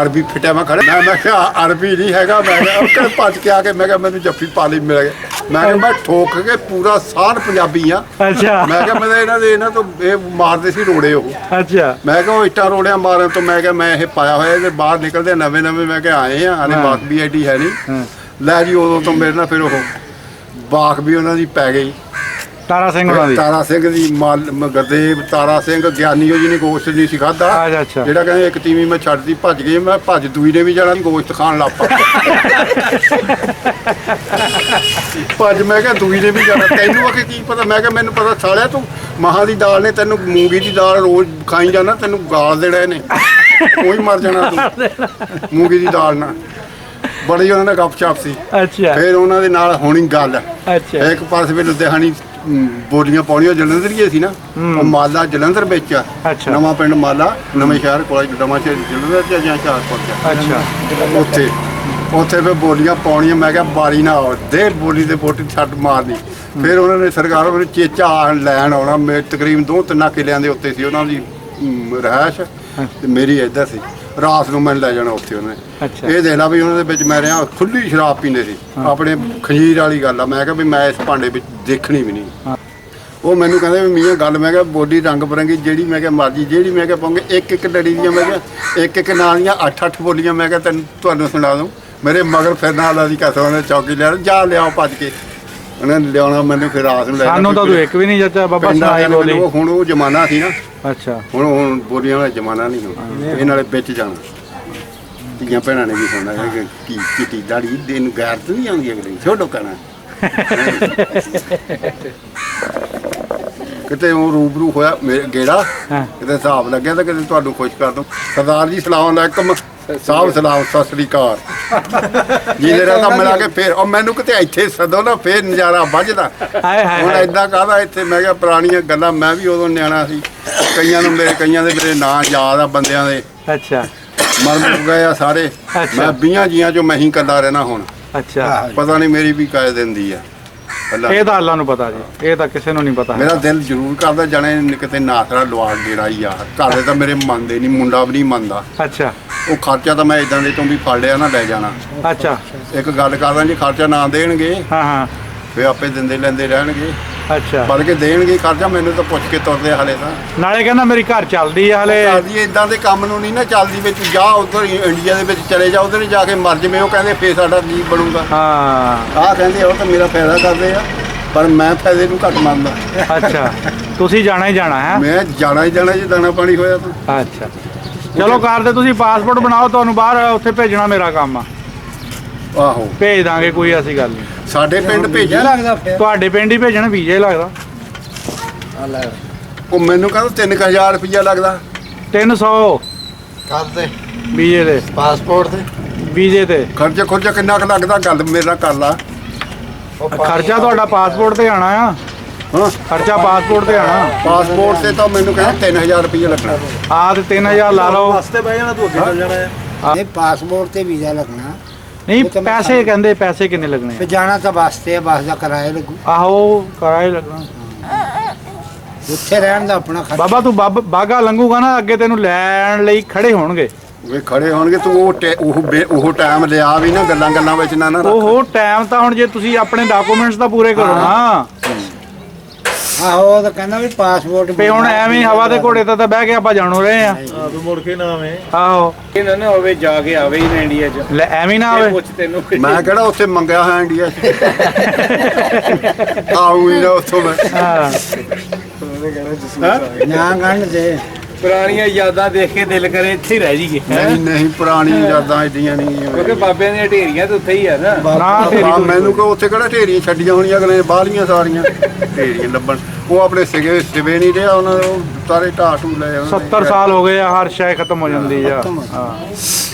ਅਰਬੀ ਫਿੱਟਿਆ। ਮੈਂ ਖੜਾ, ਮੈਂ ਕਿਹਾ ਅਰਬੀ ਨਹੀਂ ਹੈਗਾ। ਮੈਂ ਕਿਹਾ ਭੱਜ ਕੇ ਆ ਕੇ ਮੈਂ ਕਿਹਾ ਮੈਨੂੰ ਜੱਫੀ ਪਾਲੀ ਮਿਲ ਗਿਆ। ਮੈਂ ਕਿਹਾ ਮੈਂ ਠੋਕ ਕੇ ਪੂਰਾ ਸਾਰ ਪੰਜਾਬੀ ਆ। ਅੱਛਾ ਮੈਂ ਕਿਹਾ ਮੈਂ ਇਹਨਾਂ ਤੋਂ ਇਹ ਮਾਰਦੇ ਸੀ ਰੋੜੇ ਉਹ। ਅੱਛਾ ਮੈਂ ਕਿਹਾ ਉਹ ਇੱਟਾਂ ਰੋੜਿਆਂ ਮਾਰਨ ਤੋਂ ਮੈਂ ਕਿਹਾ ਮੈਂ ਇਹ ਪਾਇਆ ਹੋਇਆ ਇਹਦੇ ਬਾਹਰ ਨਿਕਲਦੇ ਨਵੇਂ ਮੈਂ ਕਿਹਾ ਆਏ ਆ ਹਲੇ ਬਾਕ ਵੀ ਐਡੀ ਹੈ ਨਹੀਂ। ਲੈ ਜੀ ਉਦੋਂ ਤੋਂ ਮੇਰੇ ਨਾਲ ਫਿਰ ਉਹ ਬਾਕ ਵੀ ਉਹਨਾਂ ਦੀ ਪੈ ਗਈ। ਤਾਰਾ ਸਿੰਘ ਉਹਨਾਂ ਦੀ, ਤਾਰਾ ਸਿੰਘ ਦੀ ਗੁਰਦੇਵ ਤਾਰਾ ਸਿੰਘ ਗਿਆਨੀਓ ਜੀ ਨੇ ਗੋਸ਼ਤ ਨਹੀਂ ਸੀ ਖਾਧਾ। ਅੱਛਾ ਜਿਹੜਾ ਕਹਿੰਦੇ ਇੱਕ ਤੀਵੀਂ ਮੈਂ ਛੱਡਦੀ ਭੱਜ ਗਈ, ਮੈਂ ਭੱਜ ਦੂਈ ਨੇ ਵੀ ਜਾਣਾ ਗੋਸ਼ਤ ਖਾਣ ਲੱਗ ਪਾ। ਭੱਜ ਮੈਂ ਕਿਹਾ ਦੂਈ ਨੇ ਵੀ ਜਾਣਾ, ਤੈਨੂੰ ਆਖੇ ਕੀ ਪਤਾ। ਮੈਂ ਕਿਹਾ ਮੈਨੂੰ ਪਤਾ ਸਾਲਿਆ ਤੂੰ ਮਹਾਂ ਦੀ ਦਾਲ ਨੇ ਤੈਨੂੰ ਮੂੰਗੀ ਦੀ ਦਾਲ ਰੋਜ਼ ਖਾਈ ਜਾਣਾ, ਤੈਨੂੰ ਗਾਲ ਦੇਣਾ ਇਹਨੇ, ਉਹੀ ਮਰ ਜਾਣਾ ਤੂੰ ਮੂੰਗੀ ਦੀ ਦਾਲ ਨਾਲ। ਬੜੀ ਉਹਨਾਂ ਦਾ ਗੱਪਸ਼ਪ ਸੀ। ਅੱਛਾ ਫਿਰ ਉਹਨਾਂ ਦੇ ਨਾਲ ਹੋਣੀ ਗੱਲ। ਅੱਛਾ ਇੱਕ ਪਾਸੇ ਵੀ ਲੁਧਿਆਣੀ ਬੋਲੀਆਂ ਪਾਉਣੀਆਂ ਜਲੰਧਰੀਏ ਸੀ ਨਾ, ਉਹ ਮਾਲਾ ਜਲੰਧਰ ਵਿੱਚ ਆ। ਨਵਾਂ ਪਿੰਡ ਮਾਲਾ, ਨਵੇਂ ਸ਼ਹਿਰ ਕੋਲ ਨਵਾਂ ਸ਼ਹਿਰ ਜਲੰਧਰ ਚ ਜਾਂ ਹੁਸ਼ਿਆਰਪੁਰ ਚ। ਅੱਛਾ ਉੱਥੇ ਫਿਰ ਬੋਲੀਆਂ ਪਾਉਣੀਆਂ। ਮੈਂ ਕਿਹਾ ਬਾਰੀ ਨਾ ਦੇ ਬੋਲੀ ਦੇ ਬੋਟੀ ਛੱਡ ਮਾਰਨੀ। ਫਿਰ ਉਹਨਾਂ ਨੇ ਸਰਕਾਰ ਉਹਨੇ ਚੇਚਾ ਲੈਣ ਆਉਣਾ। ਮੇਰੇ ਤਕਰੀਬਨ 2-3 ਕਿੱਲਿਆਂ ਦੇ ਉੱਤੇ ਸੀ ਉਹਨਾਂ ਦੀ ਰਿਹਾਇਸ਼, ਤੇ ਮੇਰੀ ਇੱਧਰ ਸੀ। ਰਾਤ ਨੂੰ ਮੈਨੂੰ ਲੈ ਜਾਣਾ ਉੱਥੇ ਉਹਨੇ। ਇਹ ਦੇਖ ਲਾ ਵੀ ਉਹਨਾਂ ਦੇ ਵਿੱਚ ਮੈਂ ਰਿਹਾ, ਖੁੱਲੀ ਸ਼ਰਾਬ ਪੀਂਦੇ ਸੀ। ਆਪਣੇ ਖੰਜੀਰ ਵਾਲੀ ਗੱਲ ਆ। ਮੈਂ ਕਿਹਾ ਵੀ ਮੈਂ ਇਸ ਭਾਂਡੇ ਵਿੱਚ ਦੇਖਣੀ ਵੀ ਨਹੀਂ। ਉਹ ਮੈਨੂੰ ਕਹਿੰਦੇ ਵੀ ਮੀਆਂ ਗੱਲ, ਮੈਂ ਕਿਹਾ ਬੋਲੀ ਰੰਗ ਬਰੰਗੀ ਜਿਹੜੀ ਮੈਂ ਕਿਹਾ ਮਰਜੀ ਜਿਹੜੀ ਮੈਂ ਕਿਹਾ ਪਾਉਂਗੇ, ਇੱਕ ਲੜੀ ਦੀਆਂ ਮੈਂ ਕਿਹਾ ਇੱਕ ਨਾਂ ਦੀਆਂ 8 ਬੋਲੀਆਂ ਮੈਂ ਕਿਹਾ ਤੁਹਾਨੂੰ ਸੁਣਾ ਦੂੰ। ਮੇਰੇ ਮਗਰ ਫਿਰ ਨਾਲ ਆਦੀ ਕਸਮ ਨੇ ਚੌਕੀ ਲਿਆ, ਜਾ ਲਿਆਓ ਭੱਜ ਕੇ। ਉਹਨੇ ਲਿਆਉਣਾ ਮੈਨੂੰ, ਫਿਰ ਰਾਤ ਨੂੰ ਲੈ ਜਾਣਾ। ਸਾਨੂੰ ਤਾਂ ਤੂੰ ਇੱਕ ਵੀ ਨਹੀਂ ਜੱਜਾ ਬਾਬਾ ਸੁਣਾਈ ਬੋਲੀ। ਹੁਣ ਉਹ ਜ਼ਮਾਨਾ ਸੀ ਨਾ। ਅੱਛਾ ਹੁਣ ਬੋਲੀਆਂ ਵਾਲਾ ਜ਼ਮਾਨਾ ਨਹੀਂ ਹੁਣ। ਇਹ ਨਾਲੇ ਵਿੱਚ ਜਾਣਾ ਧੀਆਂ ਭੈਣਾਂ ਨੇ ਵੀ ਸੁਣਨਾ ਕਿ ਕੀ ਚਿੱਟੀ ਦਾੜੀ ਦਿਨ ਗੈਰ ਤੋਂ ਨਹੀਂ ਆਉਂਦੀ ਅਗਲੇ ਛੋਟੋ ਕਹਿਣਾ। ਕਿਤੇ ਉਹ ਰੂਬਰੂ ਹੋਇਆ ਮੇਰੇ ਗੇੜਾ, ਕਿਤੇ ਹਿਸਾਬ ਲੱਗਿਆ ਤਾਂ ਕਿਤੇ ਤੁਹਾਨੂੰ ਖੁਸ਼ ਕਰ ਦੂੰ। ਸਰਦਾਰ ਜੀ ਸਲਾਮ ਅਲੈਕਮ ਸਾਹਿਬ, ਸਲਾਮ ਸਤਿ ਸ੍ਰੀ ਅਕਾਲ ਜੀ। ਮੇਰਾ ਤਾਂ ਮਿਲਾ ਕੇ ਫਿਰ ਉਹ ਮੈਨੂੰ ਕਿਤੇ ਇੱਥੇ ਸਦੋ ਨਾ, ਫਿਰ ਨਜ਼ਾਰਾ ਵੱਜਦਾ। ਹੁਣ ਏਦਾਂ ਕਾਹਦਾ ਇੱਥੇ। ਮੈਂ ਕਿਹਾ ਪੁਰਾਣੀਆਂ ਗੱਲਾਂ, ਮੈਂ ਵੀ ਉਦੋਂ ਨਿਆਣਾ ਸੀ। ਕਈਆਂ ਦੇ ਮੇਰੇ ਨਾਂ ਯਾਦ ਆ ਬੰਦਿਆਂ ਦੇ। ਅੱਛਾ ਮਰ ਮੁੱਕ ਗਏ ਆ ਸਾਰੇ। ਮੈਂ 20 ਜੀਆਂ ਚੋਂ ਮੈਂ ਹੀ ਇਕੱਲਾ ਰਹਿਣਾ ਹੁਣ। ਅੱਛਾ ਪਤਾ ਨਹੀਂ ਮੇਰੀ ਵੀ ਕਾਇ ਦਿੰਦੀ ਆ। ਇਹ ਤਾਂ ਅੱਲਾ ਨੂੰ ਪਤਾ ਜੀ, ਇਹ ਤਾਂ ਕਿਸੇ ਨੂੰ ਨਹੀਂ ਪਤਾ। ਮੇਰਾ ਦਿਲ ਜ਼ਰੂਰ ਕਰਦਾ ਜਾਣੇ ਕਿਤੇ ਨਾਸਰਾ ਲਵਾ ਗੇੜਾ ਯਾਰ। ਘਰ ਦੇ ਤਾਂ ਮੇਰੇ ਮੰਨਦੇ ਨਹੀਂ, ਮੁੰਡਾ ਵੀ ਨਹੀਂ ਮੰਨਦਾ। ਅੱਛਾ ਉਹ ਖਰਚਾ ਤਾਂ ਮੈਂ ਇਦਾਂ ਦੇ ਤੋਂ ਵੀ ਫੜ ਲਿਆ ਨਾ, ਲੈ ਜਾਣਾ। ਅੱਛਾ ਇੱਕ ਗੱਲ ਕਰਦਾ, ਜੇ ਖਰਚਾ ਨਾ ਦੇਣਗੇ ਹਾਂ ਫਿਰ ਆਪੇ ਦਿੰਦੇ ਲੈਂਦੇ ਰਹਿਣਗੇ। ਅੱਛਾ ਬਲ ਕੇ ਦੇਣਗੇ ਖਰਚਾ, ਮੈਨੂੰ ਤਾਂ ਪੁੱਛ ਕੇ ਤੁਰਦੇ ਹਲੇ ਤਾਂ। ਨਾਲੇ ਕਹਿੰਦਾ ਮੇਰੀ ਘਰ ਚੱਲਦੀ ਆ ਹਲੇ। ਚੱਲਦੀ ਇਦਾਂ ਦੇ ਕੰਮ ਨੂੰ ਨਹੀਂ ਨਾ ਚੱਲਦੀ। ਵਿੱਚ ਜਾ ਉੱਧਰ ਇੰਡੀਆ ਦੇ ਵਿੱਚ ਚਲੇ ਜਾ, ਉਧਰ ਜਾ ਕੇ ਮਰ ਜਵੇਂ। ਉਹ ਕਹਿੰਦੇ ਫੇਰ ਸਾਡਾ ਕੀ ਬਣੂਗਾ। ਹਾਂ ਆਹ ਕਹਿੰਦੇ ਉਹ ਤਾਂ ਮੇਰਾ ਫਾਇਦਾ ਕਰਦੇ ਆ, ਪਰ ਮੈਂ ਫਾਇਦੇ ਨੂੰ ਘੱਟ ਮੰਨਦਾ। ਅੱਛਾ ਤੁਸੀਂ ਜਾਣਾ ਹੀ ਜਾਣਾ ਹੈ। ਮੈਂ ਜਾਣਾ ਹੀ ਜਾਣਾ ਜੇ ਦਾਣਾ ਪਾਣੀ ਹੋਇਆ ਤਾਂ। ਅੱਛਾ ਚਲੋ ਕਰਦੇ ਤੁਸੀਂ ਪਾਸਪੋਰਟ ਬਣਾਓ, ਤੁਹਾਨੂੰ ਬਾਹਰ ਉੱਥੇ ਭੇਜਣਾ ਮੇਰਾ ਕੰਮ ਆ। ਆਹੋ ਭੇਜ ਦਾਂਗੇ, ਕੋਈ ਐਸੀ ਗੱਲ ਨਹੀਂ। ਸਾਡੇ ਪਿੰਡ ਭੇਜਿਆ ਲੱਗਦਾ। ਤੁਹਾਡੇ ਪਿੰਡ ਹੀ ਭੇਜਣਾ, ਵੀਜ਼ਾ ਹੀ ਲੱਗਦਾ। ਉਹ ਮੈਨੂੰ ਕਹਿੰਦਾ 3000 ਰੁਪਇਆ ਲੱਗਦਾ। 300 ਕਰਦੇ ਵੀਜ਼ੇ ਦੇ, ਪਾਸਪੋਰਟ ਤੇ ਵੀਜ਼ੇ ਤੇ ਖਰਚਾ ਕਿੰਨਾ ਕੁ ਲੱਗਦਾ? ਗੱਲ ਮੇਰੇ ਨਾਲ ਕਰ ਲਾ। ਖਰਚਾ ਤੁਹਾਡਾ ਪਾਸਪੋਰਟ ਤੇ ਆਣਾ ਆ। ਹਾਂ ਖਰਚਾ ਪਾਸਪੋਰਟ ਤੇ ਆਣਾ। ਪਾਸਪੋਰਟ ਤੇ ਤਾਂ ਮੈਨੂੰ ਕਹਿੰਦਾ 3000 ਰੁਪਇਆ ਲੱਗਣਾ। ਆ ਤੇ 3000 ਲਾ ਲਓ। ਵਾਸਤੇ ਬਹਿ ਜਾਣਾ, ਤੂੰ ਅੱਗੇ ਚੱਲ ਜਾਣਾ ਹੈ। ਇਹ ਪਾਸਪੋਰਟ ਤੇ ਵੀਜ਼ਾ ਲੱਗਣਾ ਨਹੀਂ ਉਹ ਤਾਂ ਮੈਂ ਪੈਸੇ ਕਹਿੰਦੇ ਪੈਸੇ ਕਿੰਨੇ ਲੱਗਣੇ ਤੇ ਜਾਣਾ ਤਾਂ ਬੱਸ ਤੇ ਆ, ਬੱਸ ਦਾ ਕਿਰਾਇਆ ਲੱਗੂ। ਆਹੋ ਕਿਰਾਇਆ ਲੱਗਣਾ। ਉੱਥੇ ਰਹਿਣ ਦਾ ਆਪਣਾ ਖਰਚਾ। ਬਾਬਾ ਤੂੰ ਬਾਗਾ ਲੰਘੂਗਾ ਨਾ ਅੱਗੇ ਤੈਨੂੰ ਲੈਣ ਲਈ ਖੜੇ ਹੋਣਗੇ। ਵੇ ਖੜੇ ਹੋਣਗੇ ਤੂੰ ਉਹ ਟਾਈਮ ਲਿਆ ਵੀ ਨਾ ਗੱਲਾਂ ਵਿੱਚ ਨਾ ਉਹ ਟਾਈਮ ਤਾਂ ਹੁਣ ਜੇ ਤੁਸੀਂ ਆਪਣੇ ਡਾਕੂਮੈਂਟਸ ਤਾਂ ਪੂਰੇ ਕਰੋ ਨਾ। ਆਹੋ ਉਹ ਤਾਂ ਕਹਿੰਦਾ ਵੀ ਪਾਸਪੋਰਟ ਤੇ ਹੁਣ ਐਵੇਂ ਹਵਾ ਦੇ ਘੋੜੇ ਤੇ ਤਾਂ ਬਹਿ ਕੇ ਆਪਾਂ ਜਾਣੋ ਰਹੇ ਆ। ਤੂੰ ਮੁੜ ਕੇ ਨਾ ਆਵੇਂ। ਆਹੋ ਇਹਨਾਂ ਨੇ ਹੋਵੇ ਜਾ ਕੇ ਆਵੇ ਹੀ ਨਾ ਇੰਡੀਆ 'ਚ। ਲੈ ਐਵੇਂ ਨਾ ਆਵੇ। ਪੁੱਛ ਤੈਨੂੰ ਮੈਂ ਕਿਹੜਾ ਉੱਥੇ ਮੰਗਿਆ ਹੋਇਆ ਇੰਡੀਆ 'ਚ ਆਉਂ ਹੀ ਨਾ ਉੱਥੋਂ ਮੈਂ ਹਾਂ ਨਾ ਗੰਢ ਦੇ ਪੁਰਾਣੀਆਂ ਯਾਦਾਂ ਦੇਖ ਕੇ ਦਿਲ ਕਰੇ ਇੱਥੇ ਹੀ ਰਹਿ ਜੀਏ। ਨਹੀਂ ਪੁਰਾਣੀ ਯਾਦਾਂ ਏਡੀਆਂ ਨਹੀਂ ਕਿਉਂਕਿ ਬਾਬਿਆਂ ਦੀਆਂ ਢੇਰੀਆਂ ਤਾਂ ਉੱਥੇ ਹੀ ਆ ਨਾ। ਨਾ ਤੇਰੀ ਕੋਈ- ਮੈਨੂੰ ਕੋ ਉੱਥੇ ਕਿਹੜਾ ਢੇਰੀਆਂ ਛੱਡੀਆਂ ਹੋਣੀਆਂ ਅਗਲੇ ਨੇ ਬਾਹਲੀਆਂ ਸਾਰੀਆਂ ਢੇਰੀਆਂ ਲੱਭਣ ਉਹ ਆਪਣੇ ਸਿਵੇ ਨਹੀਂ ਰਿਹਾ ਉਹਨਾਂ ਦੇ ਉਹ ਸਾਰੇ ਢਾਟੂ ਲਏ ਉਹਨਾਂ ਨੇ। 70 ਸਾਲ ਹੋ ਗਏ ਆ ਹਰ ਸ਼ੈ ਖਤਮ ਹੋ ਜਾਂਦੀ ਆ। ਹਾਂ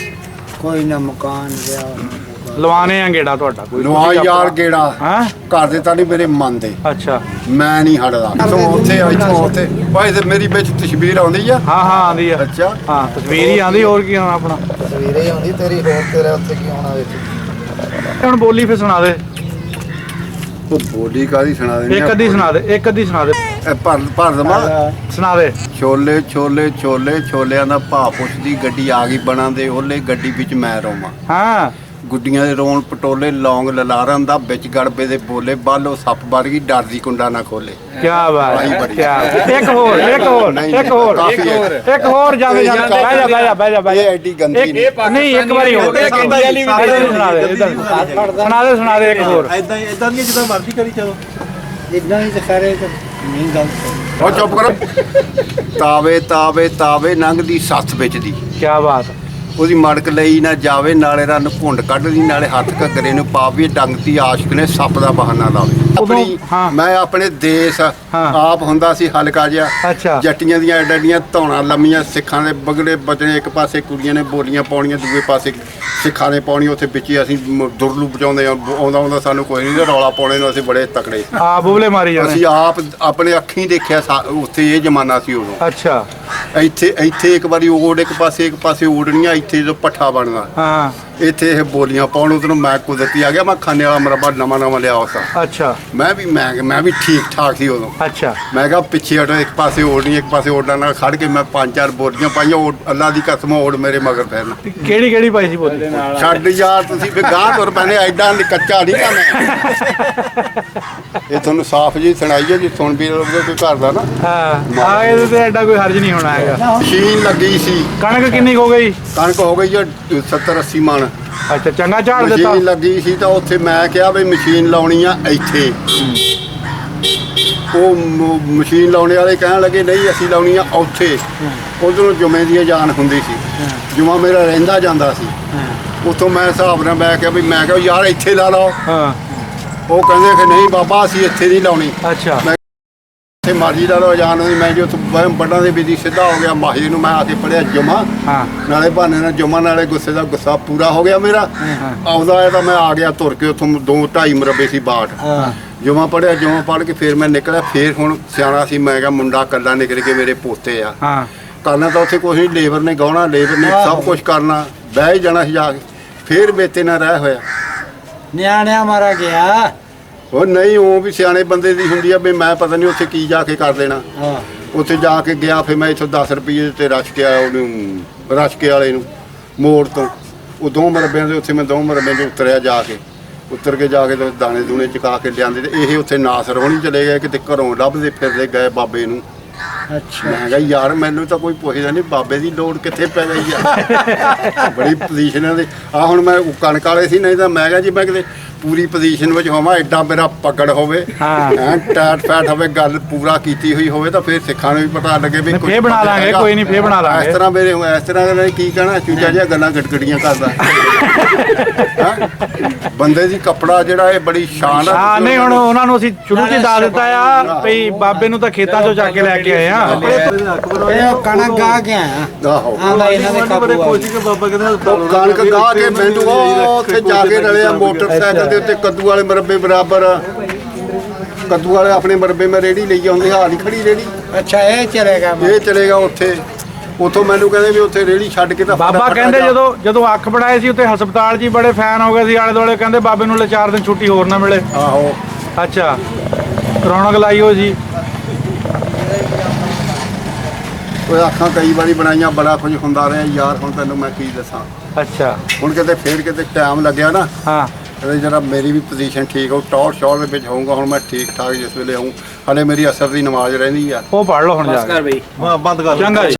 ਕੋਈ ਨਾ ਮਕਾਨ ਲਿਆ ਲਵਾਣੇ ਆ ਗੇੜਾ ਤੁਹਾਡਾ ਕੋਈ ਲਵਾ ਯਾਰ ਗੇੜਾ ਹਾਂ ਘਰ ਦੇ ਤਾਂ ਨਹੀਂ ਮੇਰੇ ਮੰਨਦੇ ਅੱਛਾ ਮੈਂ ਨਹੀਂ ਹਟਦਾ ਇੱਥੋਂ ਉੱਥੇ ਭਾਈ ਤੇ ਮੇਰੀ ਵਿੱਚ ਤਸਵੀਰ ਆਉਂਦੀ ਆ ਹਾਂ ਹਾਂ ਆਂਦੀ ਆ ਅੱਛਾ ਹਾਂ ਤਸਵੀਰ ਹੀ ਆਂਦੀ ਹੋਰ ਕੀ ਹੋਣਾ ਆਪਣਾ ਸਵੇਰੇ ਆਉਂਦੀ ਤੇਰੀ ਹੋਰ ਤੇਰਾ ਉੱਥੇ ਕੀ ਹੋਣਾ ਵਿੱਚ ਹੁਣ ਬੋਲੀ ਫਿਰ ਸੁਣਾ ਦੇ ਉਹ ਬੋਲੀ ਕਾਦੀ ਸੁਣਾ ਦੇਣੀ ਇੱਕ ਅੱਧੀ ਸੁਣਾ ਦੇ ਇੱਕ ਅੱਧੀ ਸੁਣਾ ਦੇ ਭਰ ਦਮਾ ਸੁਣਾ ਦੇ ਛੋਲੇ ਛੋਲੇ ਛੋਲੇ ਛੋਲਿਆਂ ਦਾ ਭਾਅ ਪੁੱਛਦੀ ਗੱਡੀ ਆ ਗਈ ਬਣਾ ਦੇ ਉਹਲੇ ਗੱਡੀ ਵਿੱਚ ਮੈਂ ਰੋਵਾਂ ਹਾਂ ਗੁੱਡੀਆਂ ਦੇ ਰੋਣ ਪਟੋਲੇ ਲੌਂਗ ਲਲਾਰਨ ਦਾ ਵਿੱਚ ਗੜਬੇ ਦੇ ਬੋਲੇ ਬਾਲੋ ਸੱਪ ਵਰਗੀ ਡਰਦੀ ਕੁੰਡਾ ਨਾ ਖੋਲੇ ਕੀ ਬਾਤ ਆਹੀ ਹੈ ਬੜੀ। ਕੀ ਇੱਕ ਹੋਰ ਨਹੀਂ, ਕਾਫੀ ਹੈ। ਇੱਕ ਹੋਰ ਜਾਂਦੇ ਜਾਂਦੇ ਬਹਿ ਜਾ ਇਹ ਐਡੀ ਗੰਦੀ ਨਹੀਂ ਨਹੀਂ ਇੱਕ ਵਾਰੀ ਹੋਰ ਸੁਣਾ ਦੇ ਸੁਣਾ ਦੇ ਇੱਕ ਹੋਰ ਐਦਾਂ ਐਦਾਂ ਦੀਆਂ ਜਿੱਦਾਂ ਮਰਜ਼ੀ ਕਰੀ ਚਲੋ। ਇਦਾਂ ਹੀ ਤਾਂ ਕਰੇ ਤਾਂ ਨਹੀਂ ਗਲਤ ਉਹ ਚੁੱਪ ਕਰੋ ਤਾਵੇ ਤਾਵੇ ਤਾਵੇ ਲੰਘਦੀ ਸੱਸ ਵਿੱਚ ਦੀ ਕੀ ਬਾਤ ਉਹਦੀ ਮੜਕ ਲਈ ਨਾ ਜਾਵੇ ਨਾਲੇ ਰਨ ਘੁੰਡ ਕੱਢਦੀ ਨਾਲੇ ਹੱਥ ਘੱਗਰੇ ਨੂੰ ਪਾਵੇ ਡੰਗਤੀ ਆਸ਼ਕ ਨੇ ਸੱਪ ਦਾ ਬਹਾਨਾ ਲਾਵੇ ਆਪਣੀ ਹਾਂ। ਮੈਂ ਆਪਣੇ ਦੇਸ਼ ਹਾਂ। ਆਪ ਹੁੰਦਾ ਸੀ ਹਲਕਾ ਜਿਹਾ ਅੱਛਾ ਜੱਟੀਆਂ ਦੀਆਂ ਐਡੀਆਂ ਧੌਣਾ ਲੰਮੀਆਂ ਸਿੱਖਾਂ ਦੇ ਬਗੜੇ ਬਚਣੇ ਇੱਕ ਪਾਸੇ ਕੁੜੀਆਂ ਨੇ ਬੋਲੀਆਂ ਪਾਉਣੀਆਂ ਦੂਏ ਪਾਸੇ ਸਿੱਖਾਂ ਨੇ ਪਾਉਣੀ ਉੱਥੇ ਵਿੱਚ ਹੀ ਅਸੀਂ ਦੁਰਲੂ ਬਚਾਉਂਦੇ ਆਉਂਦਾ ਸਾਨੂੰ ਕੋਈ ਨਹੀਂ ਰੌਲਾ ਪਾਉਣੇ ਨੂੰ ਅਸੀਂ ਬੜੇ ਤਕੜੇ ਆ ਬੁਬਲੇ ਮਾਰੀ ਜਾਂਦੇ ਅਸੀਂ ਆਪ ਆਪਣੇ ਅੱਖੀਂ ਦੇਖਿਆ ਉੱਥੇ ਇਹ ਜ਼ਮਾਨਾ ਸੀ ਉਦੋਂ ਅੱਛਾ ਇੱਥੇ ਇੱਕ ਵਾਰੀ ਓੜ ਇੱਕ ਪਾਸੇ ਓੜਨੀਆਂ ਇੱਥੇ ਜੋ ਪੱਠਾ ਬਣਦਾ ਹਾਂ ਇੱਥੇ ਇਹ ਬੋਲੀਆਂ ਪਾਉਣ ਉਧਰੋਂ ਮੈਂ ਕੁਦਰਤੀ ਆ ਗਿਆ ਮੈਂ ਖਾਣੇ ਵਾਲਾ ਮਰਬਾ ਨਵਾਂ ਲਿਆ ਉਸਾ ਅੱਛਾ ਮੈਂ ਵੀ ਠੀਕ ਠਾਕ ਸੀ ਉਦੋਂ ਅੱਛਾ ਮੈਂ ਕਿਹਾ ਪਿੱਛੇ ਹਟੋ ਇੱਕ ਪਾਸੇ ਓੜਨੀ ਇੱਕ ਪਾਸੇ ਓੜਨਾ ਨਾਲ ਖੜ ਕੇ ਮੈਂ 5-4 ਬੋਲੀਆਂ ਪਾਈਆਂ ਅੱਲਾ ਦੀ ਕਸਮ ਓੜ ਮੇਰੇ ਮਗਰ ਫਿਰਨ ਕਿਹੜੀ ਪਾਈ ਸੀ ਬੋਲੀ ਛੱਡ ਯਾਰ ਤੁਸੀਂ ਵੀ ਗਾਂ ਤੁਰ ਪੈਣੇ ਐਡਾ ਕੱਚਾ ਨਹੀਂ ਕਰਨਾ ਇਹ ਤੁਹਾਨੂੰ ਸਾਫ਼ ਜੀ ਸੁਣਾਈਏ ਜੀ ਸੁਣ ਵੀ ਲਓਗੇ ਕੋਈ ਘਰ ਦਾ ਨਾ ਹਾਂ ਆ ਇਹਦੇ ਤੇ ਐਡਾ ਕੋਈ ਹਰਜ ਨਹੀਂ ਹੋਣਾ ਹੈਗਾ ਮਸ਼ੀਨ ਲੱਗੀ ਸੀ ਕਣਕ ਕਿੰਨੀ ਕੁ ਹੋ ਗਈ ਕਣਕ ਹੋ ਗਈ ਜੀ 70-80 ਮਣ ਅੱਛਾ ਚੰਗਾ ਝਾੜ ਦਿੱਤਾ ਮਸ਼ੀਨ ਲੱਗੀ ਸੀ ਤਾਂ ਉੱਥੇ ਮੈਂ ਕਿਹਾ ਵੀ ਮਸ਼ੀਨ ਲਾਉਣੀ ਆ ਇੱਥੇ ਉਹ ਮਸ਼ੀਨ ਲਾਉਣੇ ਵਾਲੇ ਕਹਿਣ ਲੱਗੇ ਨਹੀਂ ਅਸੀਂ ਲਾਉਣੀ ਆ ਉੱਥੇ ਉਧਰੋਂ ਜੁਮੇ ਦੀ ਜਾਨ ਹੁੰਦੀ ਸੀ ਜੁਮਾ ਮੇਰਾ ਰਹਿੰਦਾ ਜਾਂਦਾ ਸੀ ਉੱਥੋਂ ਮੈਂ ਹਿਸਾਬ ਨਾਲ ਮੈਂ ਕਿਹਾ ਯਾਰ ਇੱਥੇ ਲਾ ਲਓ ਹਾਂ ਉਹ ਕਹਿੰਦੇ ਕਿ ਨਹੀਂ ਬਾਬਾ ਅਸੀਂ ਇੱਥੇ ਨਹੀਂ ਲਾਉਣੀ ਅੱਛਾ ਇੱਥੇ ਮਰਜ਼ੀ ਲਾ ਲਓ ਜਾਨ ਹੋਈ ਮੈਂ ਜੋ ਵੱਡਾਂ ਦੇ ਵਿੱਚ ਸਿੱਧਾ ਹੋ ਗਿਆ ਮਾਹੀ ਨੂੰ ਮੈਂ ਆ ਕੇ ਪੜਿਆ ਜੁਮਾ ਹਾਂ ਨਾਲੇ ਬਹਾਨੇ ਨਾਲ ਜੁਮਾ ਨਾਲੇ ਗੁੱਸੇ ਦਾ ਗੁੱਸਾ ਪੂਰਾ ਹੋ ਗਿਆ ਮੇਰਾ ਆਉਂਦਾ ਤਾਂ ਮੈਂ ਆ ਗਿਆ ਤੁਰ ਕੇ ਉੱਥੋਂ 2-2.5 ਮਰਬੇ ਸੀ ਬਾਟ ਜੁਮਾ ਪੜਿਆ ਜੁਮਾ ਪੜ ਕੇ ਫਿਰ ਮੈਂ ਨਿਕਲਿਆ ਫਿਰ ਹੁਣ ਸਿਆਣਾ ਸੀ ਮੈਂ ਕਿਹਾ ਮੁੰਡਾ ਕੱਲਾ ਨਿਕਲ ਕੇ ਮੇਰੇ ਪੋਤੇ ਆ ਹਾਂ ਕਰਨਾ ਤਾਂ ਉੱਥੇ ਕੁਛ ਨਹੀਂ ਲੇਬਰ ਨੇ ਗਾਉਣਾ ਲੇਬਰ ਨੇ ਸਭ ਕੁਝ ਕਰਨਾ ਬਹਿ ਹੀ ਜਾਣਾ ਸੀ ਜਾ ਕੇ ਫਿਰ ਬੇਤੇ ਨਾਲ ਰਹਿ ਹੋਇਆ ਨਿਆਣਿਆਂ ਮਾਰਾ ਗਿਆ ਉਹ ਨਹੀਂ ਉਹ ਵੀ ਸਿਆਣੇ ਬੰਦੇ ਦੀ ਹੁੰਦੀ ਆ ਵੀ ਮੈਂ ਪਤਾ ਨਹੀਂ ਉੱਥੇ ਕੀ ਜਾ ਕੇ ਕਰ ਦੇਣਾ ਹਾਂ ਉੱਥੇ ਜਾ ਕੇ ਗਿਆ ਫਿਰ ਮੈਂ ਇੱਥੋਂ 10 ਰੁਪਏ ਤੇ ਰਸ਼ ਕੇ ਆਇਆ ਉਹਨੂੰ ਰਸ਼ਕੇ ਵਾਲੇ ਨੂੰ ਮੋੜ ਤੋਂ ਉਹ 2 ਮਰਬਿਆਂ ਦੇ ਉੱਥੇ ਮੈਂ 2 ਮਰਬਿਆਂ 'ਚ ਉਤਰਿਆ ਜਾ ਕੇ ਉੱਤਰ ਕੇ ਜਾ ਕੇ ਤੇ ਦਾਣੇ ਦੂਣੇ ਚਕਾ ਕੇ ਲਿਆਂਦੇ ਤੇ ਇਹ ਉੱਥੇ ਨਾਸਰ ਹੋਣੀ ਚਲੇ ਗਏ ਕਿਤੇ ਘਰੋਂ ਲੱਭਦੇ ਫਿਰਦੇ ਗਏ ਬਾਬੇ ਨੂੰ ਅੱਛਾ ਮੈਂ ਕਿਹਾ ਯਾਰ ਮੈਨੂੰ ਤਾਂ ਕੋਈ ਪੁੱਛਦਾ ਨਹੀਂ ਬਾਬੇ ਦੀ ਲੋੜ ਕਿੱਥੇ ਪੈ ਗਈ ਆ ਬੜੀ ਪੋਜੀਸ਼ਨਾਂ ਦੇ ਆ ਹੁਣ ਮੈਂ ਕਣਕ ਵਾਲੇ ਸੀ ਨਹੀਂ ਤਾਂ ਮੈਂ ਕਿਹਾ ਜੀ ਮੈਂ ਕਿਤੇ ਪੂਰੀ ਪੋਜੀਸ਼ਨ ਵਿੱਚ ਹੋਵਾਂ ਐਡਾ ਮੇਰਾ ਪਕੜ ਹੋਵੇ ਹਾਂ ਟੈਟ ਫੈਟ ਹੋਵੇ ਗੱਲ ਪੂਰਾ ਕੀਤੀ ਹੋਈ ਹੋਵੇ ਤਾਂ ਫਿਰ ਸਿੱਖਾਂ ਨੂੰ ਵੀ ਪਤਾ ਲੱਗੇ ਵੀ ਫੇਰ ਬਣਾ ਲਾਂਗੇ ਕੋਈ ਨਹੀਂ ਫੇਰ ਬਣਾ ਲਾਂਗੇ ਇਸ ਤਰ੍ਹਾਂ ਮੇਰੇ ਇਸ ਤਰ੍ਹਾਂ ਦਾ ਕੀ ਕਹਿਣਾ ਚੂਚਾ ਜਿਹਾ ਗੱਲਾਂ ਗਟਗੜੀਆਂ ਕਰਦਾ ਬੰਦੇ ਦੀ ਕੱਪੜਾ ਜਿਹੜਾ ਇਹ ਬੜੀ ਸ਼ਾਨ ਆ ਹਾਂ ਨਹੀਂ ਹੁਣ ਉਹਨਾਂ ਨੂੰ ਅਸੀਂ ਸ਼ੁਰੂ ਤੋਂ ਦੱਸ ਦਿੱਤਾ ਆ ਭਈ ਬਾਬੇ ਨੂੰ ਤਾਂ ਖੇਤਾਂ ਚੋਂ ਚੱਕ ਕੇ ਲੈ ਕੇ ਆਏ ਆ ਇਹ ਕਣਕ ਗਾ ਕੇ ਆਇਆ ਆਹੋ ਆਂਦਾ ਇਹਨਾਂ ਦੇ ਬੜੇ ਕਾਬੂ ਖੁਸ਼ ਕਿ ਬਾਬਾ ਕਹਿੰਦਾ ਉਹ ਕਣਕ ਗਾਹ ਕੇ ਮੈਨੂੰ ਉੱਥੇ ਜਾ ਕੇ ਰਲਿਆ ਮੋਟਰਸਾਈਕਲ ਦੇ ਉੱਤੇ ਕੱਦੂ ਵਾਲੇ ਮਰਬੇ ਬਰਾਬਰ ਕੱਦੂ ਵਾਲੇ ਆਪਣੇ ਮਰਬੇ ਮੈਂ ਰੇੜੀ ਲਈ ਆਉਂਦੇ ਹਾਲ ਹੀ ਖੜੀ ਰੇੜੀ ਅੱਛਾ ਇਹ ਚਲੇਗਾ ਇਹ ਚਲੇਗਾ ਉੱਥੇ ਉੱਥੋਂ ਮੈਨੂੰ ਕਹਿੰਦੇ ਵੀ ਉੱਥੇ ਰੇਹੜੀ ਛੱਡ ਕੇ ਤਾਂ ਬਾਬਾ ਫਟਾਫਟ ਕਹਿੰਦੇ ਜਾ। ਜਦੋਂ ਅੱਖ ਬਣਾਏ ਸੀ ਉੱਥੇ ਹਸਪਤਾਲ 'ਚ ਹੀ ਬੜੇ ਫੈਨ ਹੋ ਗਏ ਸੀ ਆਲੇ ਦੁਆਲੇ, ਕਹਿੰਦੇ ਬਾਬੇ ਨੂੰ ਲੈ 4 ਦਿਨ ਛੁੱਟੀ ਹੋਰ ਨਾ ਮਿਲੇ। ਆਹੋ ਅੱਛਾ, ਰੌਣਕ ਲਾਈ ਹੋ ਜੀ। ਉਹ ਅੱਖਾਂ ਕਈ ਵਾਰੀ ਬਣਾਈਆਂ, ਬੜਾ ਕੁਝ ਹੁੰਦਾ ਰਿਹਾ ਯਾਰ, ਹੁਣ ਤੈਨੂੰ ਮੈਂ ਕੀ ਦੱਸਾਂ। ਅੱਛਾ, ਹੁਣ ਕਿਤੇ ਫੇਰ ਕਿਤੇ ਟਾਈਮ ਲੱਗਿਆ ਨਾ, ਹਾਂ ਤੇ ਜਿਹੜਾ ਮੇਰੀ ਵੀ ਪੋਜੀਸ਼ਨ ਠੀਕ ਹੋ, ਟੌਰ ਸ਼ੌਰ ਦੇ ਵਿੱਚ ਹੋਊਗਾ। ਹੁਣ ਮੈਂ ਠੀਕ ਠਾਕ ਜਿਸ ਵੇਲੇ ਆਊਂ, ਹਲੇ ਮੇਰੀ ਅਸਰ ਦੀ ਨਮਾਜ਼ ਰਹਿੰਦੀ ਆ। ਉਹ ਪੜ ਲਓ ਹੁਣ ਜਾ ਬਸ ਕੇ। ਕਰ ਬਈ ਬੰਦ ਕਰ ਚੰਗਾ ਜੀ।